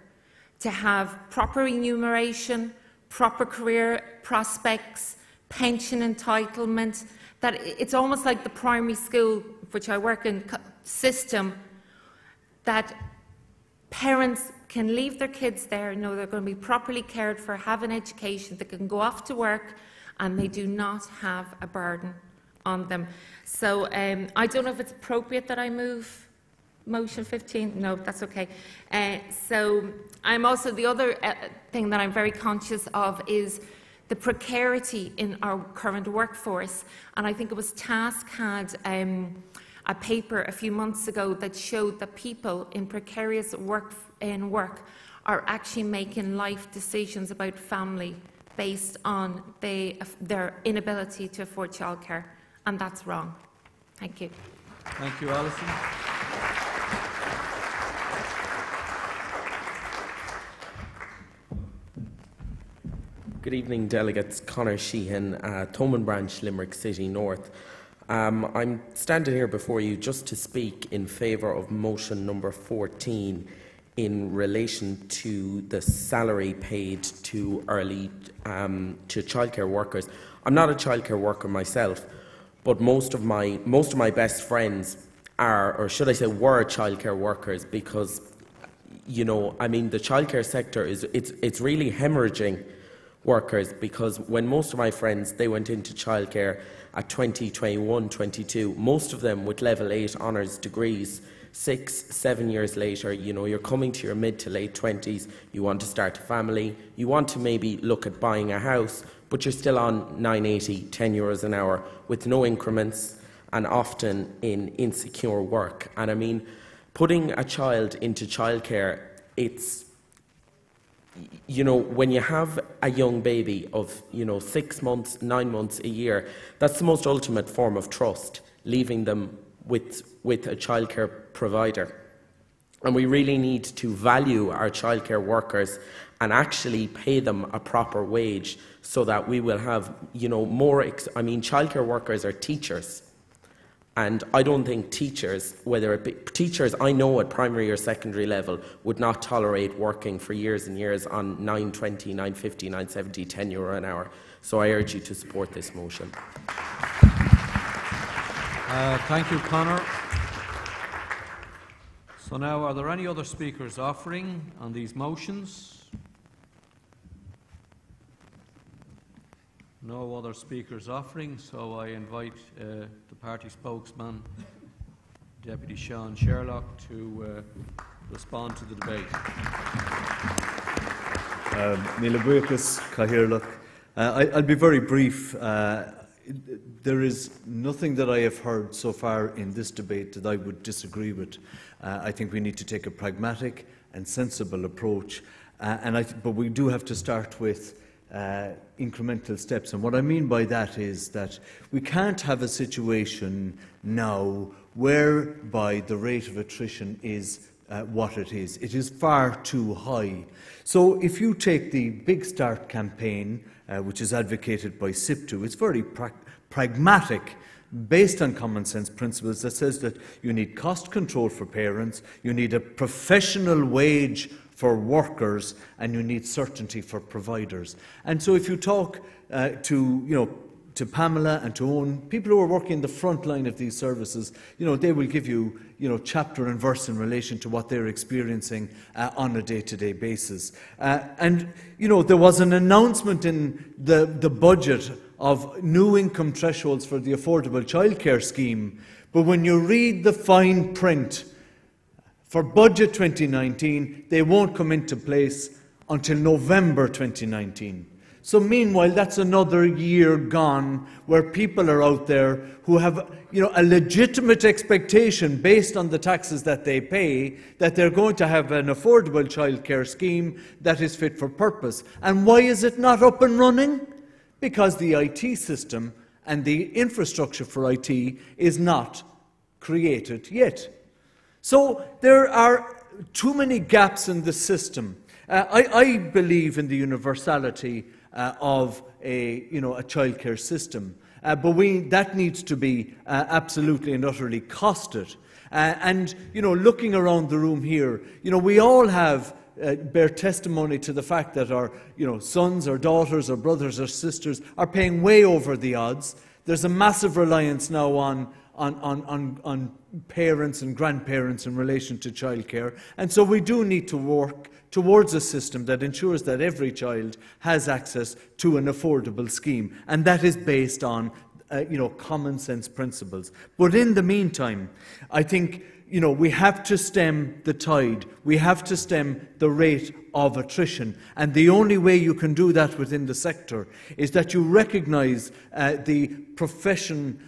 to have proper remuneration, proper career prospects, pension entitlement. That it's almost like the primary school, which I work in, system, that parents can leave their kids there, know they're going to be properly cared for, have an education, they can go off to work, and they do not have a burden on them. So I don't know if it's appropriate that I move motion 15. No, that's okay. So I'm also, the other thing that I'm very conscious of is the precarity in our current workforce. And I think it was Task had a paper a few months ago that showed that people in precarious work are actually making life decisions about family based on their inability to afford childcare. And that's wrong. Thank you. Thank you, Alison. Good evening, delegates. Conor Sheehan, Thomond Branch, Limerick City North. I'm standing here before you just to speak in favour of motion number 14 in relation to the salary paid to to childcare workers. I'm not a childcare worker myself, but most of my best friends are, or should I say, were childcare workers, because, you know, I mean, the childcare sector it's really hemorrhaging workers, because when most of my friends, they went into childcare at 20, 21, 22, most of them with level 8 honours degrees. 6, 7 years later, you know, you're coming to your mid to late 20s, you want to start a family, you want to maybe look at buying a house, but you're still on €9.80, €10 an hour with no increments, and often in insecure work. And I mean, putting a child into childcare, it's, you know, when you have a young baby of, you know, 6 months, 9 months, a year, that's the most ultimate form of trust, leaving them with a childcare provider. And we really need to value our childcare workers and actually pay them a proper wage, so that we will have, you know, more. I mean, childcare workers are teachers, And I don't think teachers, whether it be teachers I know at primary or secondary level, would not tolerate working for years and years on €9.20, €9.50, €9.70, €10 an hour. So I urge you to support this motion. Thank you, Conor. So now, are there any other speakers offering on these motions? No other speakers offering, so I invite the party spokesman, Deputy Sean Sherlock, to respond to the debate. Míle buíochas, Cathaoirleach. I'll be very brief. There is nothing that I have heard so far in this debate that I would disagree with. I think we need to take a pragmatic and sensible approach, but we do have to start with incremental steps. And what I mean by that is that we can't have a situation now whereby the rate of attrition is what it is. It is far too high. So if you take the Big Start campaign, which is advocated by SIP2, it's very pragmatic, based on common sense principles, that says that you need cost control for parents, you need a professional wage for workers, and you need certainty for providers. And so if you talk to Pamela and to Owen, people who are working in the front line of these services, they will give you, chapter and verse in relation to what they're experiencing on a day-to-day basis. And there was an announcement in the budget of new income thresholds for the affordable childcare scheme, but when you read the fine print for budget 2019, they won't come into place until November 2019. So meanwhile, that's another year gone where people are out there who have a legitimate expectation based on the taxes that they pay that they're going to have an affordable childcare scheme that is fit for purpose. And why is it not up and running? Because the IT system and the infrastructure for IT is not created yet. So there are too many gaps in the system. I believe in the universality of a childcare system, but that needs to be absolutely and utterly costed. And looking around the room here, we all bear testimony to the fact that our sons or daughters or brothers or sisters are paying way over the odds. There's a massive reliance now on parents and grandparents in relation to childcare, and so we do need to work towards a system that ensures that every child has access to an affordable scheme, and that is based on common sense principles. But in the meantime, I think we have to stem the tide. We have to stem the rate of attrition. And the only way you can do that within the sector is that you recognise the profession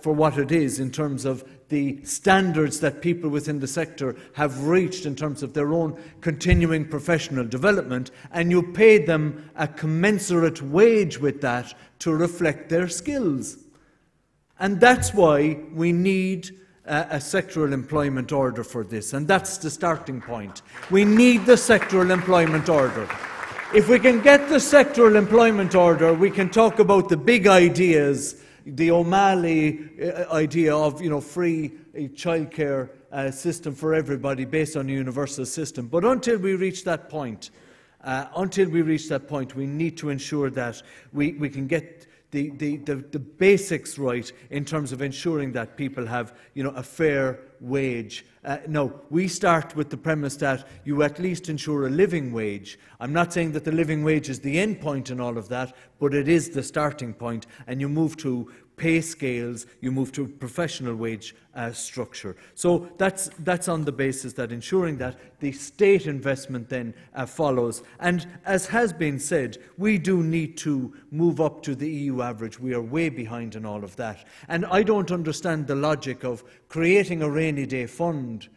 for what it is in terms of the standards that people within the sector have reached in terms of their own continuing professional development, and you pay them a commensurate wage with that to reflect their skills. And that's why we need a sectoral employment order for this, and that's the starting point. We need the sectoral employment order. If we can get the sectoral employment order, we can talk about the big ideas, the O'Malley idea of free childcare system for everybody based on a universal system. But until we reach that point, we need to ensure that we can get the basics right in terms of ensuring that people have a fair wage. No, we start with the premise that you at least ensure a living wage. I'm not saying that the living wage is the end point in all of that, but it is the starting point, and you move to pay scales, you move to a professional wage structure. So that's on the basis that ensuring that the state investment then follows. And as has been said, we do need to move up to the EU average. We are way behind in all of that. And I don't understand the logic of creating a rainy day fund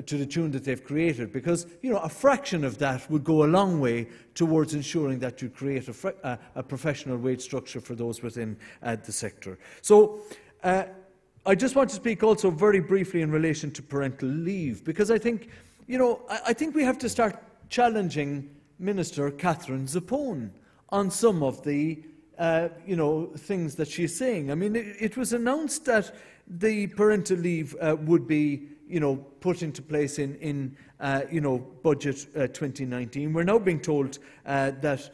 to the tune that they've created, because a fraction of that would go a long way towards ensuring that you create a professional wage structure for those within the sector. So I just want to speak also very briefly in relation to parental leave, because I think we have to start challenging Minister Catherine Zappone on some of the things that she's saying. I mean, it was announced that the parental leave would be, put into place in budget 2019. We're now being told that,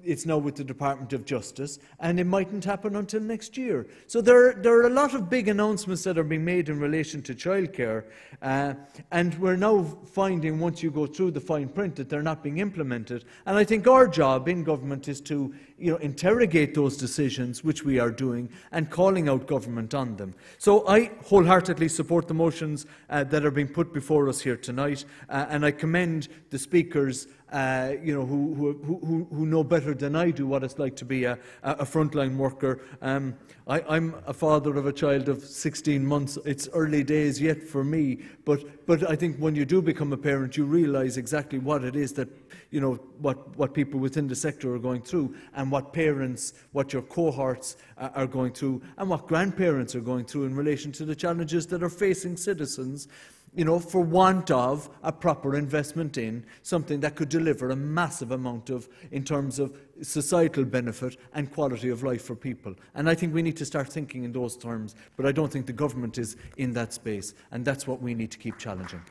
it's now with the Department of Justice, and it mightn't happen until next year. So there are a lot of big announcements that are being made in relation to childcare, and we're now finding, once you go through the fine print, that they're not being implemented. And I think our job in government is to interrogate those decisions, which we are doing, and calling out government on them. So I wholeheartedly support the motions that are being put before us here tonight, and I commend the speakers who know better than I do what it's like to be a frontline worker. I'm a father of a child of 16 months. It's early days yet for me, but I think when you do become a parent, you realise exactly what it is that, what people within the sector are going through, and what parents, what your cohorts are going through, and what grandparents are going through in relation to the challenges that are facing citizens, for want of a proper investment in something that could deliver a massive amount in terms of societal benefit and quality of life for people. And I think we need to start thinking in those terms, but I don't think the government is in that space, and that's what we need to keep challenging.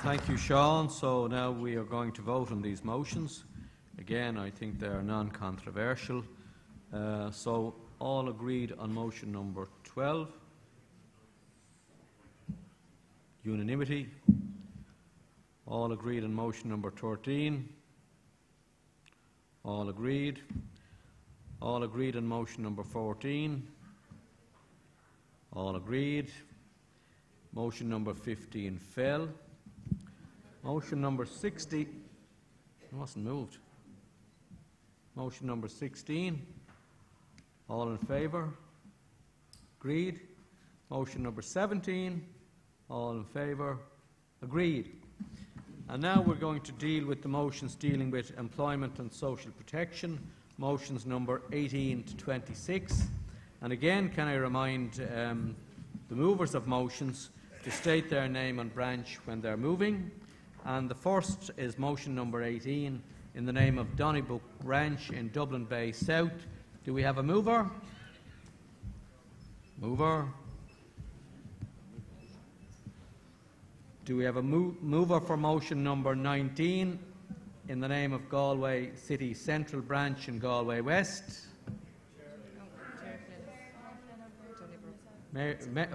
Thank you, Sean. So now we are going to vote on these motions. Again, I think they are non-controversial. So all agreed on motion number 12? Unanimity. All agreed on motion number 13? All agreed. All agreed on motion number 14? All agreed. Motion number 15 fell. Motion number 60, it wasn't moved. Motion number 16, all in favour? Agreed. Motion number 17, all in favour? Agreed. And now we're going to deal with the motions dealing with employment and social protection, motions number 18 to 26. And again, can I remind the movers of motions to state their name and branch when they're moving. And the first is motion number 18 in the name of Donnybrook Ranch in Dublin Bay South. Do we have a mover? Mover. Do we have a mover for motion number 19 in the name of Galway City Central Branch in Galway West?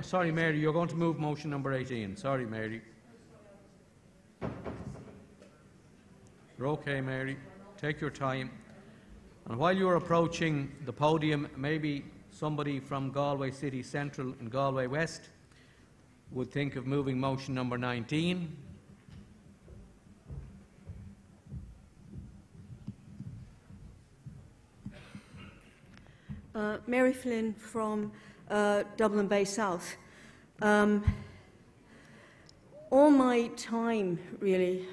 Sorry, Mary, you're going to move motion number 18. Sorry, Mary. You're okay, Mary. Take your time. And while you're approaching the podium, maybe somebody from Galway City Central and Galway West would think of moving motion number 19. Mary Flynn from Dublin Bay South. All my time, really,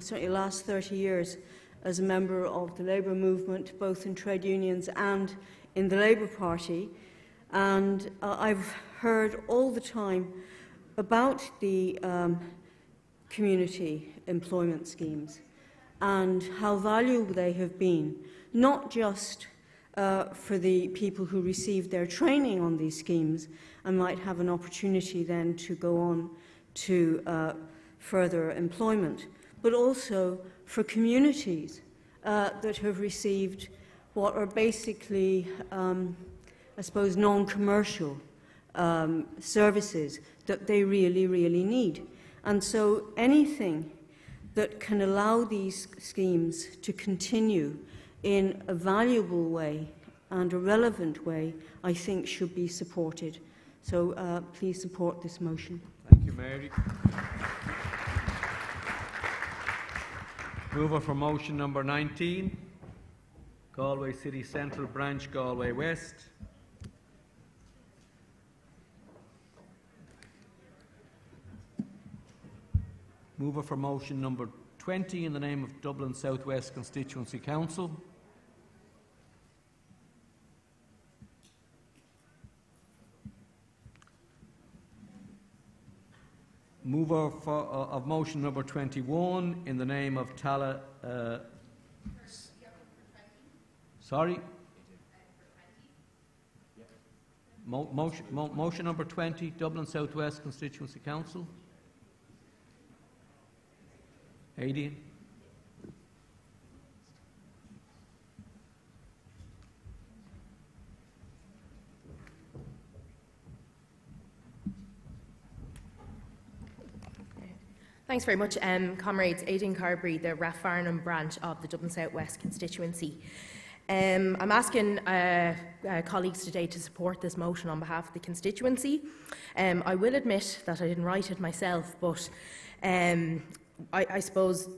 certainly the last 30 years, as a member of the Labour movement, both in trade unions and in the Labour Party, and I've heard all the time about the community employment schemes and how valuable they have been, not just for the people who received their training on these schemes and might have an opportunity then to go on to further employment, but also for communities that have received what are basically, I suppose, non-commercial services that they really, really need. And so anything that can allow these schemes to continue in a valuable way and a relevant way, I think should be supported. So please support this motion. Thank you, Mary. Mover for motion number 19, Galway City Central Branch, Galway West. Mover for motion number 20 in the name of Dublin South West Constituency Council. mover of motion number 21 in the name of Tala. Sorry? Motion number 20, Dublin South West Constituency Council. Aidan. Thanks very much, comrades. Aidan Carberry, the Rathfarnham branch of the Dublin South West constituency. I'm asking colleagues today to support this motion on behalf of the constituency. I will admit that I didn't write it myself, but I suppose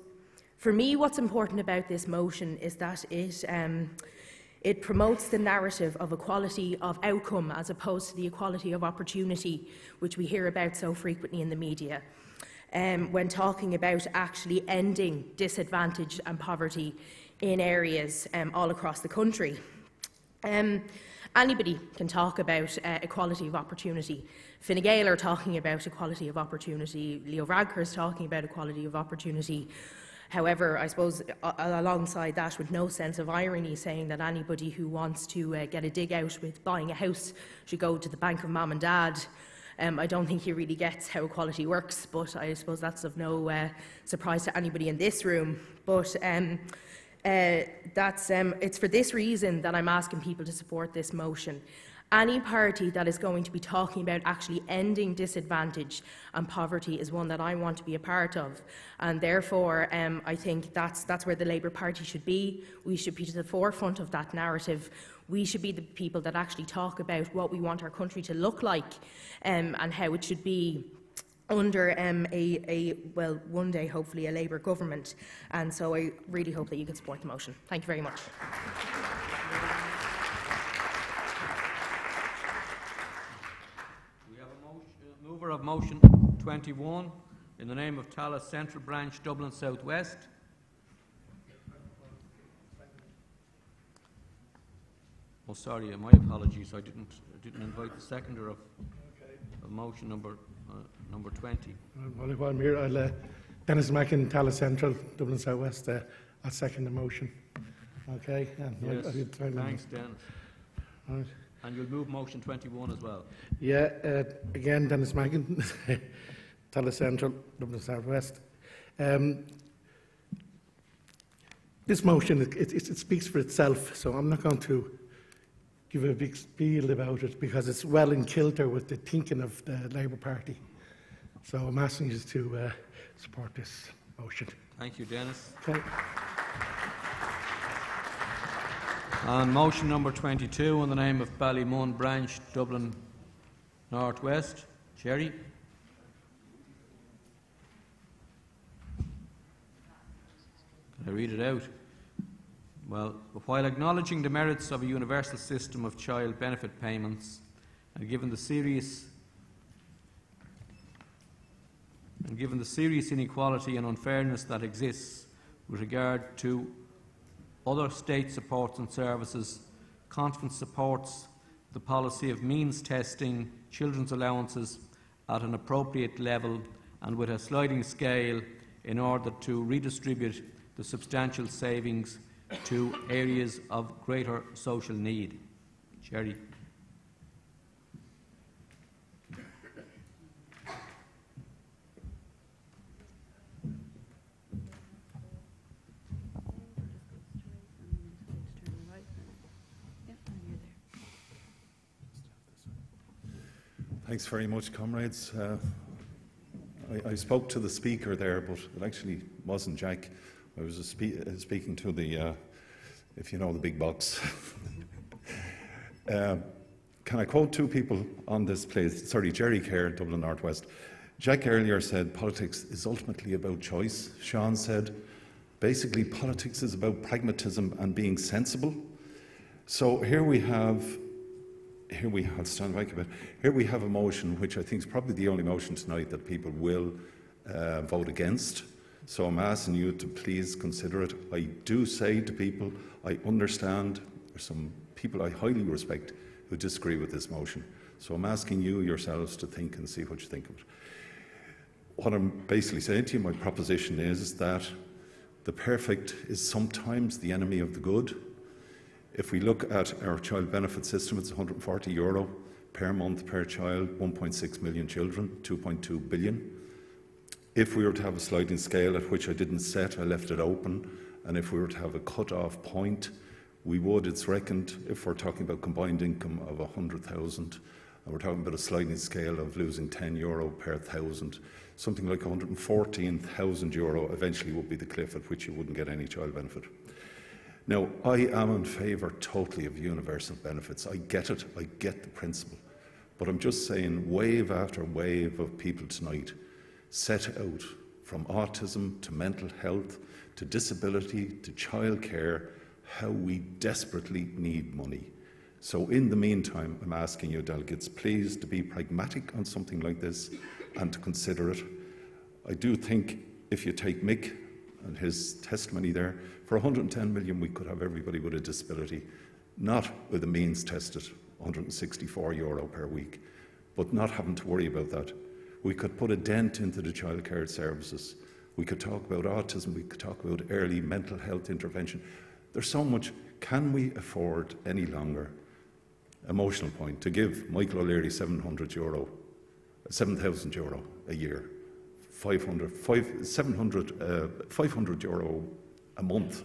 for me what's important about this motion is that it promotes the narrative of equality of outcome as opposed to the equality of opportunity, which we hear about so frequently in the media. When talking about actually ending disadvantage and poverty in areas all across the country. Anybody can talk about equality of opportunity. Fine Gael are talking about equality of opportunity. Leo Varadkar is talking about equality of opportunity. However, I suppose alongside that, with no sense of irony, saying that anybody who wants to get a dig out with buying a house should go to the bank of mum and dad. I don't think he really gets how equality works, but I suppose that's of no surprise to anybody in this room. But it's for this reason that I'm asking people to support this motion. Any party that is going to be talking about actually ending disadvantage and poverty is one that I want to be a part of, and therefore I think that's where the Labour Party should be. We should be to the forefront of that narrative. We should be the people that actually talk about what we want our country to look like and how it should be under well, one day hopefully a Labour government. And so I really hope that you can support the motion. Thank you very much. We have a mover of motion 21 in the name of Tallaght Central Branch, Dublin South West. Oh, sorry, my apologies. I didn't invite the seconder of motion number 20. Well, while I'm here, I'll Dennis Mackin, Tallaght Central, Dublin South West. I'll second the motion. Okay. Yes. Thanks, Dennis. All right. And you'll move motion 21 as well. Yeah. Again, Dennis Mackin, Tallaght Central, Dublin South West. This motion it speaks for itself, so I'm not going to give a big spiel about it because it's well in kilter with the thinking of the Labour Party. So I'm asking you to support this motion. Thank you, Dennis. Okay. On motion number 22, in the name of Ballymun Branch, Dublin North West, Jerry. Can I read it out? Well, while acknowledging the merits of a universal system of child benefit payments, and given the serious inequality and unfairness that exists with regard to other state supports and services, Conference supports the policy of means testing children's allowances at an appropriate level and with a sliding scale in order to redistribute the substantial savings to areas of greater social need. Sherry. Thanks very much, comrades. I spoke to the speaker there, but it actually wasn't Jack. I was speaking to the, if you know, the big box. Can I quote two people on this place? Sorry, Jerry Kerr, Dublin North West. Jack earlier said politics is ultimately about choice. Sean said basically politics is about pragmatism and being sensible. So here we have stand back a bit. Here we have a motion which I think is probably the only motion tonight that people will vote against. So I'm asking you to please consider it. I do say to people, I understand there's some people I highly respect who disagree with this motion. So I'm asking you yourselves to think and see what you think of it. what I'm basically saying to you, my proposition is that the perfect is sometimes the enemy of the good. If we look at our child benefit system, it's €140 per month per child, 1.6 million children, 2.2 billion. If we were to have a sliding scale, at which I didn't set, I left it open, and if we were to have a cut-off point, we would, it's reckoned, if we're talking about combined income of 100,000, and we're talking about a sliding scale of losing €10 per 1,000, something like €114,000 eventually would be the cliff at which you wouldn't get any child benefit. Now, I am in favour totally of universal benefits. I get it, I get the principle. But I'm just saying, wave after wave of people tonight set out from autism to mental health to disability to childcare, how we desperately need money. So in the meantime, I'm asking you, delegates, please to be pragmatic on something like this and to consider it. I do think if you take Mick and his testimony there, for 110 million we could have everybody with a disability, not with a means tested, €164 per week, but not having to worry about that. We could put a dent into the childcare services. We could talk about autism, we could talk about early mental health intervention. There's so much. Can we afford any longer? Emotional point, to give Michael O'Leary €7,000 a year, €500 a month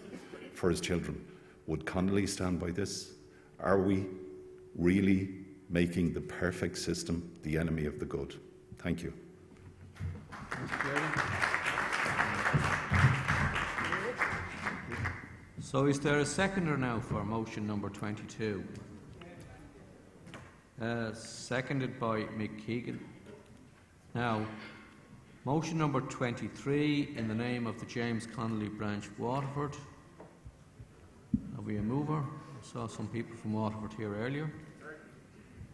for his children. Would Connolly stand by this? Are we really making the perfect system the enemy of the good? Thank you. So is there a seconder now for motion number 22? Seconded by Mick Keegan. Now, motion number 23 in the name of the James Connolly branch, Waterford. Are we a mover? I saw some people from Waterford here earlier.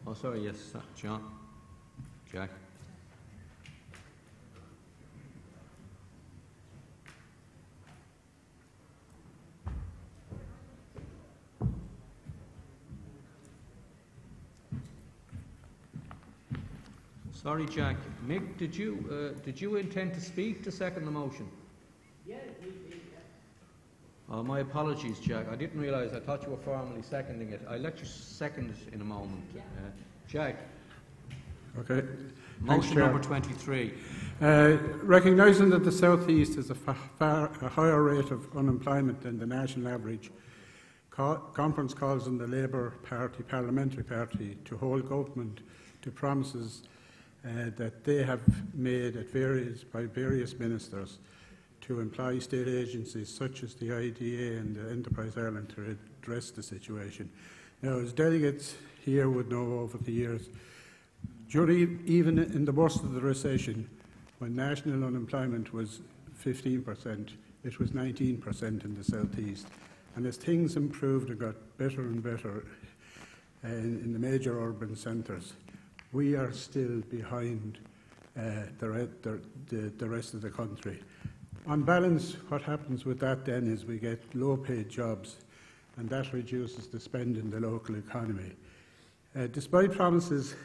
Oh, sorry, yes, John. Jack. Sorry, Jack. Mick, did you intend to speak to second the motion? Yeah. Oh, my apologies, Jack. I didn't realise. I thought you were formally seconding it. I'll let you second it in a moment. Jack. Okay. Motion number 23. Recognising that the South East has a higher rate of unemployment than the national average, conference calls on the Labour Party, Parliamentary Party, to hold government to promises that they have made by various ministers to employ state agencies such as the IDA and the Enterprise Ireland to address the situation. Now, as delegates here would know over the years, even in the worst of the recession, when national unemployment was 15%, it was 19% in the South East. And as things improved and got better and better in the major urban centres, we are still behind the rest of the country. On balance, what happens with that then is we get low-paid jobs, and that reduces the spend in the local economy. Despite promises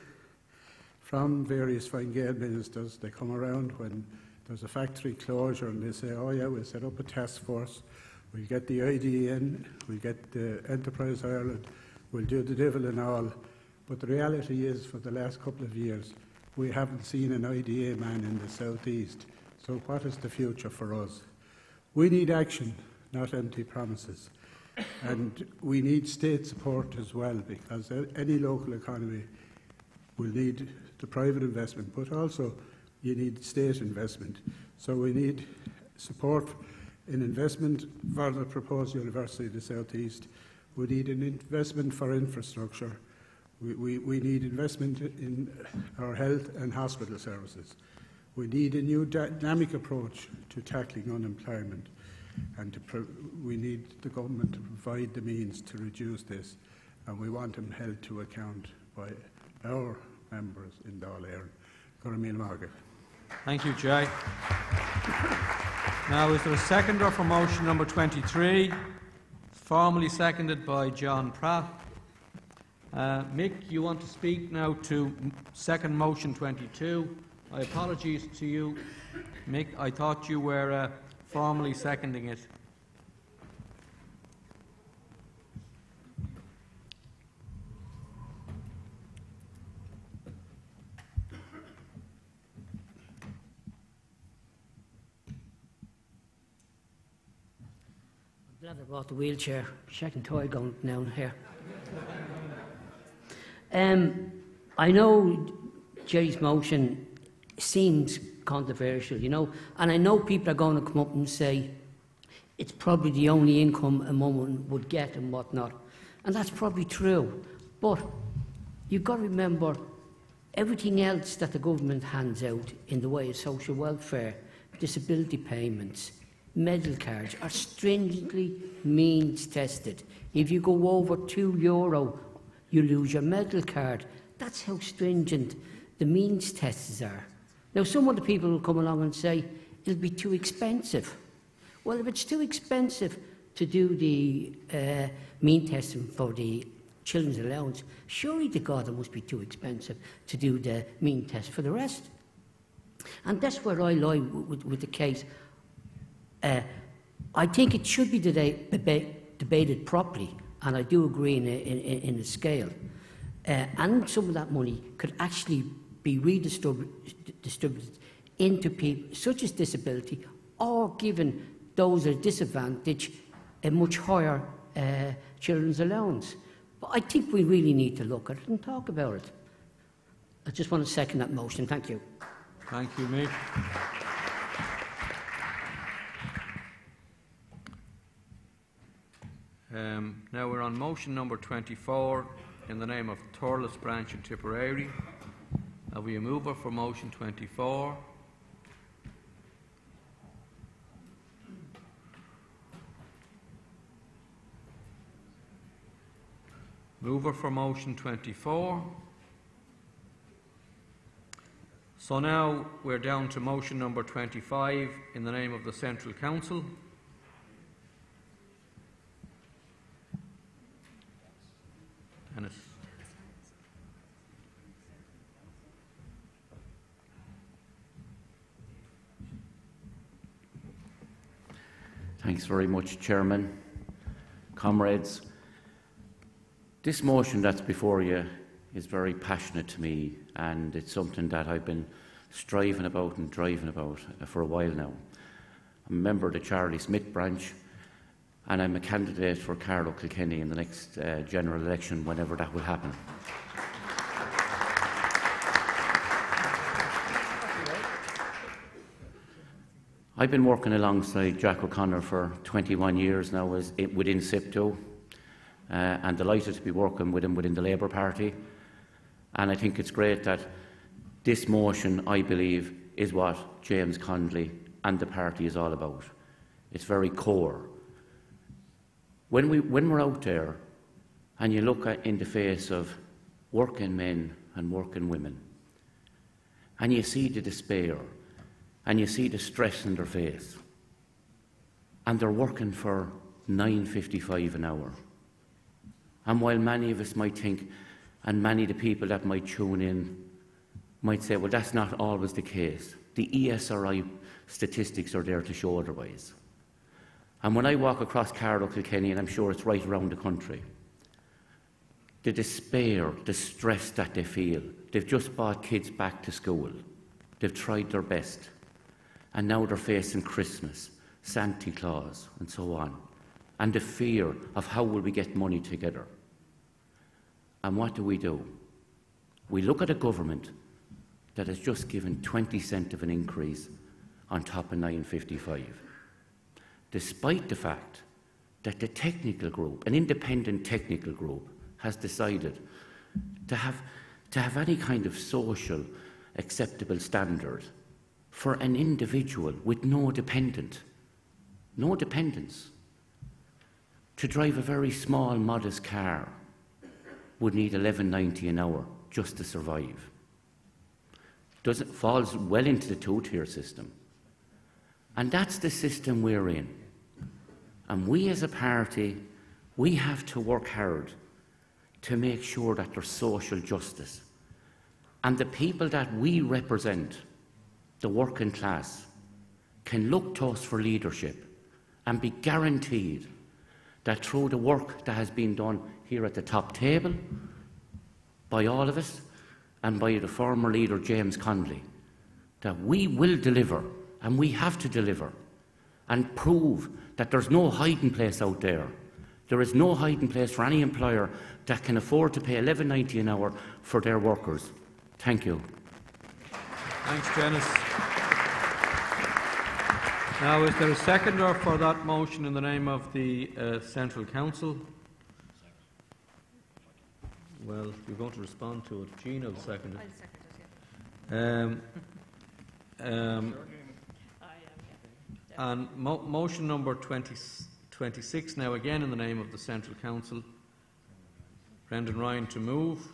from various Fine Gael ministers, they come around when there's a factory closure and they say, oh yeah, we'll set up a task force, we'll get the IDA in, we'll get the Enterprise Ireland, we'll do the devil and all. But the reality is, for the last couple of years, we haven't seen an IDA man in the South East. So what is the future for us? We need action, not empty promises. And we need state support as well, because any local economy will need the private investment, but also you need state investment. So we need support in investment for the proposed University of the South East. We need an investment for infrastructure. We need investment in our health and hospital services. We need a new dynamic approach to tackling unemployment, and we need the government to provide the means to reduce this, and we want them held to account by our members in Dáil Éireann. Thank you, Jay. Now, is there a seconder for motion number 23? Formally seconded by John Pratt. Mick, you want to speak now to second motion 22? My apologies to you, Mick. I thought you were formally seconding it. Glad I brought the wheelchair. Second toy going down here. I know Jerry's motion seems controversial, you know, and I know people are going to come up and say it's probably the only income a woman would get and whatnot, and that's probably true. But you've got to remember everything else that the government hands out in the way of social welfare, disability payments, medical cards are stringently means tested. If you go over €2, you lose your medical card. That's how stringent the means tests are. Now, some of the people will come along and say it'll be too expensive. Well, if it's too expensive to do the mean testing for the children's allowance, surely to God it must be too expensive to do the mean test for the rest. And that's where I lie with the case. I think it should be debated properly, and I do agree in the scale. And some of that money could actually be redistributed into people such as disability, or given those at disadvantage a much higher children's allowance. But I think we really need to look at it and talk about it. I just want to second that motion. Thank you. Thank you, Mick. Now we're on motion number 24 in the name of Thurles Branch in Tipperary. Have we a mover for motion 24? Mover for motion 24. So now we're down to motion number 25 in the name of the Central Council. Dennis. Thanks very much, Chairman. Comrades, this motion that's before you is very passionate to me, and it's something that I've been striving about and driving about for a while now. I'm a member of the Charlie Smith branch, and I'm a candidate for Carlow Kilkenny in the next general election, whenever that will happen. I've been working alongside Jack O'Connor for 21 years now within SIPTO, and delighted to be working with him within the Labour Party. And I think it's great that this motion, I believe, is what James Connolly and the party is all about. It's very core. When we're out there and you look in the face of working men and working women, and you see the despair, and you see the stress in their face, and they're working for $9.55 an hour. And while many of us might think, and many of the people that might tune in might say, well, that's not always the case. The ESRI statistics are there to show otherwise. And when I walk across Carlow Kilkenny, and I'm sure it's right around the country, the despair, the stress that they feel. They've just brought kids back to school. They've tried their best. And now they're facing Christmas, Santa Claus, and so on. And the fear of how will we get money together. And what do? We look at a government that has just given 20 cents of an increase on top of $9.55. Despite the fact that the technical group, an independent technical group, has decided to have any kind of social acceptable standard for an individual with no dependence, to drive a very small, modest car would need $11.90 an hour just to survive. Falls well into the two-tier system. And that's the system we're in. And we as a party, we have to work hard to make sure that there's social justice. And the people that we represent the working class, can look to us for leadership and be guaranteed that through the work that has been done here at the top table by all of us and by the former leader James Connolly, that we will deliver, and we have to deliver, and prove that there's no hiding place out there. There is no hiding place for any employer that can afford to pay $11.90 an hour for their workers. Thank you. Thanks, Janice. Now, is there a seconder for that motion in the name of the Central Council? Well, you're going to respond to it. Gina will second it. I'll second it, yeah. And motion number 26 now again in the name of the Central Council. Brendan Ryan to move.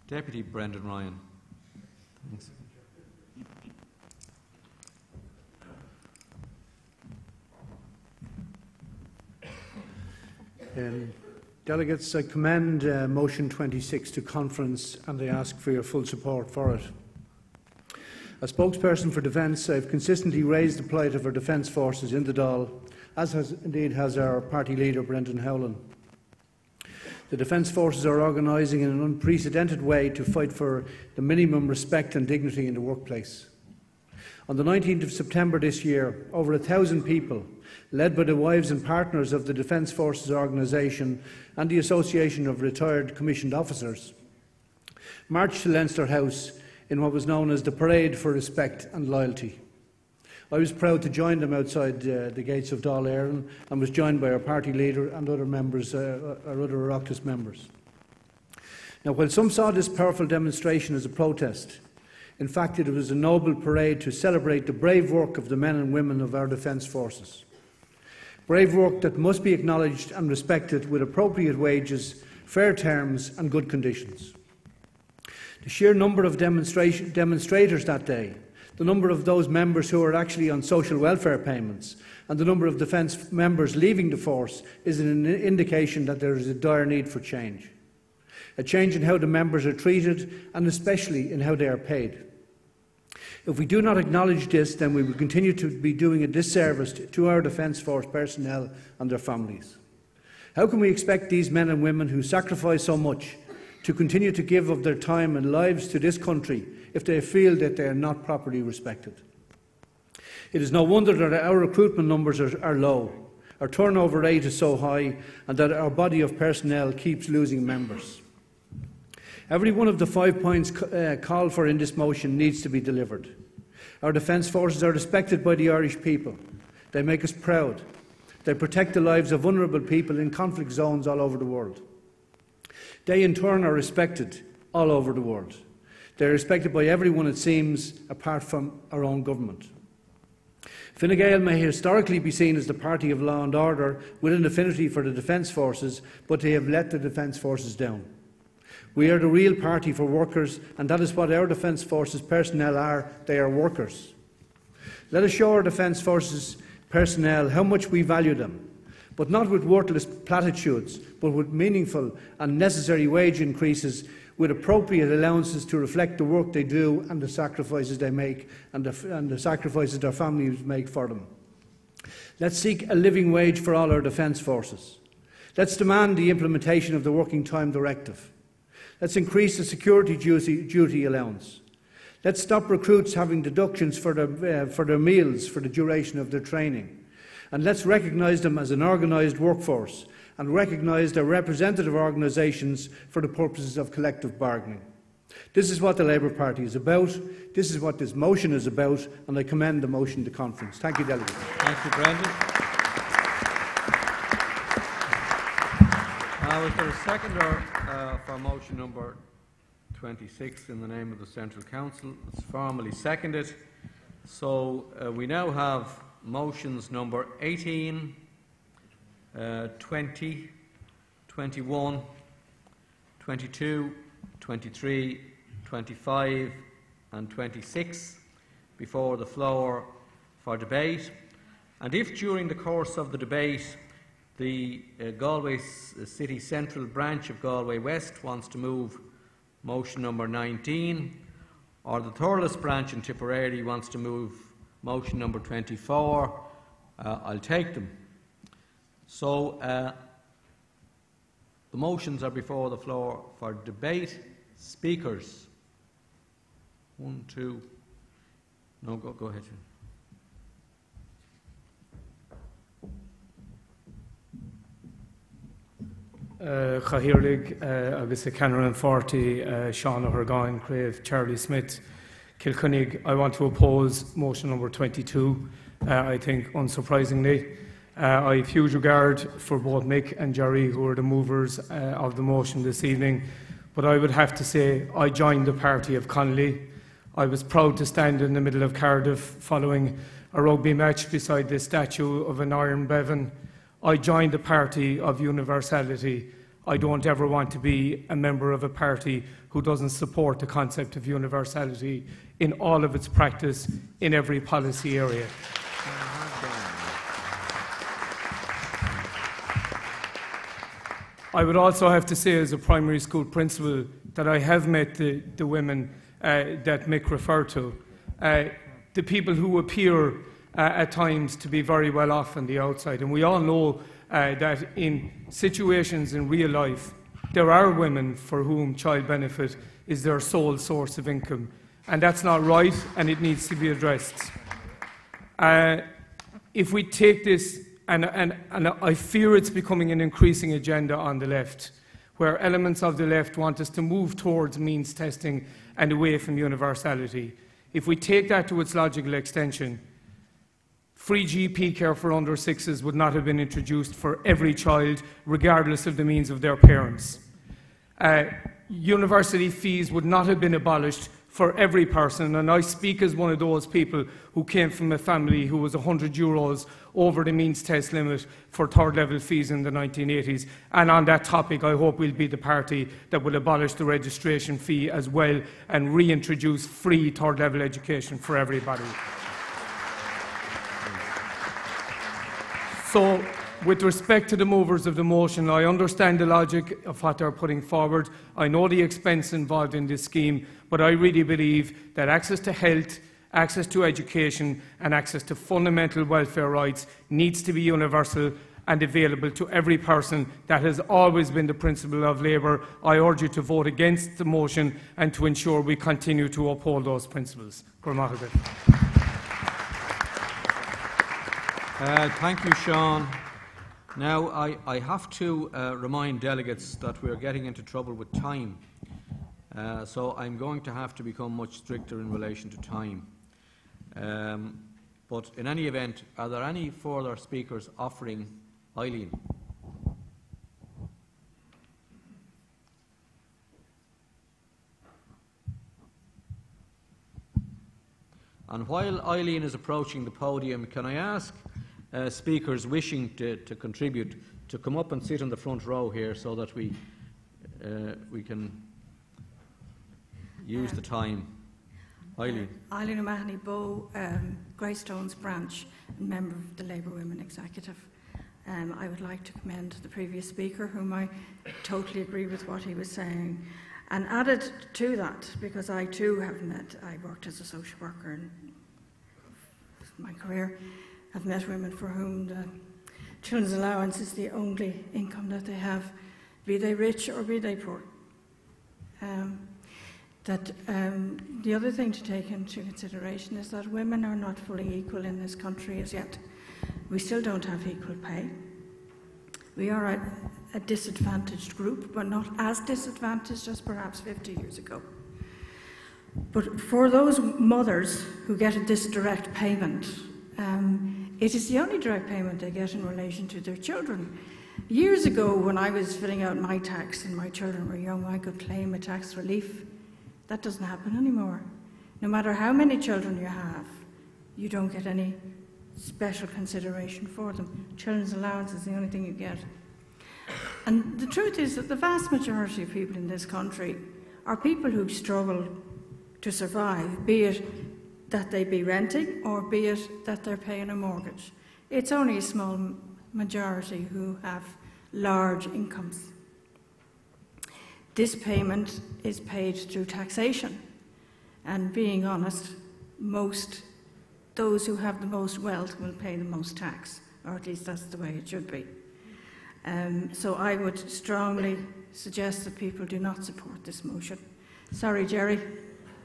Deputy Brendan Ryan. Thanks. Delegates, I commend motion 26 to conference and I ask for your full support for it. As spokesperson for Defence, I have consistently raised the plight of our Defence forces in the Dáil, as has our party leader Brendan Howlin. The Defence forces are organising in an unprecedented way to fight for the minimum respect and dignity in the workplace. On the 19th of September this year, over 1,000 people, led by the wives and partners of the Defence Forces organisation and the Association of Retired Commissioned Officers, marched to Leinster House in what was known as the Parade for Respect and Loyalty. I was proud to join them outside the gates of Dáil Éireann and was joined by our party leader and other members, our other Oireachtas members. Now, while some saw this powerful demonstration as a protest, in fact it was a noble parade to celebrate the brave work of the men and women of our Defence forces. Brave work that must be acknowledged and respected with appropriate wages, fair terms and good conditions. The sheer number of demonstrators that day, the number of those members who are actually on social welfare payments, and the number of Defence members leaving the force is an indication that there is a dire need for change. A change in how the members are treated and especially in how they are paid. If we do not acknowledge this, then we will continue to be doing a disservice to our Defence Force personnel and their families. How can we expect these men and women who sacrifice so much to continue to give of their time and lives to this country if they feel that they are not properly respected? It is no wonder that our recruitment numbers are low, our turnover rate is so high, and that our body of personnel keeps losing members. Every one of the 5 points called for in this motion needs to be delivered. Our Defence forces are respected by the Irish people. They make us proud. They protect the lives of vulnerable people in conflict zones all over the world. They in turn are respected all over the world. They are respected by everyone, it seems, apart from our own government. Fine Gael may historically be seen as the party of law and order with an affinity for the Defence forces, but they have let the Defence forces down. We are the real party for workers, and that is what our Defence Forces personnel are. They are workers. Let us show our Defence Forces personnel how much we value them, but not with worthless platitudes, but with meaningful and necessary wage increases with appropriate allowances to reflect the work they do and the sacrifices they make and the sacrifices their families make for them. Let's seek a living wage for all our Defence Forces. Let's demand the implementation of the Working Time Directive. Let's increase the security duty allowance. Let's stop recruits having deductions for their meals for the duration of their training. And let's recognise them as an organised workforce and recognise their representative organisations for the purposes of collective bargaining. This is what the Labour Party is about. This is what this motion is about, and I commend the motion to conference. Thank you, delegates. Thank you, Brendan. Now, is there a seconder for motion number 26 in the name of the Central Council? It's formally seconded. So we now have motions number 18, 20, 21, 22, 23, 25 and 26 before the floor for debate. And if during the course of the debate The Galway City Central branch of Galway West wants to move motion number 19, or the Thurles branch in Tipperary wants to move motion number 24. I'll take them. So the motions are before the floor for debate. Speakers? 1, 2. No, go ahead. Cahirlig, agus Cameron 40, Sean O'Hergine, Crave, Charlie Smith, Kilcunnig. I want to oppose motion number 22. I think, unsurprisingly, I have huge regard for both Mick and Jerry, who are the movers of the motion this evening. But I would have to say I joined the party of Connolly. I was proud to stand in the middle of Cardiff following a rugby match beside the statue of an Iron Bevan. I joined the party of universality. I don't ever want to be a member of a party who doesn't support the concept of universality in all of its practice in every policy area. I would also have to say, as a primary school principal, that I have met the women that Mick referred to, the people who appear at times to be very well off on the outside. And we all know that in situations in real life, there are women for whom child benefit is their sole source of income. And that's not right, and it needs to be addressed. If we take this, and I fear it's becoming an increasing agenda on the left, where elements of the left want us to move towards means testing and away from universality. If we take that to its logical extension, free GP care for under sixes would not have been introduced for every child, regardless of the means of their parents. University fees would not have been abolished for every person, and I speak as one of those people who came from a family who was €100 over the means test limit for third level fees in the 1980s. And on that topic, I hope we'll be the party that will abolish the registration fee as well and reintroduce free third level education for everybody. So, with respect to the movers of the motion, I understand the logic of what they're putting forward. I know the expense involved in this scheme, but I really believe that access to health, access to education and access to fundamental welfare rights needs to be universal and available to every person. That has always been the principle of Labour. I urge you to vote against the motion and to ensure we continue to uphold those principles. Thank you, Sean. Now, I have to remind delegates that we are getting into trouble with time. So I'm going to have to become much stricter in relation to time. But in any event, are there any further speakers offering? Eileen. And while Eileen is approaching the podium, can I ask speakers wishing to contribute to come up and sit in the front row here so that we can use the time? Eileen. Eileen O'Mahony Bow, Greystones branch, and member of the Labour Women Executive. I would like to commend the previous speaker, whom I totally agree with what he was saying. And added to that, because I too have met, I worked as a social worker in my career, I've met women for whom the children's allowance is the only income that they have, be they rich or be they poor. The other thing to take into consideration is that women are not fully equal in this country as yet. We still don't have equal pay. We are a disadvantaged group, but not as disadvantaged as perhaps 50 years ago. But for those mothers who get this direct payment, it is the only direct payment they get in relation to their children. Years ago, when I was filling out my tax and my children were young, I could claim a tax relief. That doesn't happen anymore. No matter how many children you have, you don't get any special consideration for them. Children's allowance is the only thing you get. And the truth is that the vast majority of people in this country are people who struggle to survive, be it that they be renting or be it that they're paying a mortgage. It's only a small majority who have large incomes. This payment is paid through taxation, and being honest, those who have the most wealth will pay the most tax, or at least that's the way it should be. So I would strongly suggest that people do not support this motion. Sorry, Jerry.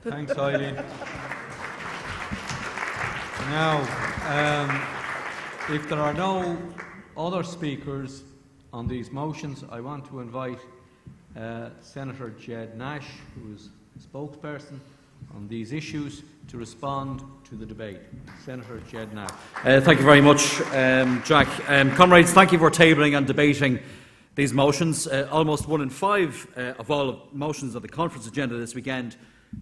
Thanks, Eileen. Now, if there are no other speakers on these motions, I want to invite Senator Jed Nash, who is spokesperson on these issues, to respond to the debate. Senator Jed Nash. Thank you very much, Jack. Comrades, thank you for tabling and debating these motions. Almost 1 in 5 of all motions on the conference agenda this weekend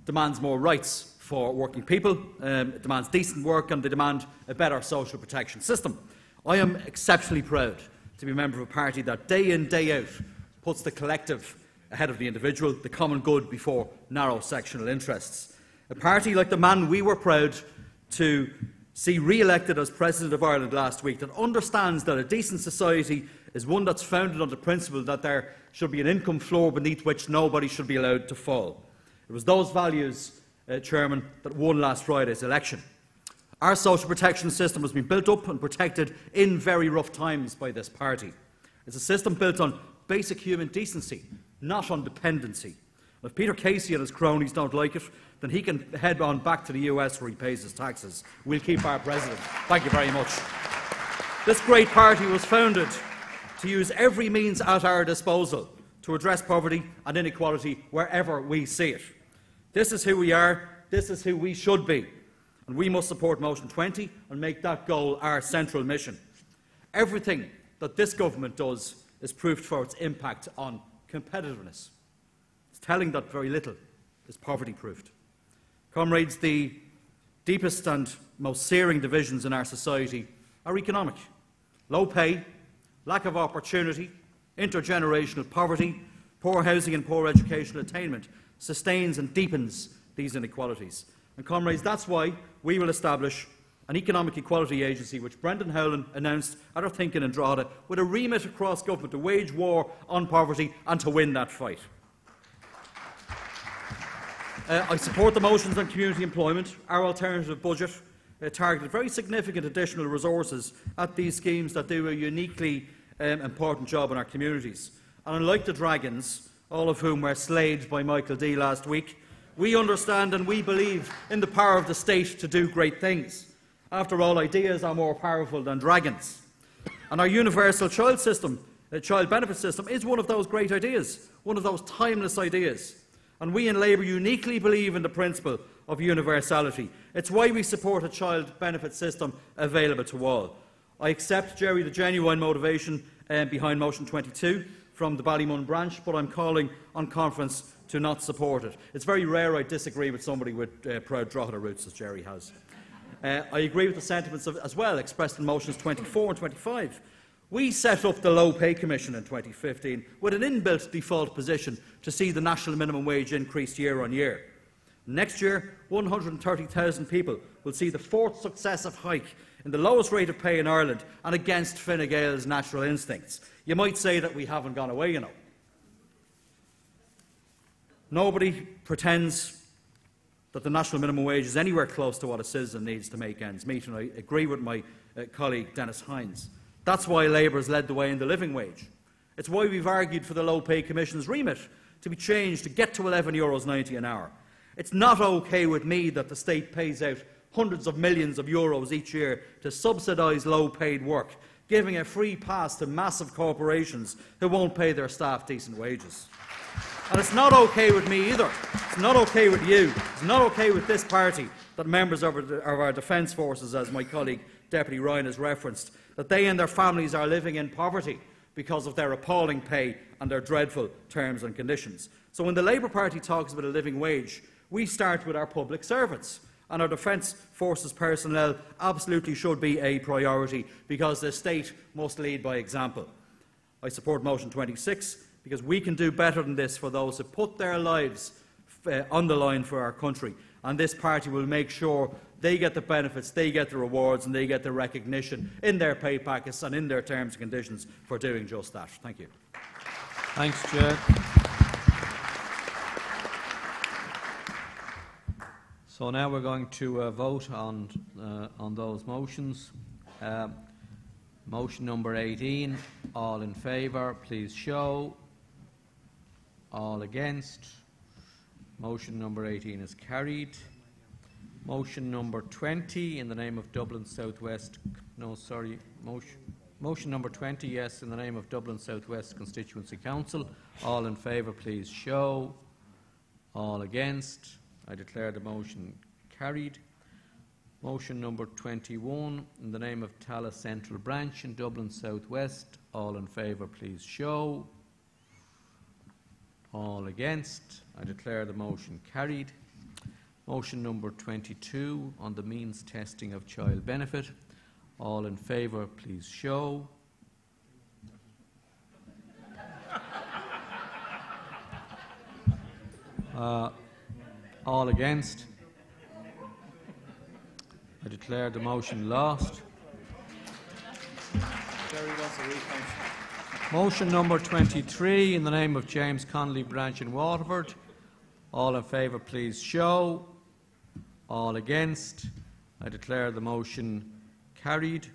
demands more rights for working people, it demands decent work, and they demand a better social protection system. I am exceptionally proud to be a member of a party that day in, day out puts the collective ahead of the individual, the common good before narrow sectional interests. A party like the man we were proud to see re-elected as President of Ireland last week, that understands that a decent society is one that's founded on the principle that there should be an income floor beneath which nobody should be allowed to fall. It was those values, Chairman, that won last Friday's election. Our social protection system has been built up and protected in very rough times by this party. It's a system built on basic human decency, not on dependency. If Peter Casey and his cronies don't like it, then he can head on back to the US where he pays his taxes. We'll keep our president. Thank you very much. This great party was founded to use every means at our disposal to address poverty and inequality wherever we see it. This is who we are, this is who we should be, and we must support Motion 20 and make that goal our central mission. Everything that this government does is proved for its impact on competitiveness. It's telling that very little is poverty-proofed. Comrades, the deepest and most searing divisions in our society are economic. Low pay, lack of opportunity, intergenerational poverty, poor housing and poor educational attainment sustains and deepens these inequalities. And comrades, that's why we will establish an economic equality agency which Brendan Howlin announced at our Thinking in Drogheda, with a remit across government to wage war on poverty and to win that fight. I support the motions on community employment. Our alternative budget targeted very significant additional resources at these schemes that do a uniquely important job in our communities. And unlike the Dragons, all of whom were slayed by Michael D last week, we understand and we believe in the power of the state to do great things. After all, ideas are more powerful than dragons. And our universal child benefit system is one of those great ideas, one of those timeless ideas. And we in Labour uniquely believe in the principle of universality. It's why we support a child benefit system available to all. I accept, Jerry, the genuine motivation behind Motion 22 from the Ballymun branch, but I'm calling on conference to not support it. It's very rare I disagree with somebody with proud Drogheda roots, as Jerry has. I agree with the sentiments as well expressed in motions 24 and 25. We set up the Low Pay Commission in 2015 with an inbuilt default position to see the national minimum wage increase year on year. Next year, 130,000 people will see the 4th successive hike in the lowest rate of pay in Ireland, and against Fine Gael's natural instincts. You might say that we haven't gone away, you know. Nobody pretends that the national minimum wage is anywhere close to what a citizen needs to make ends meet, and I agree with my colleague Dennis Hines. That's why Labour has led the way in the living wage. It's why we've argued for the Low Pay Commission's remit to be changed to get to €11.90 an hour. It's not OK with me that the state pays out hundreds of millions of euros each year to subsidise low-paid work, giving a free pass to massive corporations who won't pay their staff decent wages. And it's not OK with me either. It's not OK with you. It's not OK with this party that members of our defence forces, as my colleague Deputy Ryan has referenced, that they and their families are living in poverty because of their appalling pay and their dreadful terms and conditions. So when the Labour Party talks about a living wage, we start with our public servants, and our defence forces personnel absolutely should be a priority, because the state must lead by example. I support motion 26 because we can do better than this for those who put their lives on the line for our country. And this party will make sure they get the benefits, they get the rewards, and they get the recognition in their pay packets and in their terms and conditions for doing just that. Thank you. Thanks, Chair. So now we're going to vote on those motions. Motion number 18, all in favour, please show. All against. Motion number 18 is carried. Motion number 20, in the name of Dublin South West. No, sorry. Motion number 20, yes, in the name of Dublin South West Constituency Council. All in favour, please show. All against. I declare the motion carried. Motion number 21, in the name of Tallaght Central Branch in Dublin South West. All in favour, please show. All against. I declare the motion carried. Motion number 22, on the means testing of child benefit. All in favour, please show. All against. I declare the motion lost. Motion number 23, in the name of James Connolly Branch in Waterford. All in favour, please show. All against. I declare the motion carried.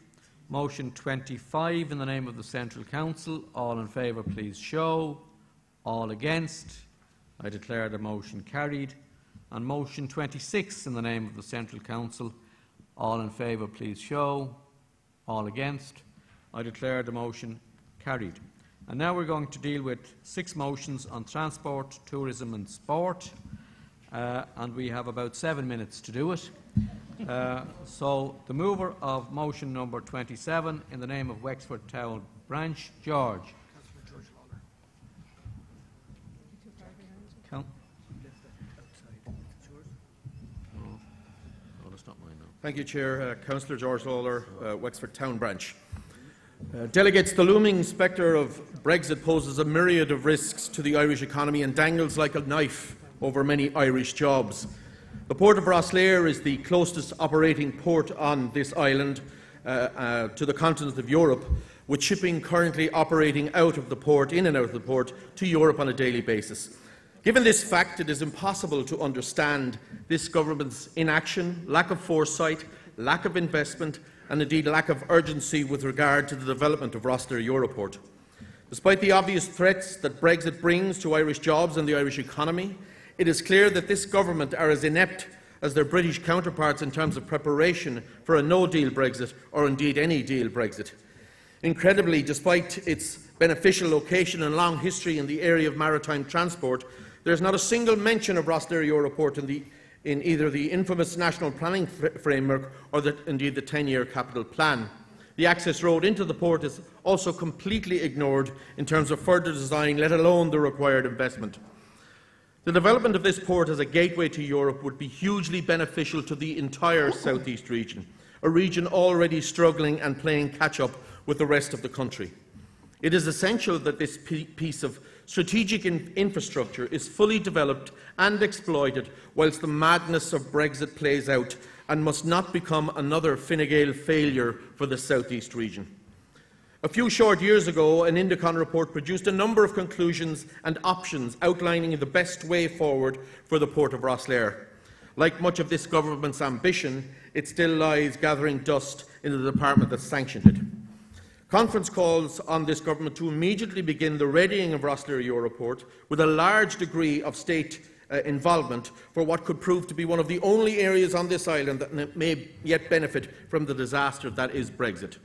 Motion 25, in the name of the Central Council. All in favour, please show. All against. I declare the motion carried. And motion 26, in the name of the Central Council. All in favour, please show. All against. I declare the motion carried. And now we're going to deal with 6 motions on transport, tourism and sport. And we have about 7 minutes to do it. So the mover of motion number 27, in the name of Wexford Town Branch, George. Thank you, Chair. Councillor George Lawler, Wexford Town Branch. Delegates, the looming spectre of Brexit poses a myriad of risks to the Irish economy and dangles like a knife over many Irish jobs. The port of Rosslare is the closest operating port on this island to the continent of Europe, with shipping currently operating out of the port, in and out of the port, to Europe on a daily basis. Given this fact, it is impossible to understand this government's inaction, lack of foresight, lack of investment, and indeed lack of urgency with regard to the development of Rosslare Europort. Despite the obvious threats that Brexit brings to Irish jobs and the Irish economy, it is clear that this government are as inept as their British counterparts in terms of preparation for a no-deal Brexit, or indeed any deal Brexit. Incredibly, despite its beneficial location and long history in the area of maritime transport, there is not a single mention of Rosslare Europort in either the infamous National Planning Framework or indeed the 10-year capital plan. The access road into the port is also completely ignored in terms of further design, let alone the required investment. The development of this port as a gateway to Europe would be hugely beneficial to the entire South East region, a region already struggling and playing catch-up with the rest of the country. It is essential that this piece of strategic infrastructure is fully developed and exploited whilst the madness of Brexit plays out, and must not become another Fine Gael failure for the South East region. A few short years ago, an Indicon report produced a number of conclusions and options outlining the best way forward for the port of Rosslare. Like much of this government's ambition, it still lies gathering dust in the department that sanctioned it. Conference calls on this government to immediately begin the readying of Rosslare Europort with a large degree of state involvement for what could prove to be one of the only areas on this island that may yet benefit from the disaster that is Brexit.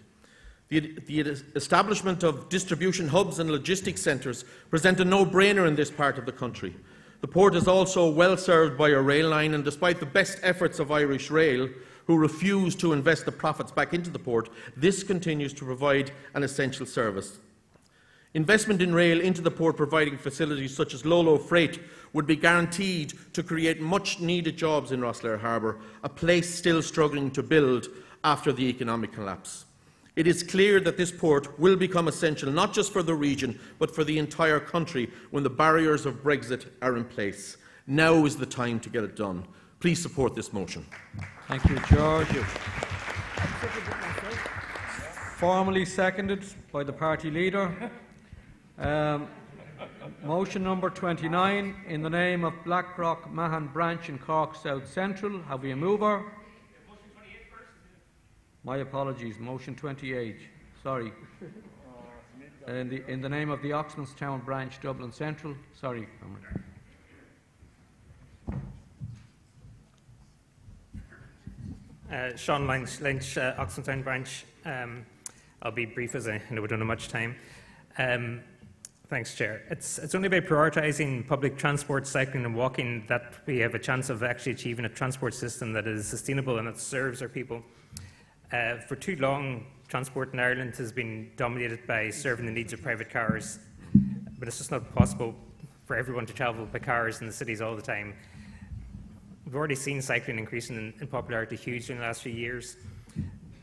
The establishment of distribution hubs and logistics centres present a no-brainer in this part of the country. The port is also well served by a rail line, and despite the best efforts of Irish Rail, who refuse to invest the profits back into the port, this continues to provide an essential service. Investment in rail into the port, providing facilities such as Lolo Freight, would be guaranteed to create much-needed jobs in Rosslare Harbour, a place still struggling to build after the economic collapse. It is clear that this port will become essential not just for the region, but for the entire country when the barriers of Brexit are in place. Now is the time to get it done. Please support this motion. Thank you, George. Formally seconded by the party leader. Motion number 29, in the name of Blackrock Mahon Branch in Cork South Central. Have we a mover? My apologies, motion 28. Sorry. In the name of the Oxmanstown Branch, Dublin Central. Sorry, Sean Lynch, Oxmanstown Branch. I'll be brief as I know we don't have much time. Thanks, Chair. It's only by prioritising public transport, cycling and walking that we have a chance of actually achieving a transport system that is sustainable and that serves our people. For too long, transport in Ireland has been dominated by serving the needs of private cars, but it's just not possible for everyone to travel by cars in the cities all the time. We've already seen cycling increasing in popularity hugely in the last few years.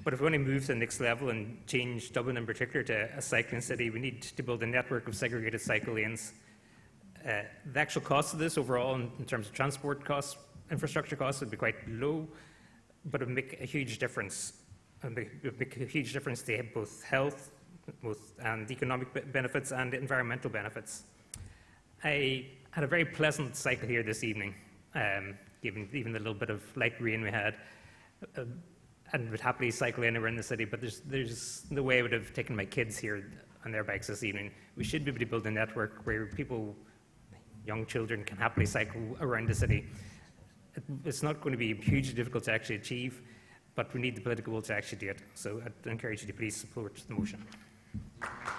But if we want to move to the next level and change Dublin in particular to a cycling city, we need to build a network of segregated cycle lanes. The actual cost of this overall in terms of transport costs, infrastructure costs would be quite low, but it would make a huge difference. It would make a huge difference to both health and economic benefits and environmental benefits. I had a very pleasant cycle here this evening, given even the little bit of light rain we had. And would happily cycle anywhere in the city, but there's no way I would have taken my kids here on their bikes this evening. We should be able to build a network where people, young children, can happily cycle around the city. It's not going to be hugely difficult to actually achieve, but we need the political will to actually do it. So I'd encourage you to please support the motion.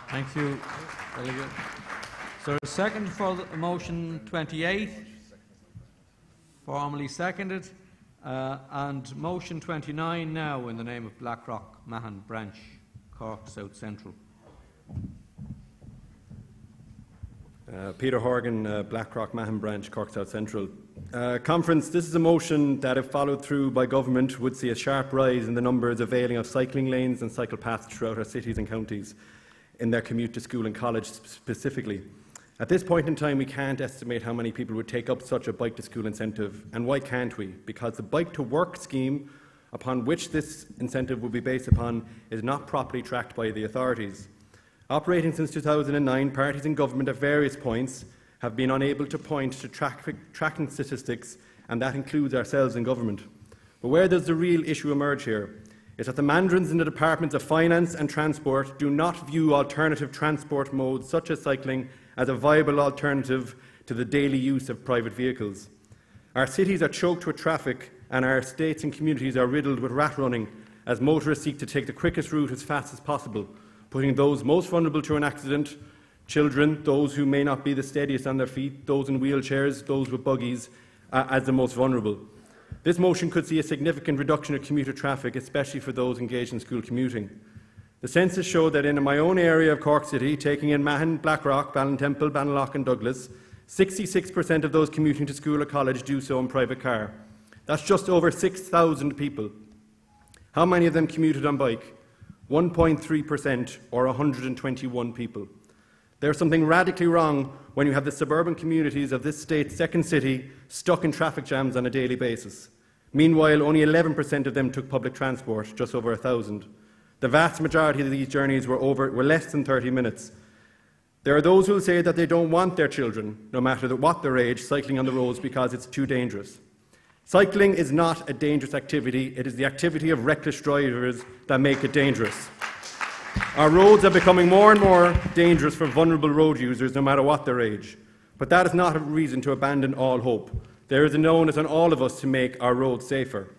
Thank you, Delegate. Is there a second for the motion 28? Formally seconded. And motion 29 now, in the name of Blackrock Mahon Branch, Cork South Central. Peter Horgan, Blackrock Mahon Branch, Cork South Central. Conference, this is a motion that, if followed through by government, would see a sharp rise in the numbers availing of cycling lanes and cycle paths throughout our cities and counties in their commute to school and college specifically. At this point in time, we can't estimate how many people would take up such a bike-to-school incentive. And why can't we? Because the bike-to-work scheme upon which this incentive will be based upon is not properly tracked by the authorities. Operating since 2009, parties in government at various points have been unable to point to tracking statistics, and that includes ourselves in government. But where does the real issue emerge here? Is that the mandarins in the departments of finance and transport do not view alternative transport modes such as cycling as a viable alternative to the daily use of private vehicles. Our cities are choked with traffic, and our estates and communities are riddled with rat running as motorists seek to take the quickest route as fast as possible, putting those most vulnerable to an accident, children, those who may not be the steadiest on their feet, those in wheelchairs, those with buggies, as the most vulnerable. This motion could see a significant reduction of commuter traffic, especially for those engaged in school commuting. The census showed that in my own area of Cork City, taking in Mahon, Blackrock, Ballintemple, Banalock and Douglas, 66% of those commuting to school or college do so in private car. That's just over 6,000 people. How many of them commuted on bike? 1.3%, or 121 people. There's something radically wrong when you have the suburban communities of this state's second city stuck in traffic jams on a daily basis. Meanwhile, only 11% of them took public transport, just over 1,000. The vast majority of these journeys were less than 30 minutes. There are those who will say that they don't want their children, no matter what their age, cycling on the roads because it's too dangerous. Cycling is not a dangerous activity. It is the activity of reckless drivers that make it dangerous. Our roads are becoming more and more dangerous for vulnerable road users, no matter what their age. But that is not a reason to abandon all hope. There is an onus on all of us to make our roads safer.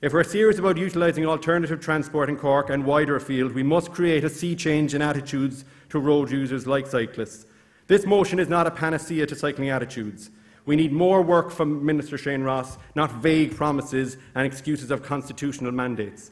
If we're serious about utilising alternative transport in Cork and wider afield, we must create a sea change in attitudes to road users like cyclists. This motion is not a panacea to cycling attitudes. We need more work from Minister Shane Ross, not vague promises and excuses of constitutional mandates.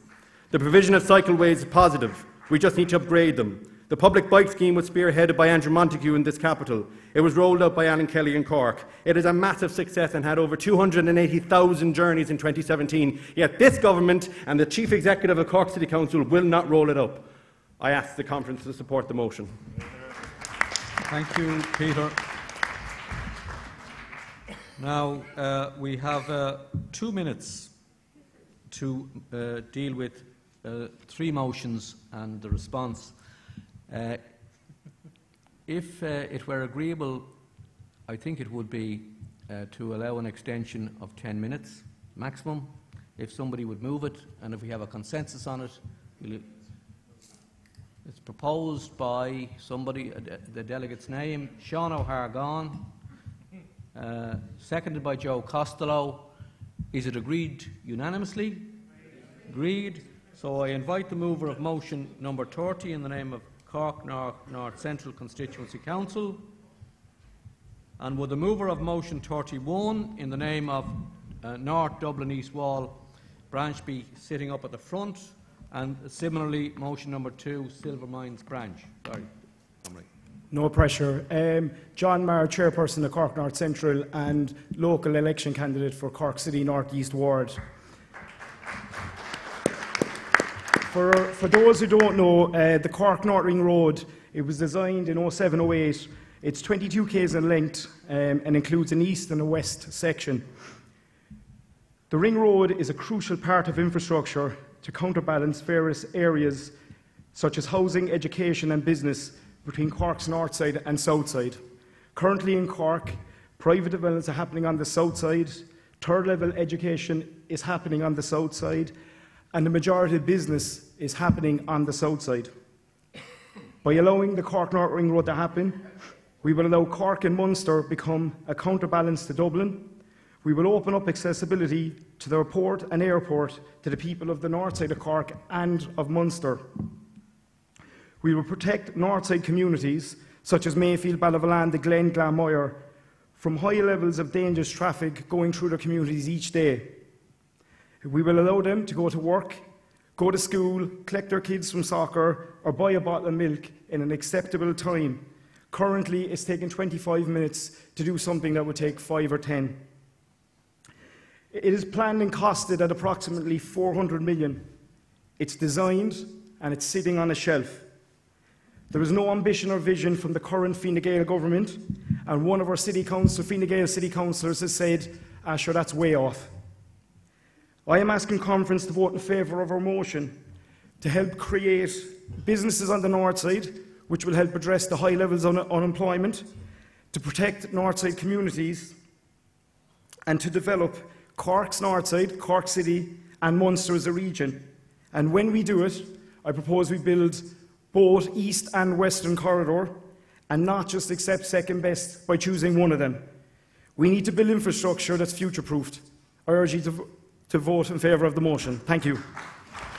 The provision of cycleways is positive. We just need to upgrade them. The public bike scheme was spearheaded by Andrew Montague in this capital. It was rolled out by Alan Kelly in Cork. It is a massive success and had over 280,000 journeys in 2017. Yet this government and the Chief Executive of Cork City Council will not roll it up. I ask the conference to support the motion. Thank you, Peter. Now, we have 2 minutes to deal with 3 motions and the response. If it were agreeable, I think it would be to allow an extension of 10 minutes maximum. If somebody would move it, and if we have a consensus on it, it's proposed by somebody, the delegate's name, Sean O'Hargan, seconded by Joe Costello. Is it agreed unanimously? Agreed. So I invite the mover of motion number 30 in the name of Cork North Central Constituency Council, and would the mover of motion 31 in the name of North Dublin East Wall branch be sitting up at the front, and similarly motion number 2 Silver Mines branch. Sorry. No pressure. John Maher, chairperson of Cork North Central and local election candidate for Cork City North East Ward. For those who don't know, the Cork North Ring Road, it was designed in 07-08. It's 22 km in length and includes an east and a west section. The Ring Road is a crucial part of infrastructure to counterbalance various areas such as housing, education and business between Cork's north side and south side. Currently in Cork, private developments are happening on the south side, third level education is happening on the south side, and the majority of business is happening on the south side. By allowing the Cork North Ring Road to happen, we will allow Cork and Munster become a counterbalance to Dublin. We will open up accessibility to the port and airport to the people of the north side of Cork and of Munster. We will protect north side communities such as Mayfield, Ballyvalan, the Glen, Glanmire from high levels of dangerous traffic going through their communities each day. We will allow them to go to work, go to school, collect their kids from soccer or buy a bottle of milk in an acceptable time. Currently, it's taking 25 minutes to do something that would take 5 or 10. It is planned and costed at approximately 400 million. It's designed and it's sitting on a shelf. There is no ambition or vision from the current Fine Gael government, and one of our Fine Gael city councillors has said, sure, that's way off. I am asking conference to vote in favour of our motion to help create businesses on the north side, which will help address the high levels of unemployment, to protect north side communities, and to develop Cork's north side, Cork City and Munster as a region. And when we do it, I propose we build both east and western corridor and not just accept second best by choosing one of them. We need to build infrastructure that's future-proofed. I urge you to vote in favour of the motion. Thank you.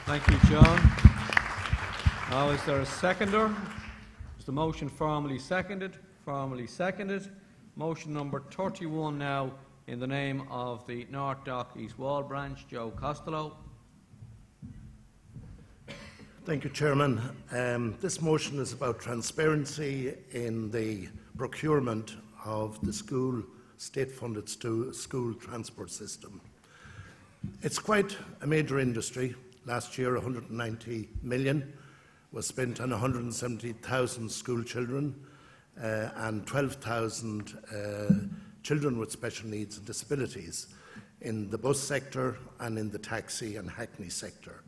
Thank you, John. Now, is there a seconder? Is the motion formally seconded? Formally seconded. Motion number 31 now in the name of the North Dock East Wall branch, Joe Costello. Thank you, Chairman. This motion is about transparency in the procurement of the state-funded school transport system. It's quite a major industry. Last year, 190 million was spent on 170,000 school children and 12,000 children with special needs and disabilities in the bus sector and in the taxi and hackney sector.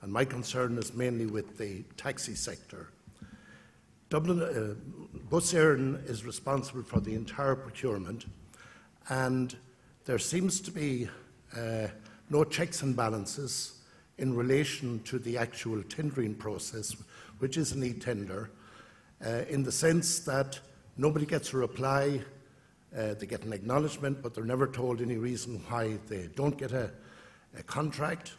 And my concern is mainly with the taxi sector. Dublin, Bus Éireann is responsible for the entire procurement, and there seems to be no checks and balances in relation to the actual tendering process, which is an e-tender, in the sense that nobody gets a reply, they get an acknowledgement, but they're never told any reason why they don't get a contract.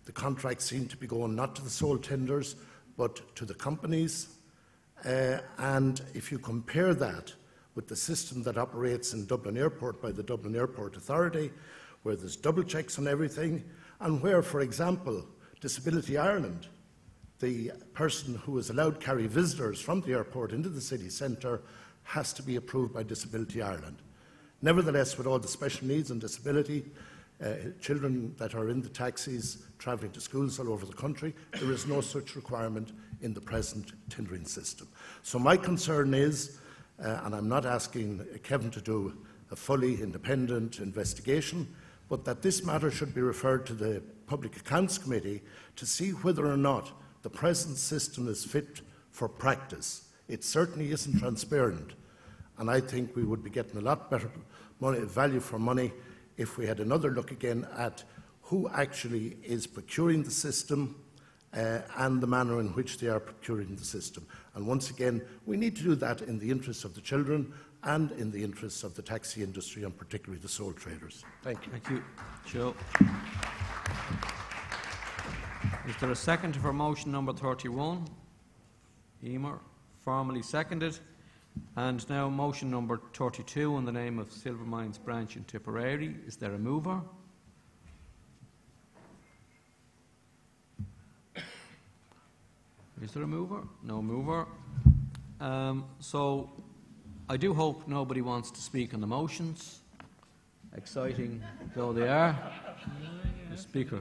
The contracts seem to be going not to the sole tenders, but to the companies. And if you compare that with the system that operates in Dublin Airport by the Dublin Airport Authority, where there's double checks on everything, and where, for example, Disability Ireland, the person who is allowed to carry visitors from the airport into the city centre, has to be approved by Disability Ireland. Nevertheless, with all the special needs and disability, children that are in the taxis travelling to schools all over the country, there is no such requirement in the present tendering system. So my concern is, and I'm not asking Kevin to do a fully independent investigation, but that this matter should be referred to the Public Accounts Committee to see whether or not the present system is fit for practice. It certainly isn't transparent, and I think we would be getting a lot better value for money if we had another look again at who actually is procuring the system and the manner in which they are procuring the system. And once again, we need to do that in the interests of the children and in the interests of the taxi industry, and particularly the sole traders. Thank you. Thank you. Joe. Is there a second for motion number 31? Emer, formally seconded. And now motion number 32 in the name of Silvermines Branch in Tipperary. Is there a mover? Is there a mover? No mover. So I do hope nobody wants to speak on the motions, exciting though they are. The Speaker.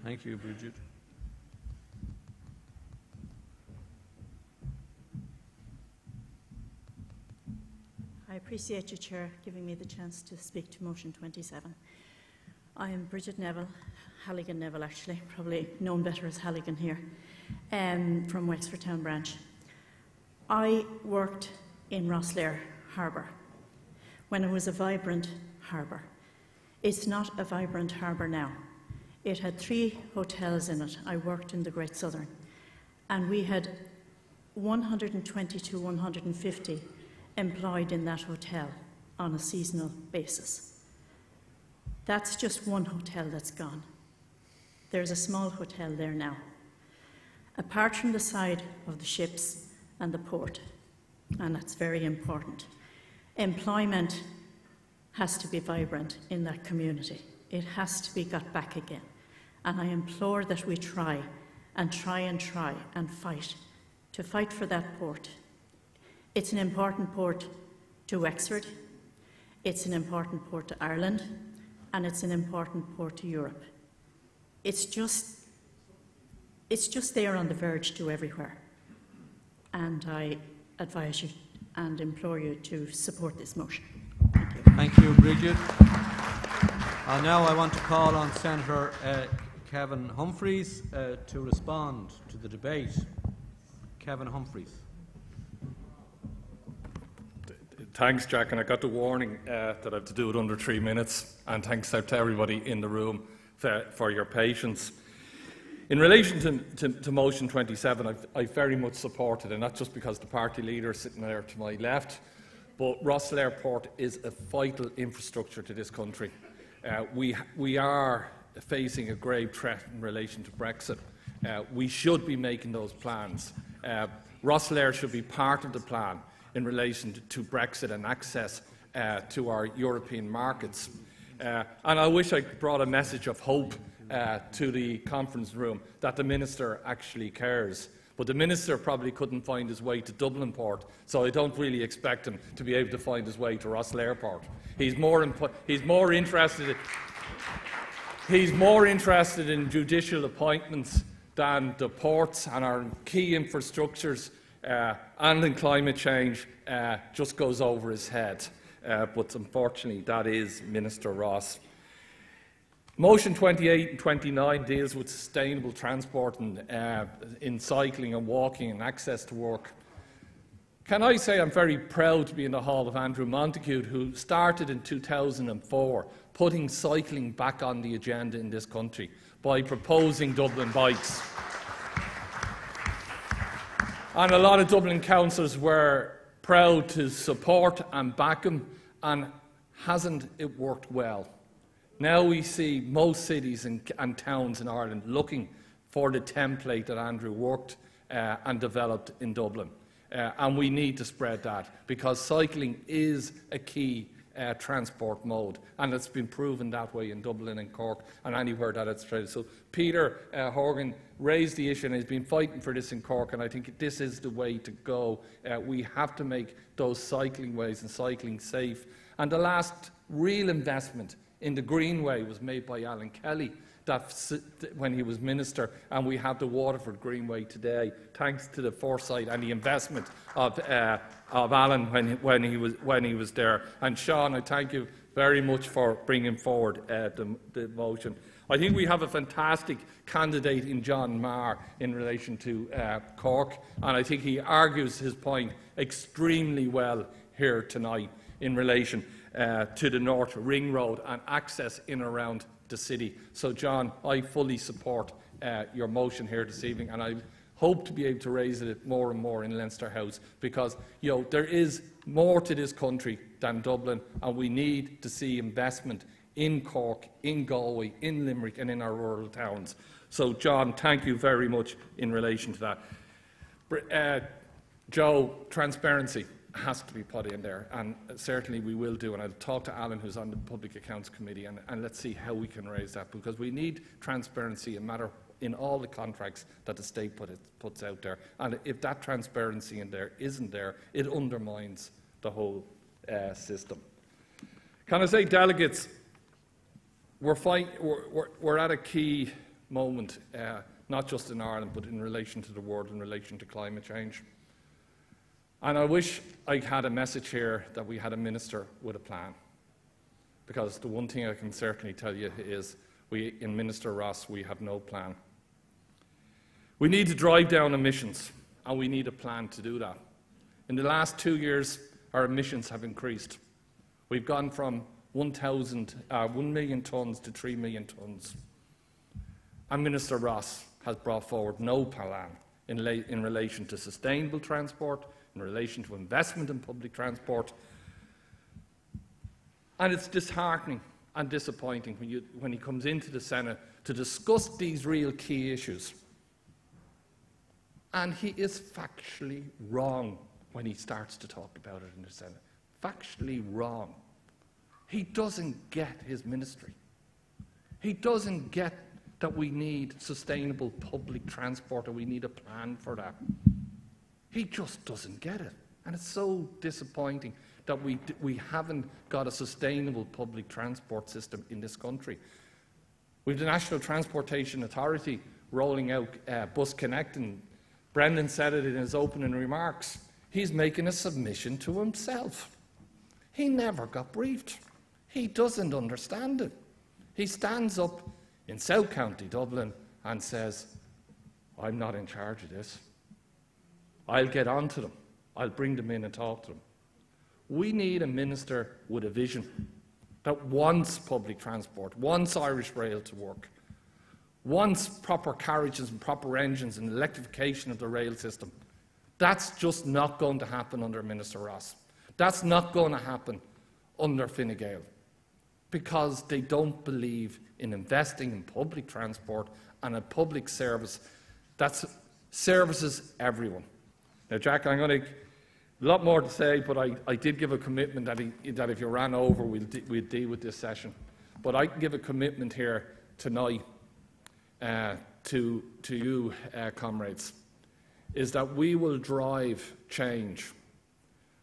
Thank you, Bridget. I appreciate you, Chair, giving me the chance to speak to motion 27. I am Bridget Neville, Halligan Neville actually, probably known better as Halligan here, from Wexford Town Branch. I worked in Rosslare Harbour when it was a vibrant harbour. It's not a vibrant harbour now. It had 3 hotels in it. I worked in the Great Southern, and we had 120 to 150 employed in that hotel on a seasonal basis. That's just one hotel that's gone. There's a small hotel there now. Apart from the side of the ships and the port, and that's very important, employment has to be vibrant in that community. It has to be got back again. And I implore that we try and try and try and fight to fight for that port. It's an important port to Wexford, it's an important port to Ireland, and it's an important port to Europe. It's just there on the verge to everywhere. And I advise you and implore you to support this motion. Thank you. Thank you, Bridget. Now I want to call on Senator Kevin Humphreys to respond to the debate. Kevin Humphreys. Thanks, Jack, and I got the warning that I have to do it under 3 minutes, and thanks out to everybody in the room for your patience. In relation to motion 27, I very much support it, and not just because the party leader is sitting there to my left, but Rosslare Port is a vital infrastructure to this country. We are facing a grave threat in relation to Brexit. We should be making those plans. Rosslare should be part of the plan in relation to Brexit and access to our European markets. And I wish I brought a message of hope to the conference room that the Minister actually cares. But the Minister probably couldn't find his way to Dublin Port, so I don't really expect him to be able to find his way to Rosslare Port. He's more interested in judicial appointments than the ports and our key infrastructures, and in climate change just goes over his head. But unfortunately, that is Minister Ross. Motion 28 and 29 deals with sustainable transport and in cycling and walking and access to work. Can I say I'm very proud to be in the hall of Andrew Montague, who started in 2004 putting cycling back on the agenda in this country by proposing Dublin bikes. And a lot of Dublin councillors were proud to support and back him, and hasn't it worked well? Now we see most cities and towns in Ireland looking for the template that Andrew worked and developed in Dublin. And we need to spread that, because cycling is a key transport mode, and it's been proven that way in Dublin and Cork and anywhere that it's traded. So Peter Horgan raised the issue and has been fighting for this in Cork, and I think this is the way to go. We have to make those cycling ways and cycling safe. And the last real investment in the Greenway was made by Alan Kelly when he was minister, and we have the Waterford Greenway today, thanks to the foresight and the investment of Alan when he was there. And Sean, I thank you very much for bringing forward the motion. I think we have a fantastic candidate in John Marr in relation to Cork, and I think he argues his point extremely well here tonight in relation to the North Ring Road and access in and around the city. So, John, I fully support your motion here this evening, and I hope to be able to raise it more and more in Leinster House, because there is more to this country than Dublin, and we need to see investment in Cork, in Galway, in Limerick and in our rural towns. So, John, thank you very much in relation to that. Joe, transparency has to be put in there, and certainly we will do, and I'll talk to Alan, who's on the Public Accounts Committee, and let's see how we can raise that, because we need transparency in all the contracts that the state puts out there, and if that transparency isn't there, it undermines the whole system. Can I say, delegates, we're at a key moment, not just in Ireland, but in relation to the world, in relation to climate change. And I wish I had a message here that we had a minister with a plan. Because the one thing I can certainly tell you is, in Minister Ross, we have no plan. We need to drive down emissions, and we need a plan to do that. In the last 2 years, our emissions have increased. We've gone from 1 million tonnes to 3 million tonnes. And Minister Ross has brought forward no plan in relation to sustainable transport, in relation to investment in public transport. And it's disheartening and disappointing when he comes into the Senate to discuss these real key issues. And he is factually wrong when he starts to talk about it in the Senate. Factually wrong. He doesn't get his ministry. He doesn't get that we need sustainable public transport, or we need a plan for that. He just doesn't get it. And it's so disappointing that we haven't got a sustainable public transport system in this country. We have the National Transportation Authority rolling out Bus Connect, and Brendan said it in his opening remarks. He's making a submission to himself. He never got briefed. He doesn't understand it. He stands up in South County Dublin and says, I'm not in charge of this. I'll get on to them. I'll bring them in and talk to them. We need a minister with a vision that wants public transport, wants Irish Rail to work, wants proper carriages and proper engines and electrification of the rail system. That's just not going to happen under Minister Ross. That's not going to happen under Fine Gael, because they don't believe in investing in public transport and a public service that services everyone. Now, Jack, I'm going to a lot more to say, but I did give a commitment that if you ran over, we'd deal with this session. But I can give a commitment here tonight to you, comrades, is that we will drive change.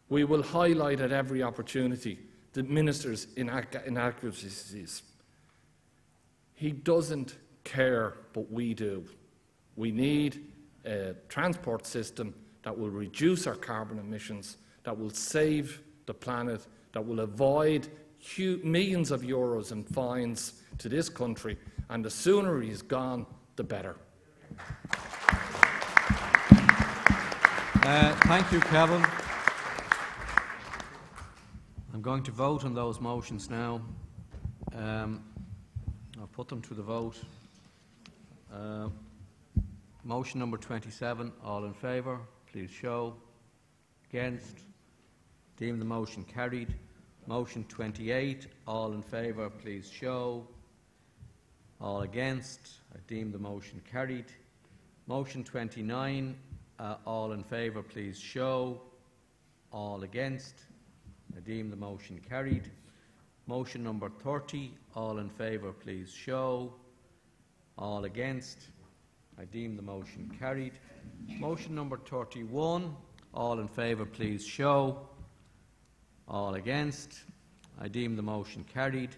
We will highlight at every opportunity the minister's inaccuracies. He doesn't care, but we do. We need a transport system that will reduce our carbon emissions, that will save the planet, that will avoid millions of euros in fines to this country, and the sooner he's gone, the better. Thank you, Kevin. I'm going to vote on those motions now. I'll put them to the vote. Motion number 27, all in favour, please show. Against? Deem the motion carried. Motion 28, all in favour, please show. All against? I deem the motion carried. Motion 29, all in favour, please show. All against? I deem the motion carried. Motion number 30, all in favour, please show. All against? I deem the motion carried. Motion number 31, all in favour, please show. All against? I deem the motion carried.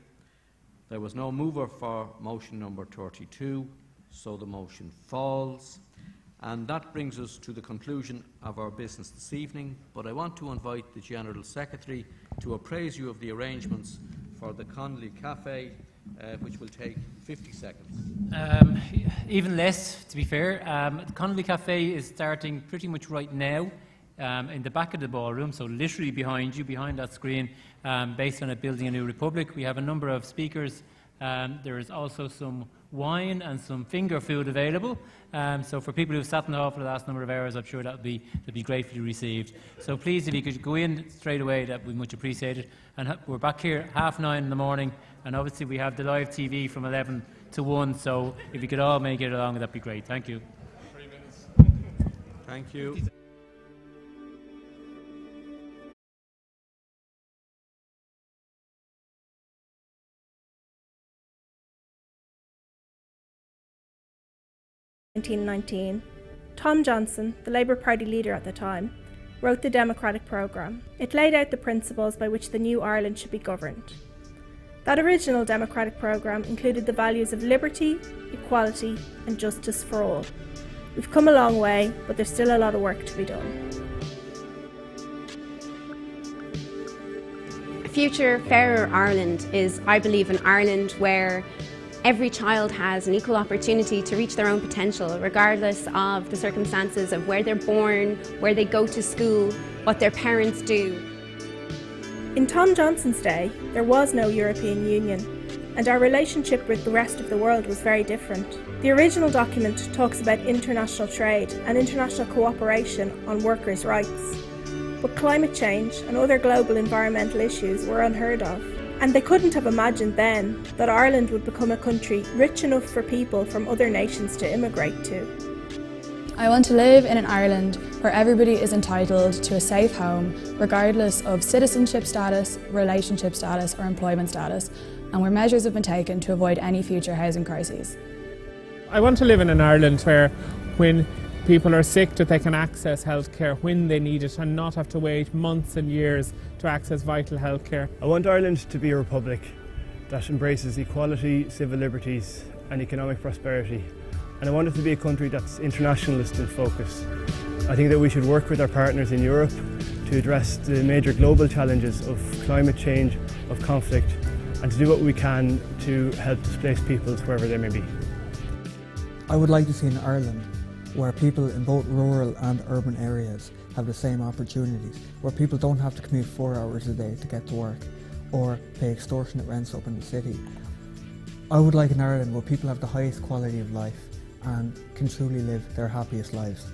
There was no mover for motion number 32, so the motion falls. And that brings us to the conclusion of our business this evening, but I want to invite the General Secretary to apprise you of the arrangements for the Connolly Cafe, which will take 50 seconds. Even less, to be fair. The Connolly Cafe is starting pretty much right now in the back of the ballroom, so literally behind you, behind that screen, based on it building a new republic. We have a number of speakers. There is also some wine and some finger food available. So for people who've sat in the hall for the last number of hours, I'm sure that'll be gratefully received. So please, if you could go in straight away, that would be much appreciated. And we're back here 9:30 in the morning, and obviously we have the live TV from 11 to 1. So if you could all make it along, that'd be great. Thank you. 3 minutes. Thank you. In 1919, Tom Johnson, the Labour Party leader at the time, wrote the Democratic Programme. It laid out the principles by which the new Ireland should be governed. That original Democratic Programme included the values of liberty, equality and justice for all. We've come a long way, but there's still a lot of work to be done. A future fairer Ireland is, I believe, an Ireland where every child has an equal opportunity to reach their own potential, regardless of the circumstances of where they're born, where they go to school, what their parents do. In Tom Johnson's day, there was no European Union, and our relationship with the rest of the world was very different. The original document talks about international trade and international cooperation on workers' rights. But climate change and other global environmental issues were unheard of. And they couldn't have imagined then that Ireland would become a country rich enough for people from other nations to immigrate to. I want to live in an Ireland where everybody is entitled to a safe home, regardless of citizenship status, relationship status or employment status, and where measures have been taken to avoid any future housing crises. I want to live in an Ireland where, when people are sick, that they can access healthcare when they need it and not have to wait months and years to access vital healthcare. I want Ireland to be a republic that embraces equality, civil liberties and economic prosperity. And I want it to be a country that's internationalist in focus. I think that we should work with our partners in Europe to address the major global challenges of climate change, of conflict, and to do what we can to help displaced peoples wherever they may be. I would like to see an Ireland where people in both rural and urban areas have the same opportunities, where people don't have to commute 4 hours a day to get to work or pay extortionate rents up in the city. I would like an Ireland where people have the highest quality of life and can truly live their happiest lives.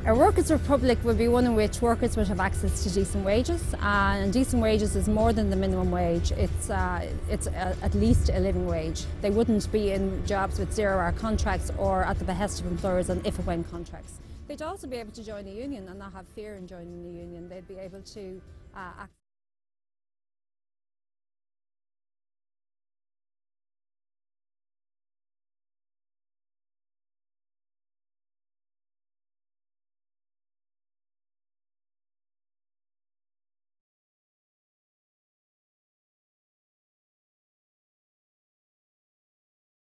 A workers' republic would be one in which workers would have access to decent wages, and decent wages is more than the minimum wage. It's at least a living wage. They wouldn't be in jobs with 0-hour contracts or at the behest of employers on if and when contracts. They'd also be able to join a union and not have fear in joining the union. They'd be able to access